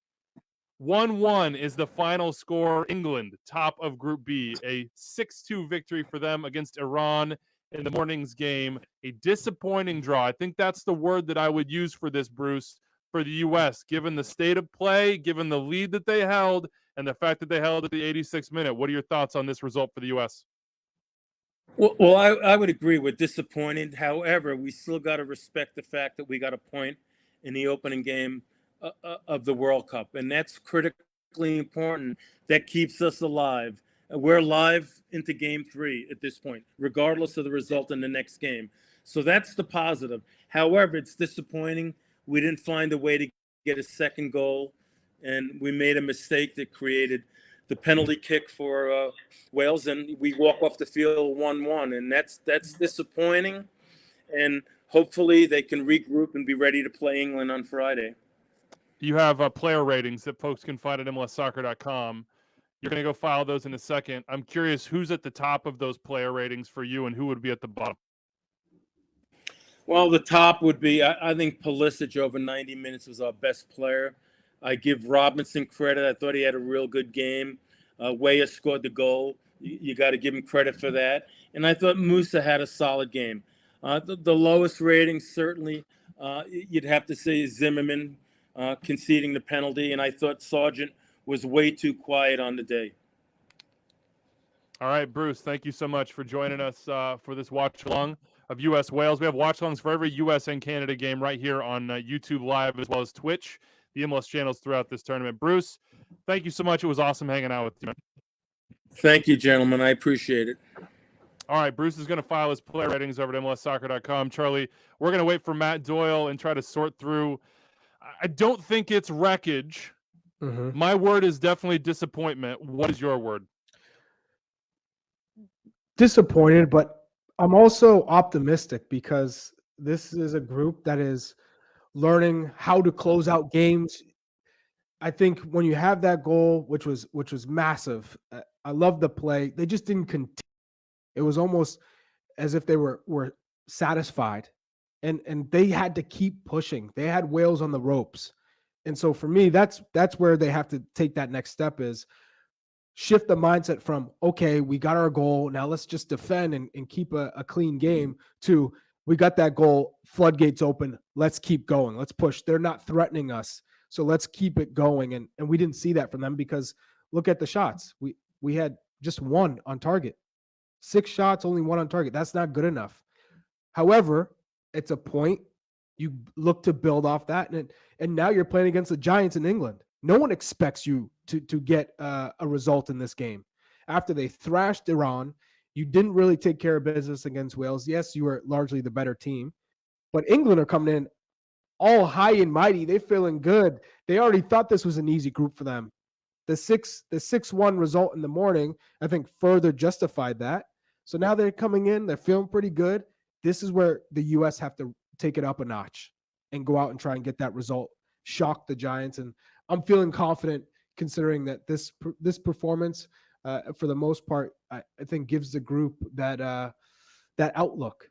1-1 is the final score. England, top of Group B. A 6-2 victory for them against Iran in the morning's game. A disappointing draw. I think that's the word that I would use for this, Bruce, for the U.S., given the state of play, given the lead that they held, and the fact that they held at the 86th minute. What are your thoughts on this result for the U.S.? Well, I would agree with disappointed. However, we still got to respect the fact that we got a point in the opening game of the World Cup, and that's critically important. That keeps us alive. We're live into Game 3 at this point, regardless of the result in the next game. So that's the positive. However, it's disappointing. We didn't find a way to get a second goal, and we made a mistake that created the penalty kick for Wales, and we walk off the field 1-1, and that's disappointing. And hopefully they can regroup and be ready to play England on Friday. You have player ratings that folks can find at MLSsoccer.com. You're going to go file those in a second. I'm curious who's at the top of those player ratings for you and who would be at the bottom. Well, the top would be, I think Pulisic over 90 minutes was our best player. I give Robinson credit. I thought he had a real good game. Weah scored the goal. You got to give him credit for that. And I thought Musa had a solid game. The lowest rating, certainly, you'd have to say Zimmerman conceding the penalty. And I thought Sargent was way too quiet on the day. All right, Bruce, thank you so much for joining us for this watch along of U.S. Wales. We have watch alongs for every U.S. and Canada game right here on YouTube Live as well as Twitch, the MLS channels throughout this tournament. Bruce, thank you so much. It was awesome hanging out with you. Thank you, gentlemen. I appreciate it. All right, Bruce is going to file his player ratings over at MLSsoccer.com. Charlie, we're going to wait for Matt Doyle and try to sort through. I don't think it's wreckage. Mm-hmm. My word is definitely disappointment. What is your word? Disappointed, but I'm also optimistic because this is a group that is learning how to close out games. I think when you have that goal, which was massive, I love the play. They just didn't continue. It was almost as if they were satisfied, and they had to keep pushing. They had Wales on the ropes, and so for me, that's where they have to take that next step, is shift the mindset from, okay, we got our goal, now let's just defend and keep a clean game, to we got that goal, floodgates open, let's keep going, let's push. They're not threatening us, so let's keep it going. And we didn't see that from them, because look at the shots. We had just one on target. 6 shots, only 1 on target. That's not good enough. However, it's a point. You look to build off that, and now you're playing against the Giants in England. No one expects you to get a result in this game. After they thrashed Iran, you didn't really take care of business against Wales. Yes, you were largely the better team, but England are coming in all high and mighty. They're feeling good. They already thought this was an easy group for them. The 6-1 result in the morning, I think, further justified that. So now they're coming in. They're feeling pretty good. This is where the U.S. have to take it up a notch and go out and try and get that result, shock the Giants. And I'm feeling confident, considering that this performance, for the most part, I think gives the group that outlook.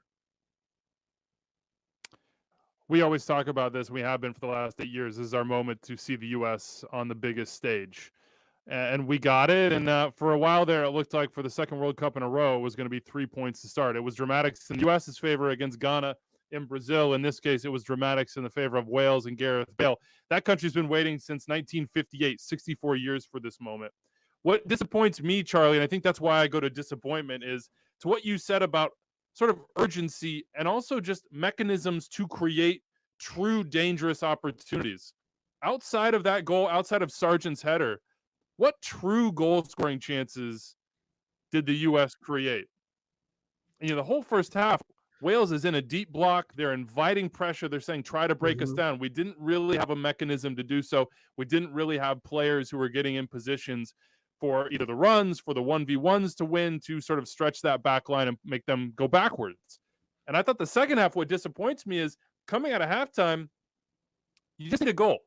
We always talk about this. We have been for the last 8 years. This is our moment to see the U.S. on the biggest stage. And we got it. And for a while there, it looked like for the second World Cup in a row, it was going to be 3 points to start. It was dramatics in the U.S.'s favor against Ghana in Brazil. In this case, it was dramatics in the favor of Wales and Gareth Bale. That country's been waiting since 1958, 64 years for this moment. What disappoints me, Charlie, and I think that's why I go to disappointment, is to what you said about sort of urgency and also just mechanisms to create true dangerous opportunities. Outside of that goal, outside of Sargent's header, what true goal-scoring chances did the U.S. create? And, the whole first half, Wales is in a deep block. They're inviting pressure. They're saying, try to break us down. We didn't really have a mechanism to do so. We didn't really have players who were getting in positions for either the runs, for the 1v1s to win, to sort of stretch that back line and make them go backwards. And I thought the second half, what disappoints me is coming out of halftime, you just need a goal.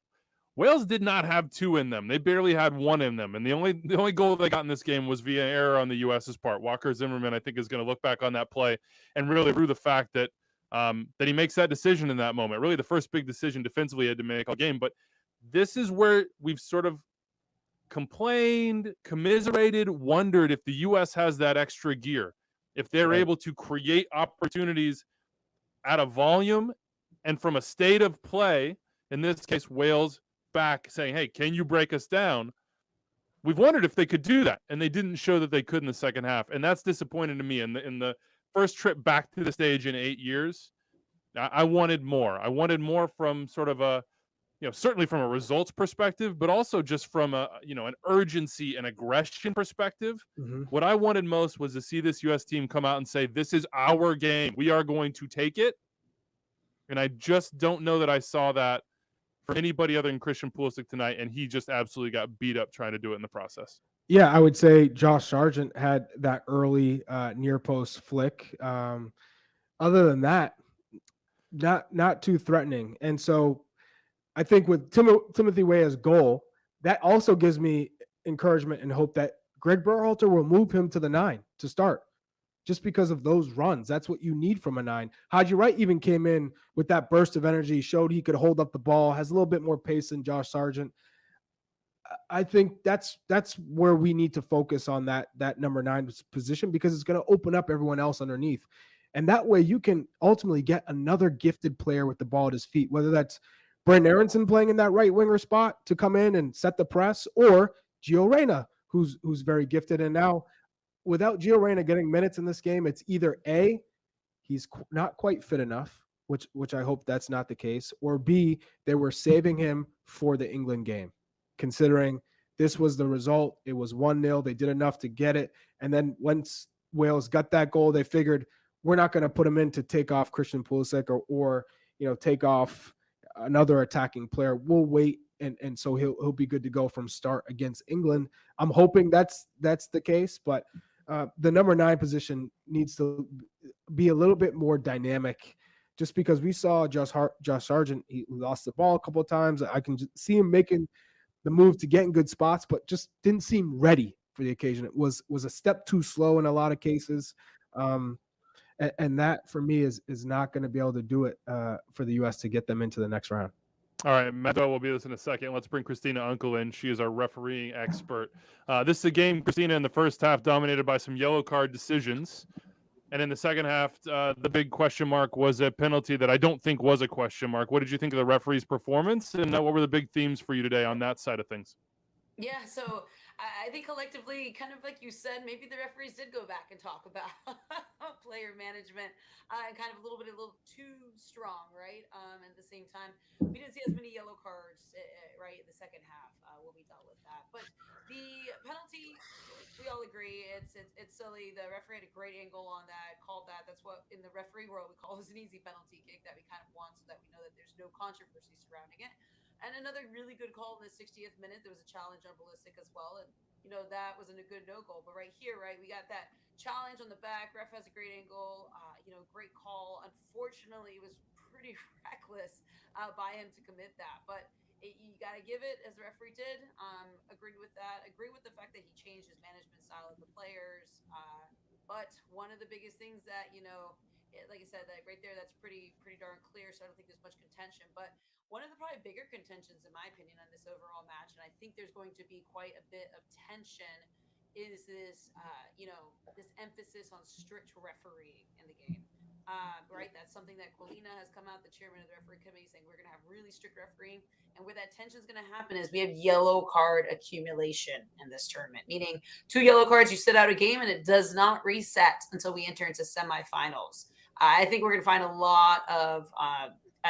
Wales did not have 2 in them. They barely had 1 in them. And the only goal they got in this game was via error on the U.S.'s part. Walker Zimmerman, I think, is going to look back on that play and really rue the fact that that he makes that decision in that moment. Really the first big decision defensively he had to make all game. But this is where we've sort of complained, commiserated, wondered if the U.S. has that extra gear, if they're able to create opportunities at a volume and from a state of play. In this case, Wales back saying, hey, can you break us down? We've wondered if they could do that, and they didn't show that they could in the second half, and that's disappointing to me. In the first trip back to the stage in 8 years, I wanted more. I wanted more from sort of a, certainly from a results perspective, but also just from a, an urgency and aggression perspective. What I wanted most was to see this U.S. team come out and say, this is our game. We are going to take it. And I just don't know that I saw that for anybody other than Christian Pulisic tonight, and he just absolutely got beat up trying to do it in the process. Yeah, I would say Josh Sargent had that early near post flick. Other than that, not too threatening. And so I think with Timothy Weah's goal, that also gives me encouragement and hope that Greg Berhalter will move him to the 9 to start, just because of those runs. That's what you need from a 9. Haji Wright even came in with that burst of energy, showed he could hold up the ball, has a little bit more pace than Josh Sargent. I think that's where we need to focus on that number 9 position, because it's going to open up everyone else underneath. And that way you can ultimately get another gifted player with the ball at his feet, whether that's Brent Aronson playing in that right winger spot to come in and set the press, or Gio Reyna, who's very gifted. And now without Gio Reyna getting minutes in this game, it's either A, he's not quite fit enough, which I hope that's not the case, or B, they were saving him for the England game, considering this was the result. It was 1-0. They did enough to get it. And then once Wales got that goal, they figured we're not going to put him in to take off Christian Pulisic or take off another attacking player. We'll wait. And so he'll be good to go from start against England. I'm hoping that's the case, but the number 9 position needs to be a little bit more dynamic, just because we saw Josh Sargent, he lost the ball a couple of times. I can just see him making the move to get in good spots, but just didn't seem ready for the occasion. It was a step too slow in a lot of cases. And that for me is not going to be able to do it for the U.S. to get them into the next round. All right, Matt Doyle will be with us in a second. Let's bring Christina Uncle in. She is our refereeing expert. This is a game, Christina, in the first half dominated by some yellow card decisions. And in the second half, the big question mark was a penalty that I don't think was a question mark. What did you think of the referee's performance? And what were the big themes for you today on that side of things? Yeah, so I think collectively, kind of like you said, maybe the referees did go back and talk about player management and kind of a little too strong, right? At the same time, we didn't see as many yellow cards, right, in the second half when we dealt with that. But the penalty, we all agree, it's silly. The referee had a great angle on that, called that. That's what in the referee world we call this an easy penalty kick that we kind of want, so that we know that there's no controversy surrounding it. And another really good call in the 60th minute. There was a challenge on Ballistic as well. And, that wasn't a good no-goal. But right here, right, we got that challenge on the back. Ref has a great angle, great call. Unfortunately, it was pretty reckless by him to commit that. But you got to give it, as the referee did. Agree with that. Agree with the fact that he changed his management style of the players. But one of the biggest things that, like I said, that right there, that's pretty darn clear. So I don't think there's much contention. But one of the probably bigger contentions, in my opinion, on this overall match, and I think there's going to be quite a bit of tension, is this, this emphasis on strict refereeing in the game. Right, that's something that Colina has come out, the chairman of the referee committee, saying we're going to have really strict refereeing. And where that tension is going to happen is we have yellow card accumulation in this tournament, meaning 2 yellow cards, you sit out a game, and it does not reset until we enter into semifinals. I think we're going to find a lot of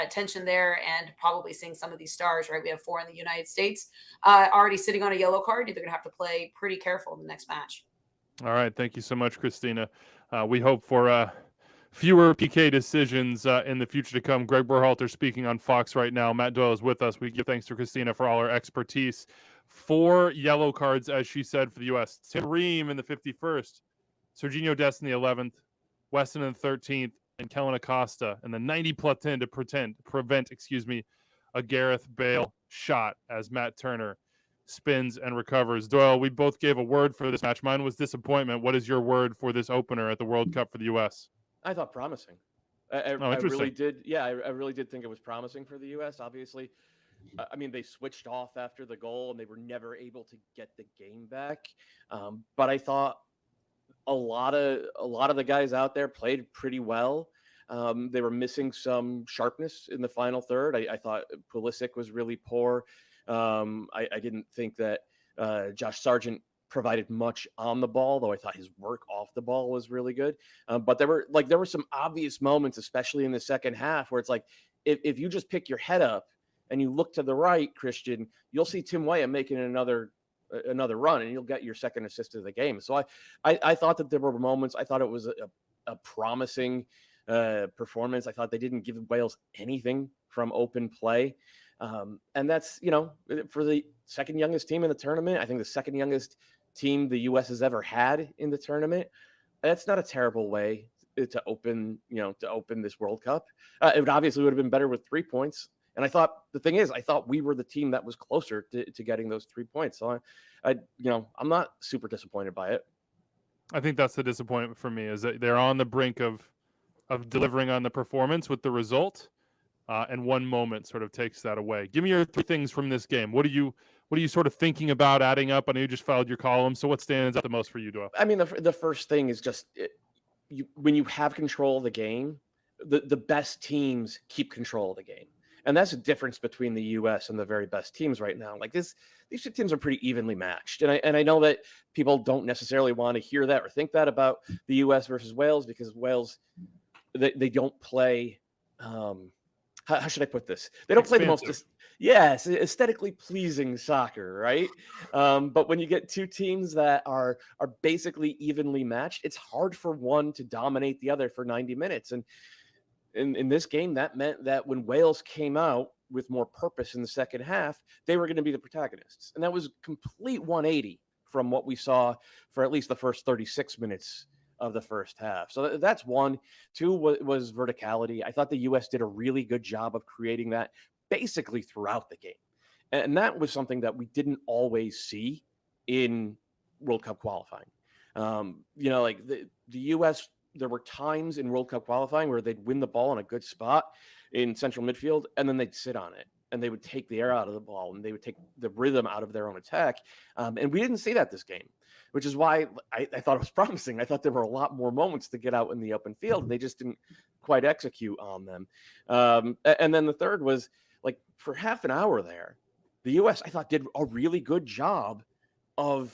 tension there, and probably seeing some of these stars, right? We have 4 in the United States already sitting on a yellow card. They're going to have to play pretty careful in the next match. All right. Thank you so much, Christina. We hope for fewer PK decisions in the future to come. Greg Berhalter speaking on Fox right now. Matt Doyle is with us. We give thanks to Christina for all her expertise. 4 yellow cards, as she said, for the U.S. Tim Ream in the 51st, Serginho Dest in the 11th, Weston in the 13th, and Kellen Acosta in the 90+10 to prevent a Gareth Bale shot as Matt Turner spins and recovers. Doyle, we both gave a word for this match. Mine was disappointment. What is your word for this opener at the World Cup for the U.S.? I thought promising. I really did. Yeah, I really did think it was promising for the U.S. Obviously, I mean, they switched off after the goal and they were never able to get the game back. But I thought a lot of the guys out there played pretty well. They were missing some sharpness in the final third. I thought Pulisic was really poor. I didn't think that Josh Sargent provided much on the ball, though I thought his work off the ball was really good. But there were some obvious moments, especially in the second half, where it's like, if you just pick your head up and you look to the right, Christian, you'll see Tim Weah making another run, and you'll get your second assist of the game. So I thought that there were moments. I thought it was a promising performance. I thought they didn't give Wales anything from open play. And that's, for the second youngest team in the tournament, I think the second youngest team the U.S. has ever had in the tournament. That's not a terrible way to open this World Cup. It would have been better with 3 points. And I thought we were the team that was closer to getting those 3 points. So I'm not super disappointed by it. I think that's the disappointment for me, is that they're on the brink of delivering on the performance with the result, and one moment sort of takes that away. Give me your 3 things from this game. What are you sort of thinking about adding up? I know you just filed your column, so what stands out the most for you, Doyle? I mean, the first thing is just when you have control of the game, the best teams keep control of the game. And that's the difference between the U.S. and the very best teams right now. Like these 2 teams are pretty evenly matched. And I know that people don't necessarily want to hear that or think that about the U.S. versus Wales, because Wales, they don't play, how should I put this? They don't play the most, aesthetically pleasing soccer, right? But when you get 2 teams that are basically evenly matched, it's hard for one to dominate the other for 90 minutes. And in this game, that meant that when Wales came out with more purpose in the second half, they were going to be the protagonists. And that was complete 180 from what we saw for at least the first 36 minutes of the first half. So that's 1. 2 was verticality. I thought the U.S. did a really good job of creating that basically throughout the game. And that was something that we didn't always see in World Cup qualifying. Like the U.S., there were times in World Cup qualifying where they'd win the ball in a good spot in central midfield, and then they'd sit on it, and they would take the air out of the ball, and they would take the rhythm out of their own attack. And we didn't see that this game, which is why I thought it was promising. I thought there were a lot more moments to get out in the open field, and they just didn't quite execute on them. And then the third was, like, for half an hour there, the U.S., I thought, did a really good job of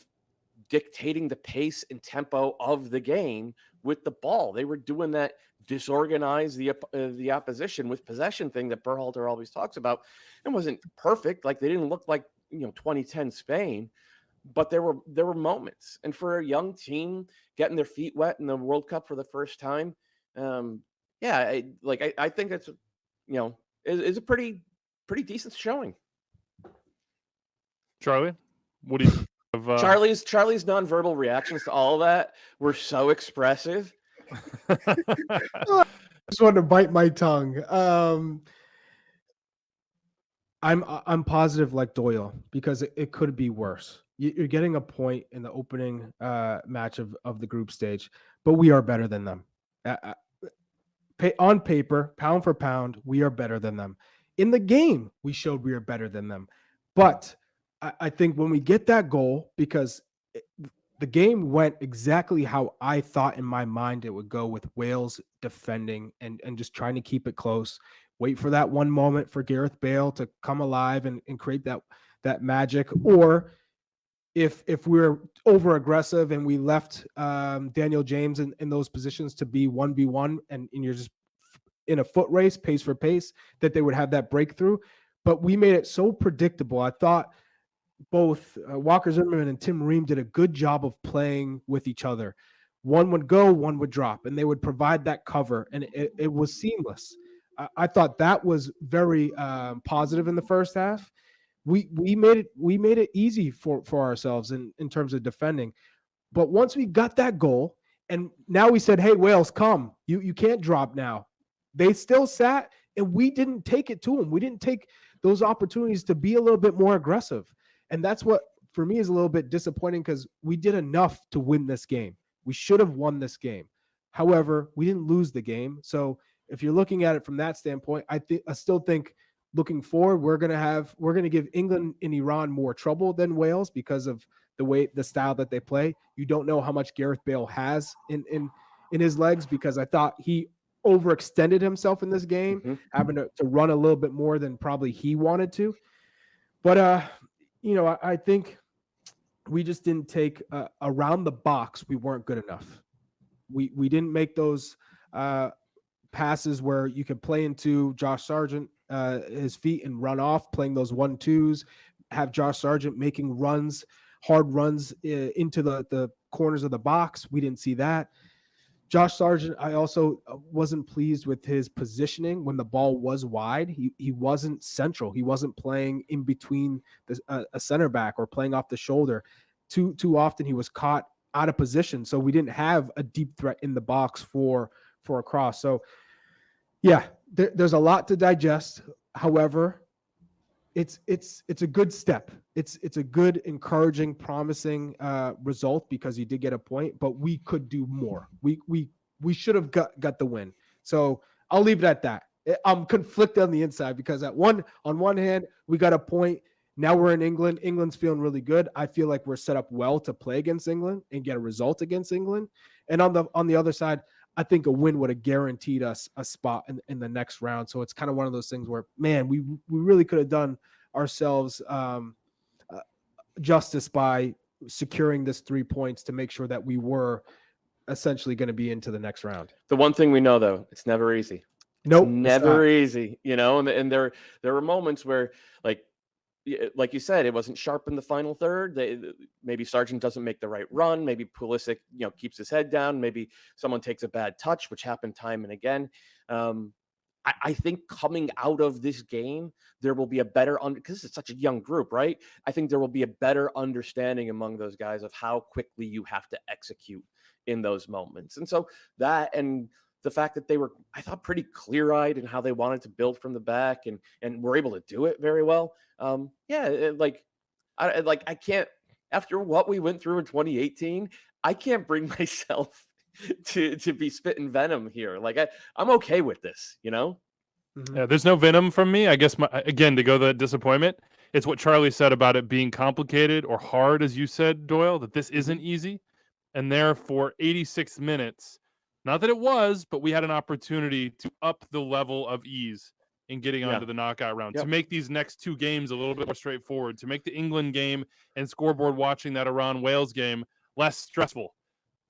dictating the pace and tempo of the game with the ball. They were doing that disorganize the opposition with possession thing that Berhalter always talks about. It wasn't perfect. Like, they didn't look like 2010 Spain, but there were moments. And for a young team getting their feet wet in the World Cup for the first time, I think it's is a pretty decent showing. Charlie, what do you think of Charlie's nonverbal reactions to all of that were so expressive. I just wanted to bite my tongue. I'm positive like Doyle, because it could be worse. You're getting a point in the opening match of the group stage, but we are better than them. On paper, pound for pound, we are better than them. In the game, we showed we are better than them. But I think when we get that goal, because the game went exactly how I thought in my mind it would go, with Wales defending and just trying to keep it close, wait for that one moment for Gareth Bale to come alive and create that magic. Or if we're over aggressive and we left Daniel James in those positions to be 1v1 and you're just in a foot race, pace for pace, that they would have that breakthrough. But we made it so predictable. I thought both Walker Zimmerman and Tim Ream did a good job of playing with each other. One would go, one would drop, and they would provide that cover, and it was seamless. I thought that was very positive in the first half. We made it easy for ourselves in terms of defending. But once we got that goal, and now we said, hey, Wales, come. You can't drop now. They still sat, and we didn't take it to them. We didn't take those opportunities to be a little bit more aggressive. And that's what, for me, is a little bit disappointing, because we did enough to win this game. We should have won this game. However, we didn't lose the game. So if you're looking at it from that standpoint, I still think looking forward, we're going to give England and Iran more trouble than Wales, because of the style that they play. You don't know how much Gareth Bale has in his legs, because I thought he overextended himself in this game, having to run a little bit more than probably he wanted to. But I think we just didn't take around the box. We weren't good enough. We didn't make those passes where you could play into Josh Sargent his feet and run off, playing those 1-2s, have Josh Sargent making runs, hard runs into the corners of the box. We didn't see that. Josh Sargent, I also wasn't pleased with his positioning when the ball was wide. He wasn't central. He wasn't playing in between a center back or playing off the shoulder. Too often he was caught out of position, so we didn't have a deep threat in the box for a cross. So, yeah, there's a lot to digest. However, it's a good step. It's a good, encouraging, promising result because he did get a point, but we could do more. We should have got the win. So I'll leave it at that. I'm conflicted on the inside because on one hand, we got a point. Now we're in England. England's feeling really good. I feel like we're set up well to play against England and get a result against England. And on the other side, I think a win would have guaranteed us a spot in the next round. So it's kind of one of those things where, man, we really could have done ourselves justice by securing this 3 points to make sure that we were essentially going to be into the next round. The one thing we know, though, it's never easy. Nope, Never easy, and there were moments where, like you said, it wasn't sharp in the final third. Maybe Sargent doesn't make the right run. Maybe Pulisic, keeps his head down. Maybe someone takes a bad touch, which happened time and again. I think coming out of this game, there will be a better because it's such a young group, right? I think there will be a better understanding among those guys of how quickly you have to execute in those moments. And so that, and the fact that they were, I thought, pretty clear-eyed in how they wanted to build from the back and were able to do it very well. I can't, after what we went through in 2018, I can't bring myself to be spitting venom here. Like I'm okay with this, Yeah, there's no venom from me. I guess again, to go the disappointment, it's what Charlie said about it being complicated or hard, as you said, Doyle, that this isn't easy. And there for 86 minutes, not that it was, but we had an opportunity to up the level of ease in getting onto the knockout round, to make these next two games a little bit more straightforward, to make the England game and scoreboard watching that Iran-Wales game less stressful.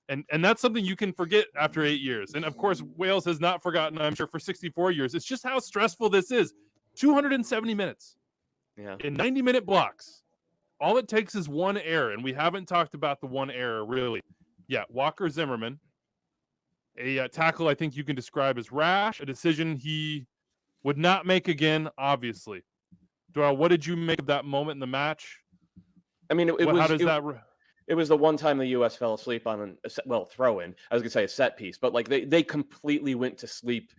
And that's something you can forget after 8 years. And, of course, Wales has not forgotten, I'm sure, for 64 years. It's just how stressful this is. 270 minutes in 90-minute blocks. All it takes is one error, and we haven't talked about the one error, really. Yeah, Walker Zimmerman, a tackle I think you can describe as rash, a decision he would not make again, obviously. Doyle, what did you make of that moment in the match? I mean, it was the one time the U.S. fell asleep on throw-in. I was going to say a set piece, but like they completely went to sleep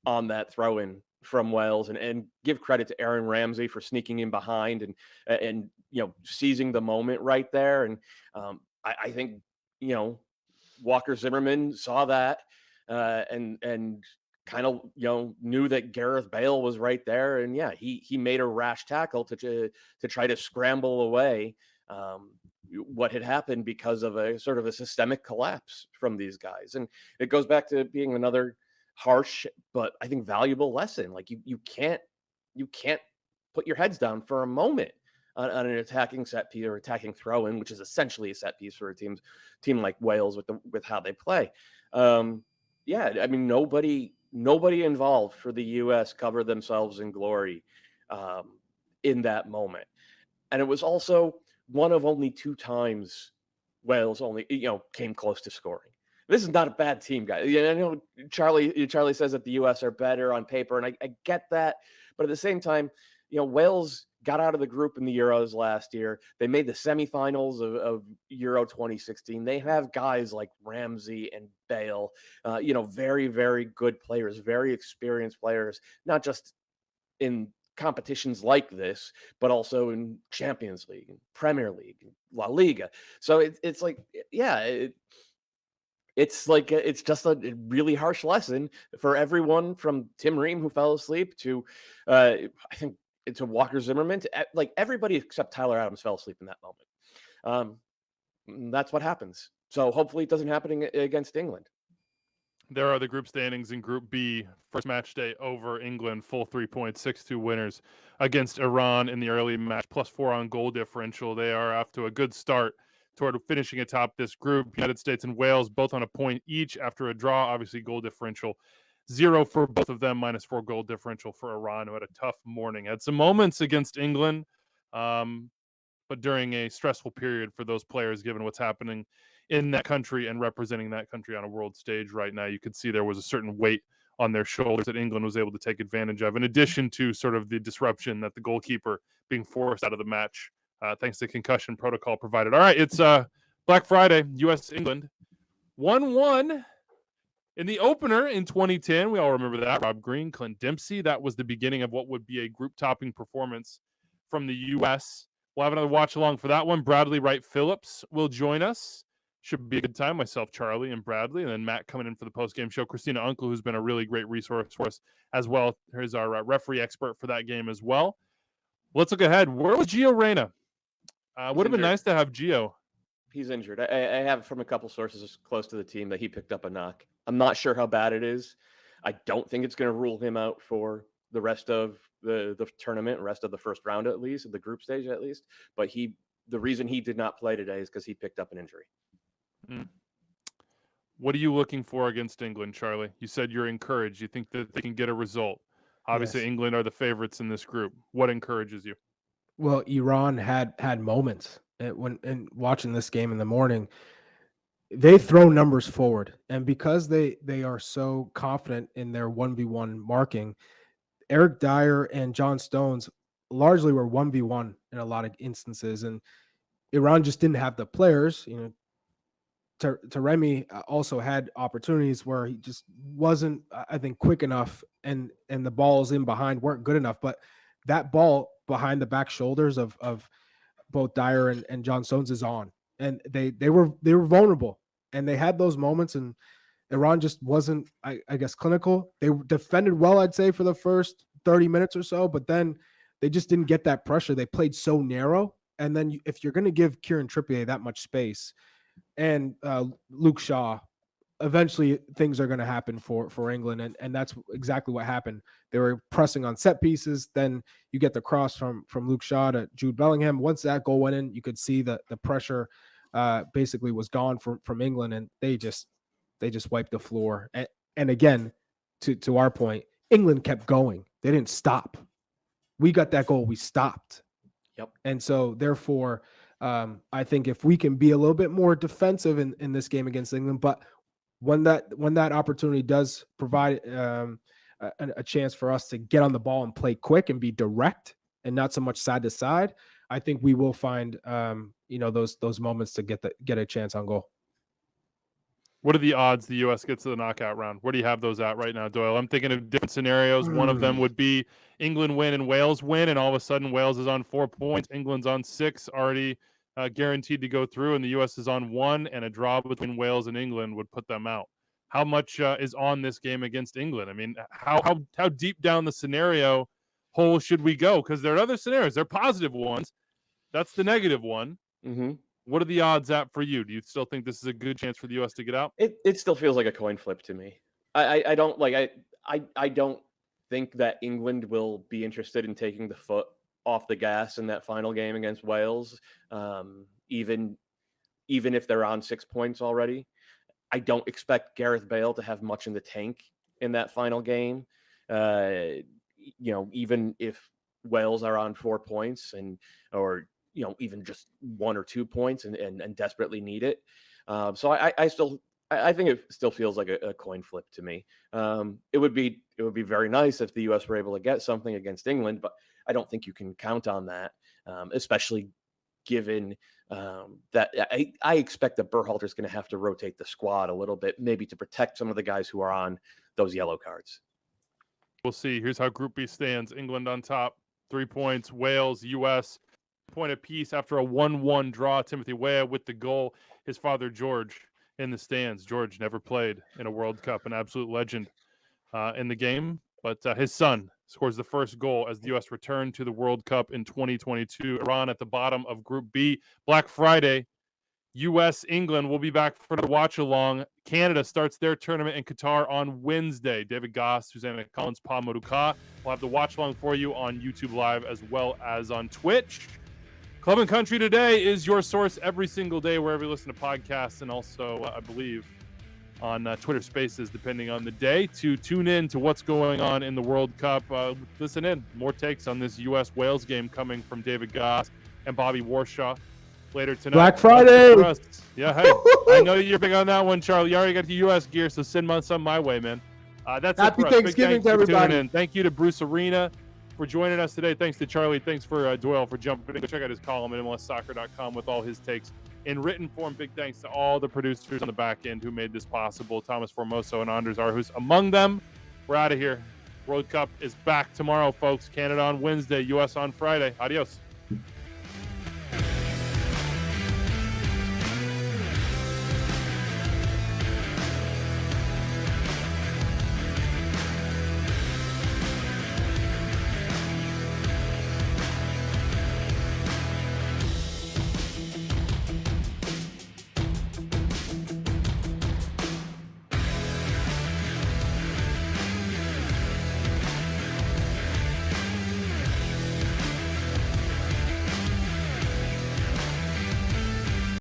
on that throw-in from Wales, and give credit to Aaron Ramsey for sneaking in behind and seizing the moment right there. And I think Walker Zimmerman saw that and kind of knew that Gareth Bale was right there, and he made a rash tackle to try to scramble away what had happened because of a sort of a systemic collapse from these guys. And it goes back to being another harsh but I think valuable lesson. Like you can't put your heads down for a moment on an attacking set piece or attacking throw-in, which is essentially a set piece for a team like Wales with how they play. I mean, nobody involved for the U.S. covered themselves in glory in that moment. And it was also one of only two times Wales came close to scoring. This is not a bad team, guys. I know Charlie says that the U.S. are better on paper, and I get that. But at the same time, Wales got out of the group in the Euros last year. They made the semifinals of Euro 2016. They have guys like Ramsey and Bale, very, very good players, very experienced players, not just in competitions like this, but also in Champions League, and Premier League, and La Liga. So it's like, it's just a really harsh lesson for everyone from Tim Ream, who fell asleep, to I think to Walker Zimmerman, like everybody except Tyler Adams fell asleep in that moment. That's what happens. So hopefully it doesn't happen against England. There are the group standings in Group B. First match day over, England, full 3 points, 6-2 winners against Iran in the early match, +4 on goal differential. They are off to a good start toward finishing atop this group. United States and Wales both on a point each after a draw. Obviously, goal differential 0 for both of them, -4 goal differential for Iran, who had a tough morning. Had some moments against England, but during a stressful period for those players, given what's happening in that country and representing that country on a world stage right now. You could see there was a certain weight on their shoulders that England was able to take advantage of, in addition to sort of the disruption that the goalkeeper being forced out of the match, thanks to concussion protocol provided. All right, it's Black Friday, U.S. England, 1-1. In the opener in 2010, we all remember that. Rob Green, Clint Dempsey. That was the beginning of what would be a group-topping performance from the U.S. We'll have another watch-along for that one. Bradley Wright Phillips will join us. Should be a good time. Myself, Charlie, and Bradley. And then Matt coming in for the post-game show. Christina Uncle, who's been a really great resource for us as well. Here's our referee expert for that game as well. Let's look ahead. Where was Gio Reyna? Would have been nice to have Gio. He's injured. I have from a couple sources close to the team that he picked up a knock. I'm not sure how bad it is. I don't think it's going to rule him out for the rest of the tournament, rest of the first round at least, the group stage at least. But the reason he did not play today is because he picked up an injury. What are you looking for against England, Charlie? You said you're encouraged. You think that they can get a result. Obviously, yes. England are the favorites in this group. What encourages you? Well, Iran had moments when watching this game in the morning. They throw numbers forward, and because they are so confident in their 1v1 marking, Eric Dyer and John Stones largely were 1v1 in a lot of instances, and Iran just didn't have the players. Taremi also had opportunities where he just wasn't, I think, quick enough, and the balls in behind weren't good enough. But that ball behind the back shoulders of both Dyer and John Stones is on, and they were vulnerable, and they had those moments, and Iran just wasn't, I guess, clinical. They defended well, I'd say, for the first 30 minutes or so, but then they just didn't get that pressure. They played so narrow, and then if you're going to give Kieran Trippier that much space and Luke Shaw, eventually things are going to happen for England, and that's exactly what happened. They were pressing on set pieces. Then you get the cross from Luke Shaw to Jude Bellingham. Once that goal went in, you could see the pressure basically was gone from England, and they just wiped the floor. And again, to our point, England kept going. They didn't stop. We got that goal, we stopped. Yep. And so therefore, I think if we can be a little bit more defensive in this game against England, but when that opportunity does provide a chance for us to get on the ball and play quick and be direct and not so much side to side, I think we will find those moments to get a chance on goal. What are the odds the U.S. gets to the knockout round? Where do you have those at right now, Doyle? I'm thinking of different scenarios. One of them would be England win and Wales win, and all of a sudden Wales is on 4 points. England's on 6, already guaranteed to go through, and the U.S. is on 1, and a draw between Wales and England would put them out. How much is on this game against England? I mean, how deep down the scenario hole should we go? Because there are other scenarios. There are positive ones. That's the negative one. Mm-hmm. What are the odds at for you? Do you still think this is a good chance for the U.S. to get out? It still feels like a coin flip to me. I don't think that England will be interested in taking the foot off the gas in that final game against Wales, even if they're on 6 points already. I don't expect Gareth Bale to have much in the tank in that final game. Even if Wales are on 4 points or even just 1 or 2 points and desperately need it. So I think it still feels like a coin flip to me. It would be very nice if the U.S. were able to get something against England, but I don't think you can count on that, especially given that I expect that Berhalter's going to have to rotate the squad a little bit, maybe to protect some of the guys who are on those yellow cards. We'll see. Here's how Group B stands. England on top, 3 points. Wales, U.S., point apiece after a 1-1 draw. Timothy Weah with the goal. His father, George, in the stands. George never played in a World Cup, an absolute legend in the game. But his son scores the first goal as the U.S. return to the World Cup in 2022. Iran at the bottom of Group B. Black Friday, U.S. England will be back for the watch-along. Canada starts their tournament in Qatar on Wednesday. David Goss, Susanna Collins, Pa Maduka will have the watch-along for you on YouTube Live as well as on Twitch. Club and Country Today is your source every single day wherever you listen to podcasts, and also, I believe, on Twitter Spaces, depending on the day, to tune in to what's going on in the World Cup. Listen in. More takes on this U.S.-Wales game coming from David Goss and Bobby Warshaw later tonight. Black Friday! Yeah, hey, I know you're big on that one, Charlie. You already got the U.S. gear, so send some my way, man. That's Happy it for us. Thanksgiving to everybody. Thank you to Bruce Arena for joining us today. Thanks to Charlie. Thanks for Doyle for jumping in. Go check out his column at MLSsoccer.com with all his takes in written form. Big thanks to all the producers on the back end who made this possible. Thomas Formoso and Anders Arhus among them. We're out of here. World Cup is back tomorrow, folks. Canada on Wednesday, U.S. on Friday. Adios.